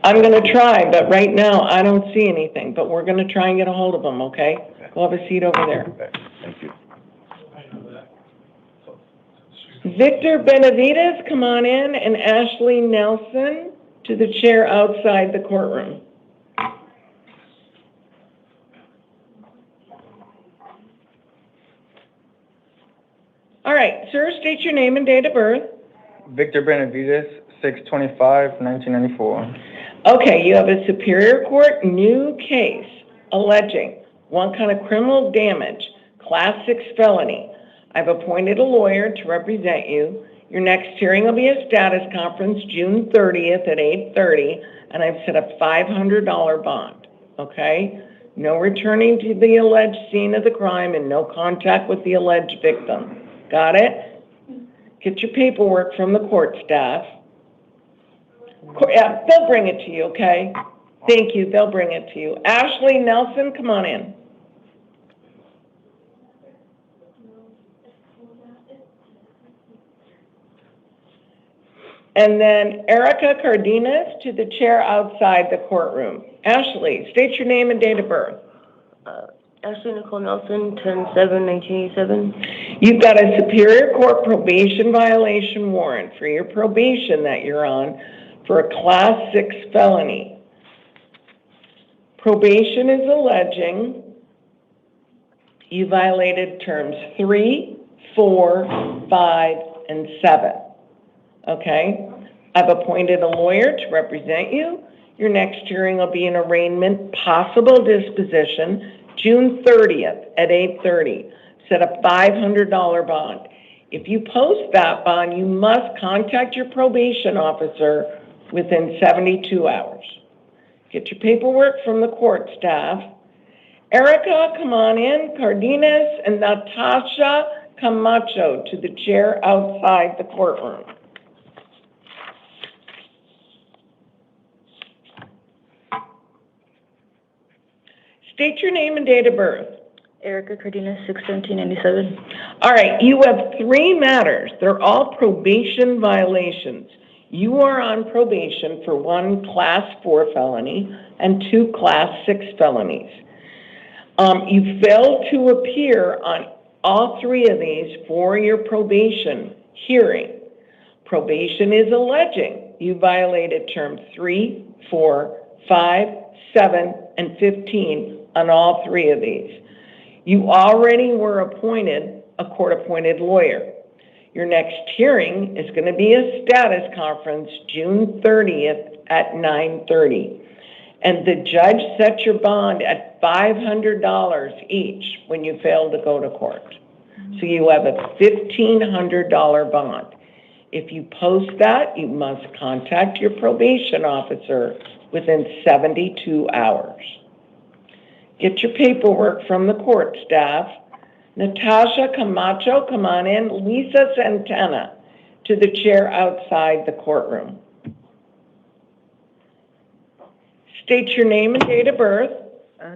I'm going to try, but right now I don't see anything. But we're going to try and get a hold of him, okay? Go have a seat over there. Okay, thank you. Victor Benavides, come on in, and Ashley Nelson to the chair outside the courtroom. All right, sir, state your name and date of birth. Victor Benavides, 6/25/1994. Okay, you have a Superior Court new case alleging one count of criminal damage, Class 6 felony. I've appointed a lawyer to represent you. Your next hearing will be a status conference June 30th at 8:30, and I've set a $500 bond, okay? No returning to the alleged scene of the crime and no contact with the alleged victim. Got it? Get your paperwork from the court staff. Yeah, they'll bring it to you, okay? Thank you, they'll bring it to you. Ashley Nelson, come on in. And then Erica Cardenas to the chair outside the courtroom. Ashley, state your name and date of birth. Ashley Nicole Nelson, 10/7/1987. You've got a Superior Court probation violation warrant for your probation that you're on for a Class 6 felony. Probation is alleging you violated terms 3, 4, 5, and 7. Okay? I've appointed a lawyer to represent you. Your next hearing will be an arraignment, possible disposition, June 30th at 8:30. Set a $500 bond. If you post that bond, you must contact your probation officer within 72 hours. Get your paperwork from the court staff. Erica, come on in. Cardenas and Natasha Camacho to the chair outside the courtroom. State your name and date of birth. Erica Cardenas, 6/17/97. All right, you have 3 matters. They're all probation violations. You are on probation for 1 Class 4 felony and 2 Class 6 felonies. You failed to appear on all 3 of these for your probation hearing. Probation is alleging you violated term 3, 4, 5, 7, and 15 on all 3 of these. You already were appointed a court-appointed lawyer. Your next hearing is going to be a status conference June 30th at 9:30. And the judge set your bond at $500 each when you fail to go to court. So you have a $1,500 bond. If you post that, you must contact your probation officer within 72 hours. Get your paperwork from the court staff. Natasha Camacho, come on in. Lisa Santana to the chair outside the courtroom. State your name and date of birth.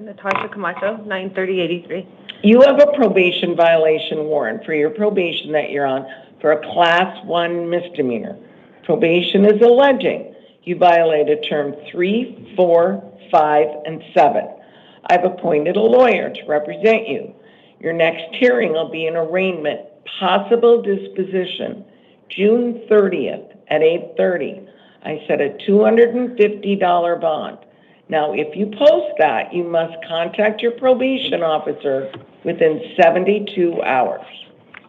Natasha Camacho, 9/30/83. You have a probation violation warrant for your probation that you're on for a Class 1 misdemeanor. Probation is alleging you violated term 3, 4, 5, and 7. I've appointed a lawyer to represent you. Your next hearing will be an arraignment, possible disposition, June 30th at 8:30. I set a $250 bond. Now, if you post that, you must contact your probation officer within 72 hours.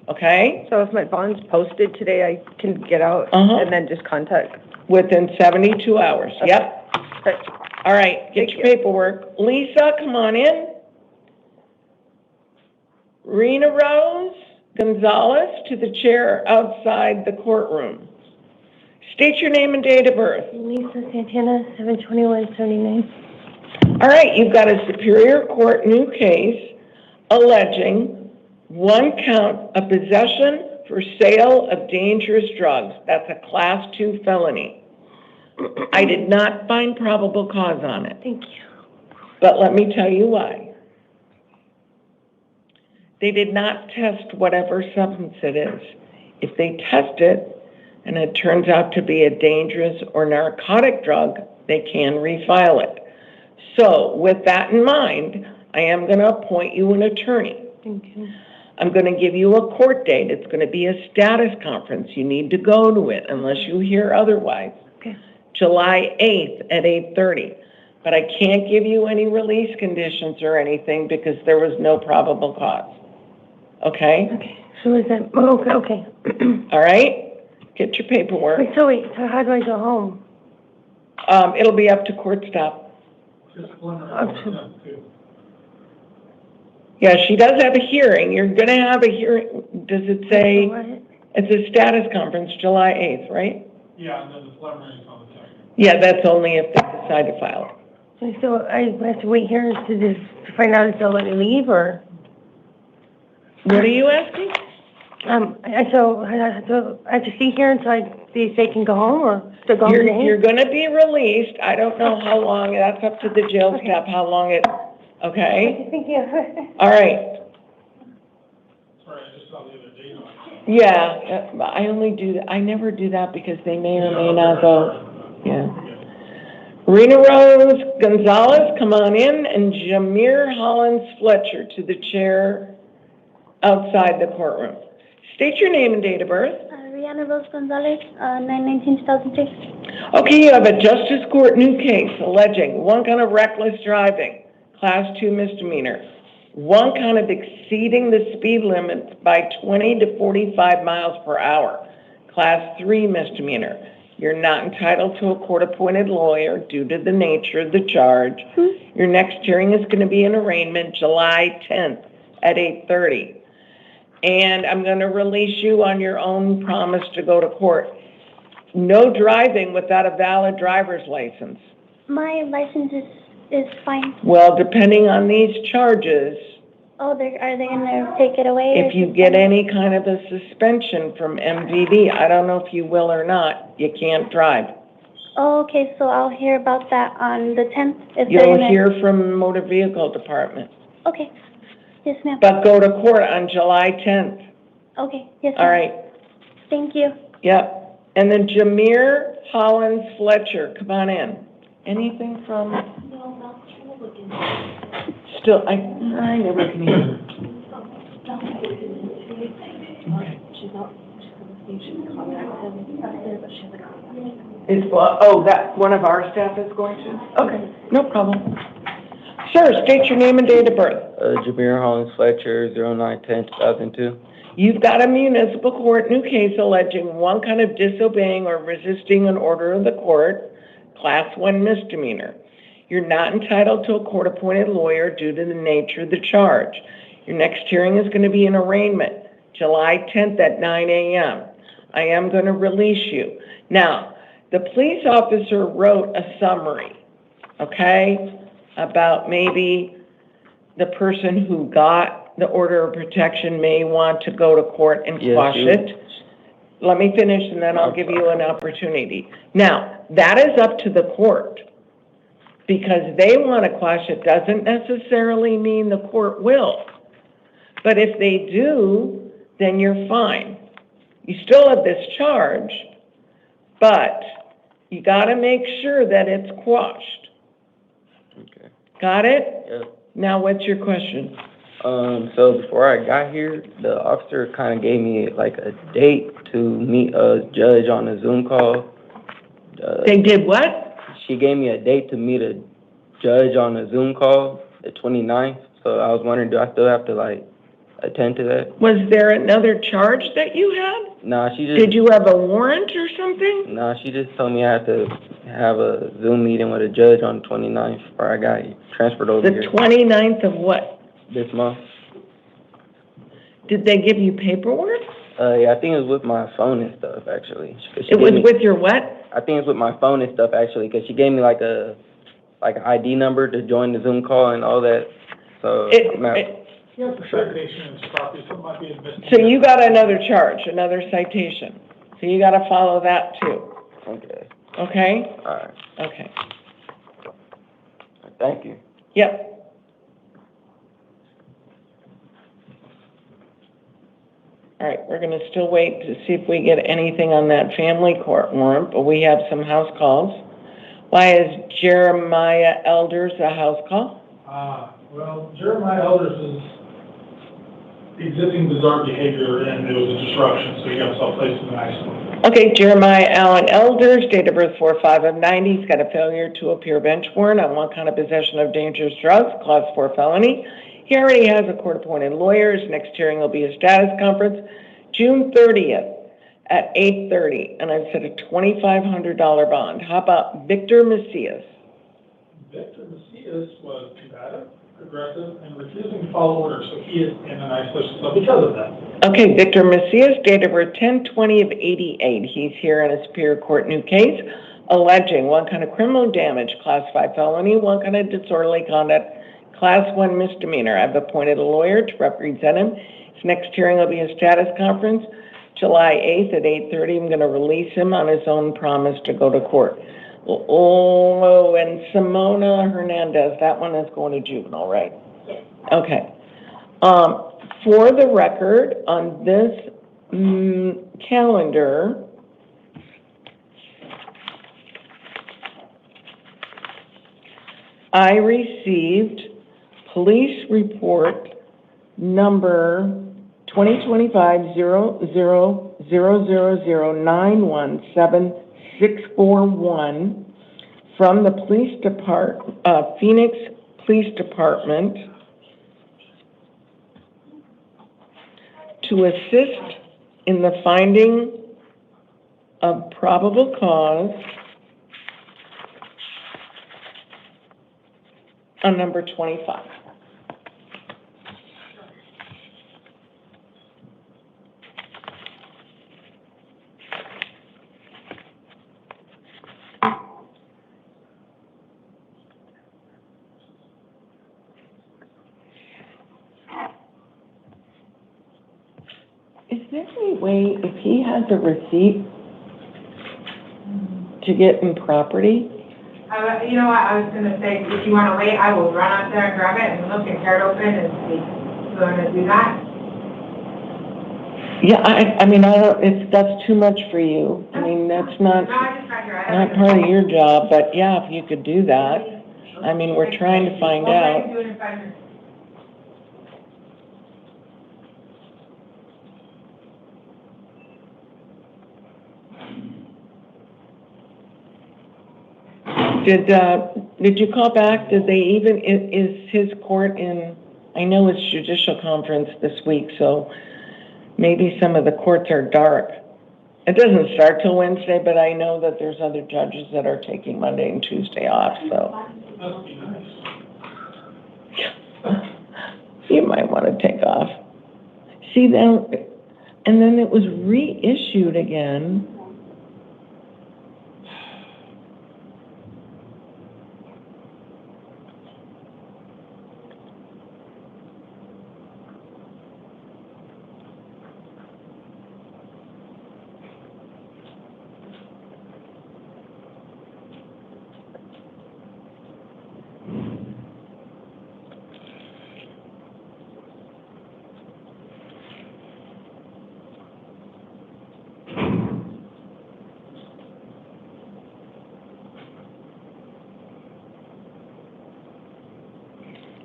Okay? So if my bond's posted today, I can get out and then just contact? Within 72 hours, Okay. yep. Okay. All right, get your paperwork. Lisa, come on in. Rena Rose Gonzalez to the chair outside the courtroom. State your name and date of birth. Lisa Santana, 7/21/79. All right, you've got a Superior Court new case alleging 1 count of possession for sale of dangerous drugs. That's a Class 2 felony. I did not find probable cause on it. Thank you. But let me tell you why. They did not test whatever substance it is. If they test it and it turns out to be a dangerous or narcotic drug, they can refile it. So with that in mind, I am going to appoint you an attorney. Thank you. I'm going to give you a court date. It's going to be a status conference. You need to go to it unless you hear otherwise. Okay. July 8th at 8:30. But I can't give you any release conditions or anything because there was no probable cause. Okay? Okay. So is that, oh, okay, okay. All right? Get your paperwork. So how do I go home? It'll be up to court staff. Yeah, she does have a hearing. You're going to have a hearing. Does it say? It's a status conference, July 8th, right? Yeah, and then the preliminary is on the 2nd. Yeah, that's only if they decide to file it. So I have to wait here to find out if they'll let me leave, or? What are you asking? I have to stay here until I see if they can go home, or to go home today? You're going to be released. I don't know how long. That's up to the jail staff, how long it, okay? Thank you. All right. Sorry, I just saw the other date on it. Yeah, I only do that. I never do that because they may or may not go. Yeah. Rena Rose Gonzalez, come on in, and Jameer Hollins Fletcher to the chair outside the courtroom. State your name and date of birth. Rihanna Rose Gonzalez, 9/19/2006. Okay, you have a Justice Court new case alleging 1 count of reckless driving, Class 2 misdemeanor, 1 count of exceeding the speed limit by 20 to 45 miles per hour, Class 3 misdemeanor. You're not entitled to a court-appointed lawyer due to the nature of the charge. Your next hearing is going to be an arraignment July 10th at 8:30. And I'm going to release you on your own promise to go to court. No driving without a valid driver's license. My license is fine. Well, depending on these charges, Oh, are they gonna take it away? if you get any kind of a suspension from MVD, I don't know if you will or not, you can't drive. Oh, okay, so I'll hear about that on the 10th? You'll hear from Motor Vehicle Department. Okay, yes, ma'am. But go to court on July 10th. Okay, yes, ma'am. All right. Thank you. Yep. And then Jameer Hollins Fletcher, come on in. Anything from? Still, I never can hear. Okay. see if she can contact him upstairs, but she hasn't contacted him. That one of our staff is going to? Okay, no problem. Sir, state your name and date of birth. Jameer Hollins Fletcher, 09/10/2002. You've got a municipal court new case alleging one kind of disobeying or resisting an order of the court, class 1 misdemeanor. You're not entitled to a court-appointed lawyer due to the nature of the charge. Your next hearing is going to be an arraignment, July 10th at 9 a.m. I am going to release you. Now, the police officer wrote a summary, okay, about maybe the person who got the order of protection may want to go to court and quash it. Let me finish and then I'll give you an opportunity. Now, that is up to the court. Because they want to quash it doesn't necessarily mean the court will. But if they do, then you're fine. You still have this charge, but you got to make sure that it's quashed. Okay. Got it? Yep. Now, what's your question? So before I got here, the officer kind of gave me like a date to meet a judge on a Zoom call. They did what? She gave me a date to meet a judge on a Zoom call, the 29th. So I was wondering, do I still have to like attend to that? Was there another charge that you had? Nah, she just... Did you have a warrant or something? Nah, she just told me I had to have a Zoom meeting with a judge on the 29th before I got transferred over here. The 29th of what? This month. Did they give you paperwork? Yeah, I think it was with my phone and stuff, actually. It was with your what? I think it's with my phone and stuff, actually, because she gave me like an ID number to join the Zoom call and all that. So So you got another charge, another citation. So you got to follow that too. Okay. Okay? All right. Okay. Thank you. Yep. All right, we're going to still wait to see if we get anything on that family court warrant, but we have some house calls. Why is Jeremiah Elders a house call? Well, Jeremiah Elders is exhibiting bizarre behavior and it was a disruption, so he got himself placed in an ICEMAN. Okay, Jeremiah Allen Elders, date of birth 4/5 of 90. He's got a failure to appear bench warrant on one count of possession of dangerous drugs, class 4 felony. He already has a court-appointed lawyer. His next hearing will be a status conference, June 30th at 8:30, and I've set a $2,500 bond. How about Victor Macias? Victor Macias was combative, aggressive, and refusing to follow orders, so he is in an isolation cell because of that. Okay, Victor Macias, date of birth 10/20 of 88. He's here in a Superior Court new case, alleging one kind of criminal damage, class 5 felony, one kind of disorderly conduct, class 1 misdemeanor. I've appointed a lawyer to represent him. His next hearing will be a status conference, July 8th at 8:30. I'm going to release him on his own promise to go to court. Oh, and Simona Hernandez, that one is going to juvenile, right? Okay. For the record, on this calendar, I received police report number 2025-0000917641 from the Phoenix Police Department to assist in the finding of probable cause on number 25. Is there any way, if he has a receipt, to get in property? You know what, I was gonna say, if you wanna wait, I will run out there and grab it and look and tear it open and see. You wanna do that? Yeah, I mean, I don't, that's too much for you. I mean, that's not part of your job, but yeah, if you could do that. I mean, we're trying to find out. Did you call back? Did they even, is his court in, I know it's judicial conference this week, so maybe some of the courts are dark. It doesn't start till Wednesday, but I know that there's other judges that are taking Monday and Tuesday off, so. You might want to take off. See, then, and then it was reissued again.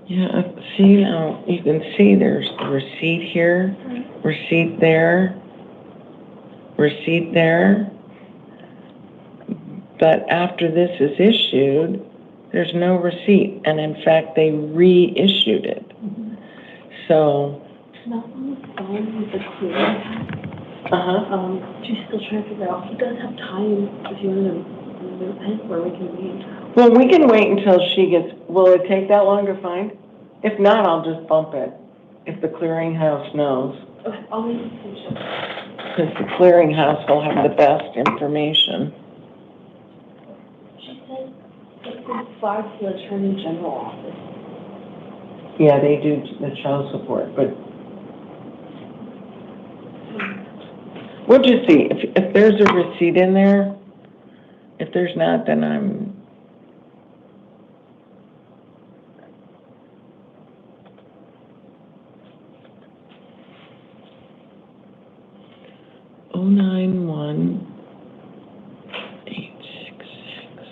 Yeah, see now, you can see there's the receipt here, receipt there, but after this is issued, there's no receipt, and in fact, they reissued it. So. Not on the phone with the clearing. She's still trying to figure out, he does have time if you want to move it, where we can meet. Well, we can wait until she gets, will it take that long to find? If not, I'll just bump it, if the clearinghouse knows. Okay, I'll wait until she. Because the clearinghouse will have the best information. She said it's been flagged to the Attorney General office. Yeah, they do the child support, but we'll just see. If there's a receipt in there, if there's not, then I'm. Oh, 91 866.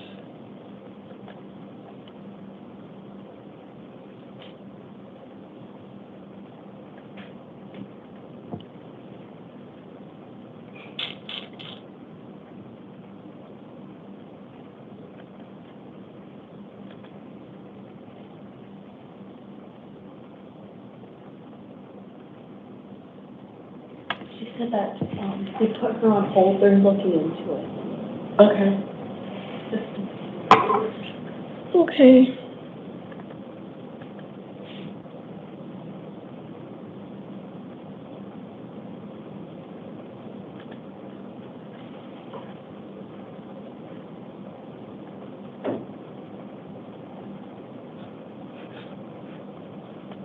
She said that they put her on hold, they're looking into it. Okay. Okay.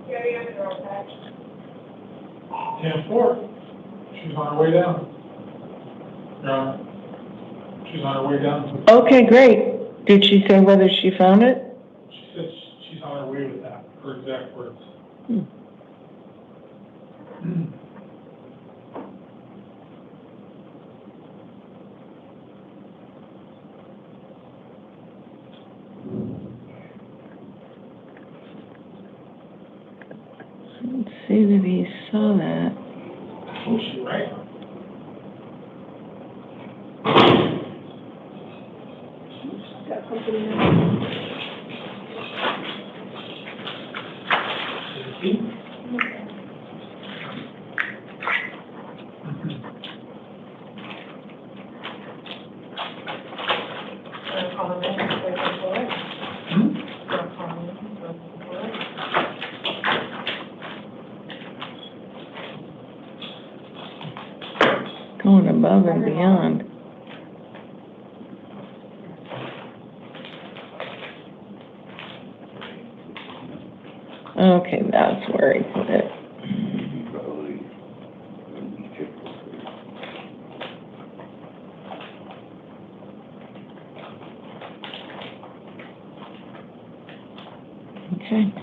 Gary, on the door, okay? 10-4. She's on her way down. She's on her way down. Okay, great. Did she say whether she found it? She said she's on her way with that, her exact words. Let's see that he saw that. Oh, she right. Got company now. Going above and beyond. Okay, that's where he put it. Okay.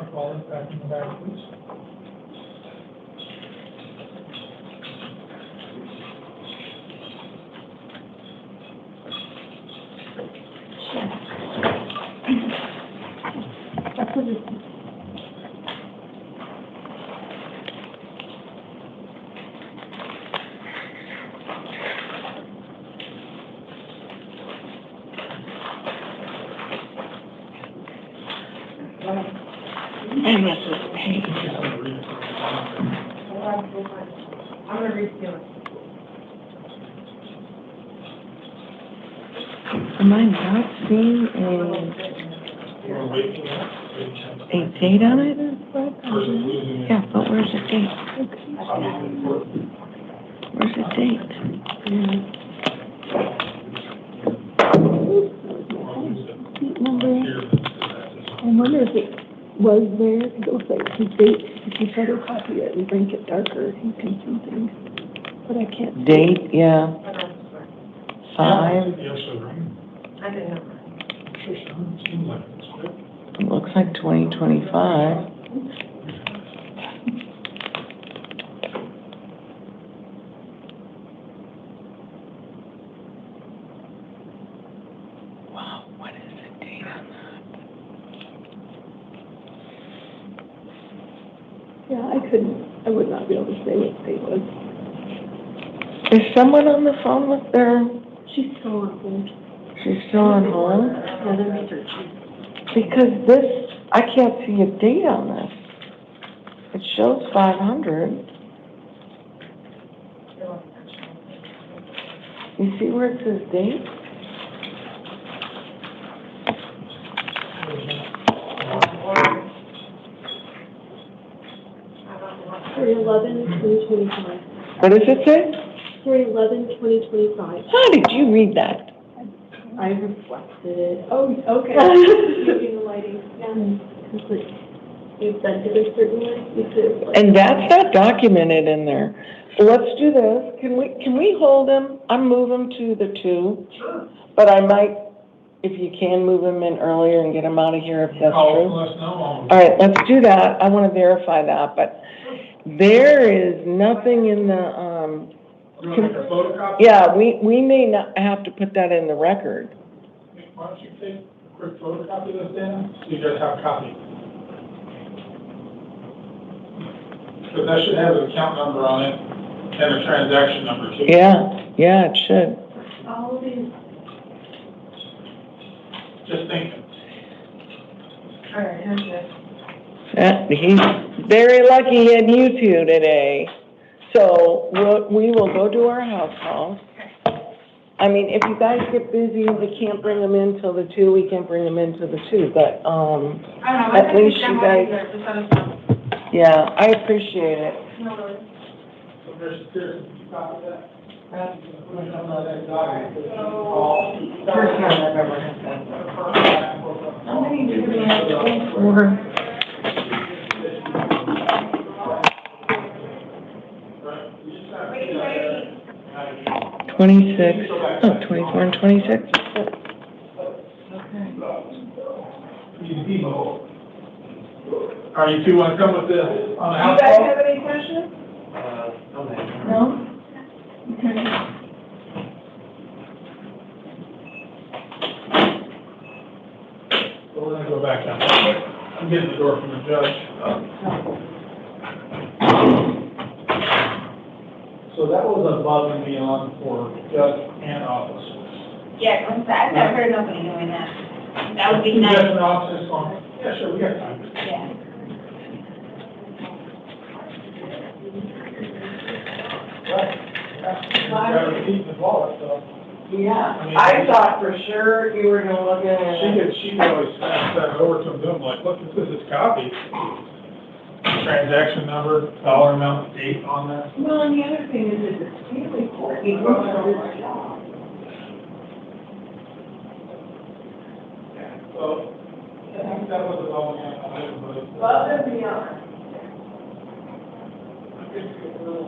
McCollum back in the back, please. And this is page. I'm gonna reseal it. Am I not seeing a date on it? Yeah, but where's the date? Where's the date? I wonder if it was there, because it looks like his date, if you photocopy it and make it darker, you can see things, but I can't. see Date, yeah. 5. I didn't know. It looks like 2025. Wow, what is the date on that? Yeah, I would not be able to say what date was. Is someone on the phone with their? She's still on hold. She's still on hold? Yeah, they're researching. Because this, I can't see a date on this. It shows 500. You see where it says date? For 11/2025. What does it say? For 11/2025. How did you read that? I reflected it. Oh, okay. Using the lighting, yeah. Because you bent it a certain way, you could have. And that's not documented in there. So let's do this. Can we hold him? I'm moving to the 2. Sure. But I might, if you can, move him in earlier and get him out of here if that's true. All right, let's do that. I want to verify that, but there is nothing in the, You want to make a photocopy? yeah, we may not have to put that in the record. Why don't you take a quick photocopy of this then, so you guys have a copy? Because that should have an account number on it and a transaction number too. Yeah, it should. All of these. Just thinking. All right, here's this. He's very lucky he had you two today. So we will go do our house calls. I mean, if you guys get busy and we can't bring them in till the 2, we can bring them in till the 2, but, at least you guys, yeah, I appreciate it. So there's, you copy that? First time I've ever had that. How many do we have? 4. 26, 24 and 26. All right, you two want to come with the, on the You house guys call? have any questions? No? Okay. So we're gonna go back down. I'm getting the door from the judge. So that was above and beyond for judge and officers. Yeah, I've never heard nobody doing that. That would be nice. Judge and officers going, yeah, sure, we got time. Yeah. Right. Gotta keep the ball, so. Yeah, I thought for sure you were gonna look at it. She could always send that over to them, like, look, this is copy. Transaction number, dollar amount, date on that. Well, and the other thing is it's extremely important. He works on his job. So, I think that was all we had. Above and beyond. I think it's a little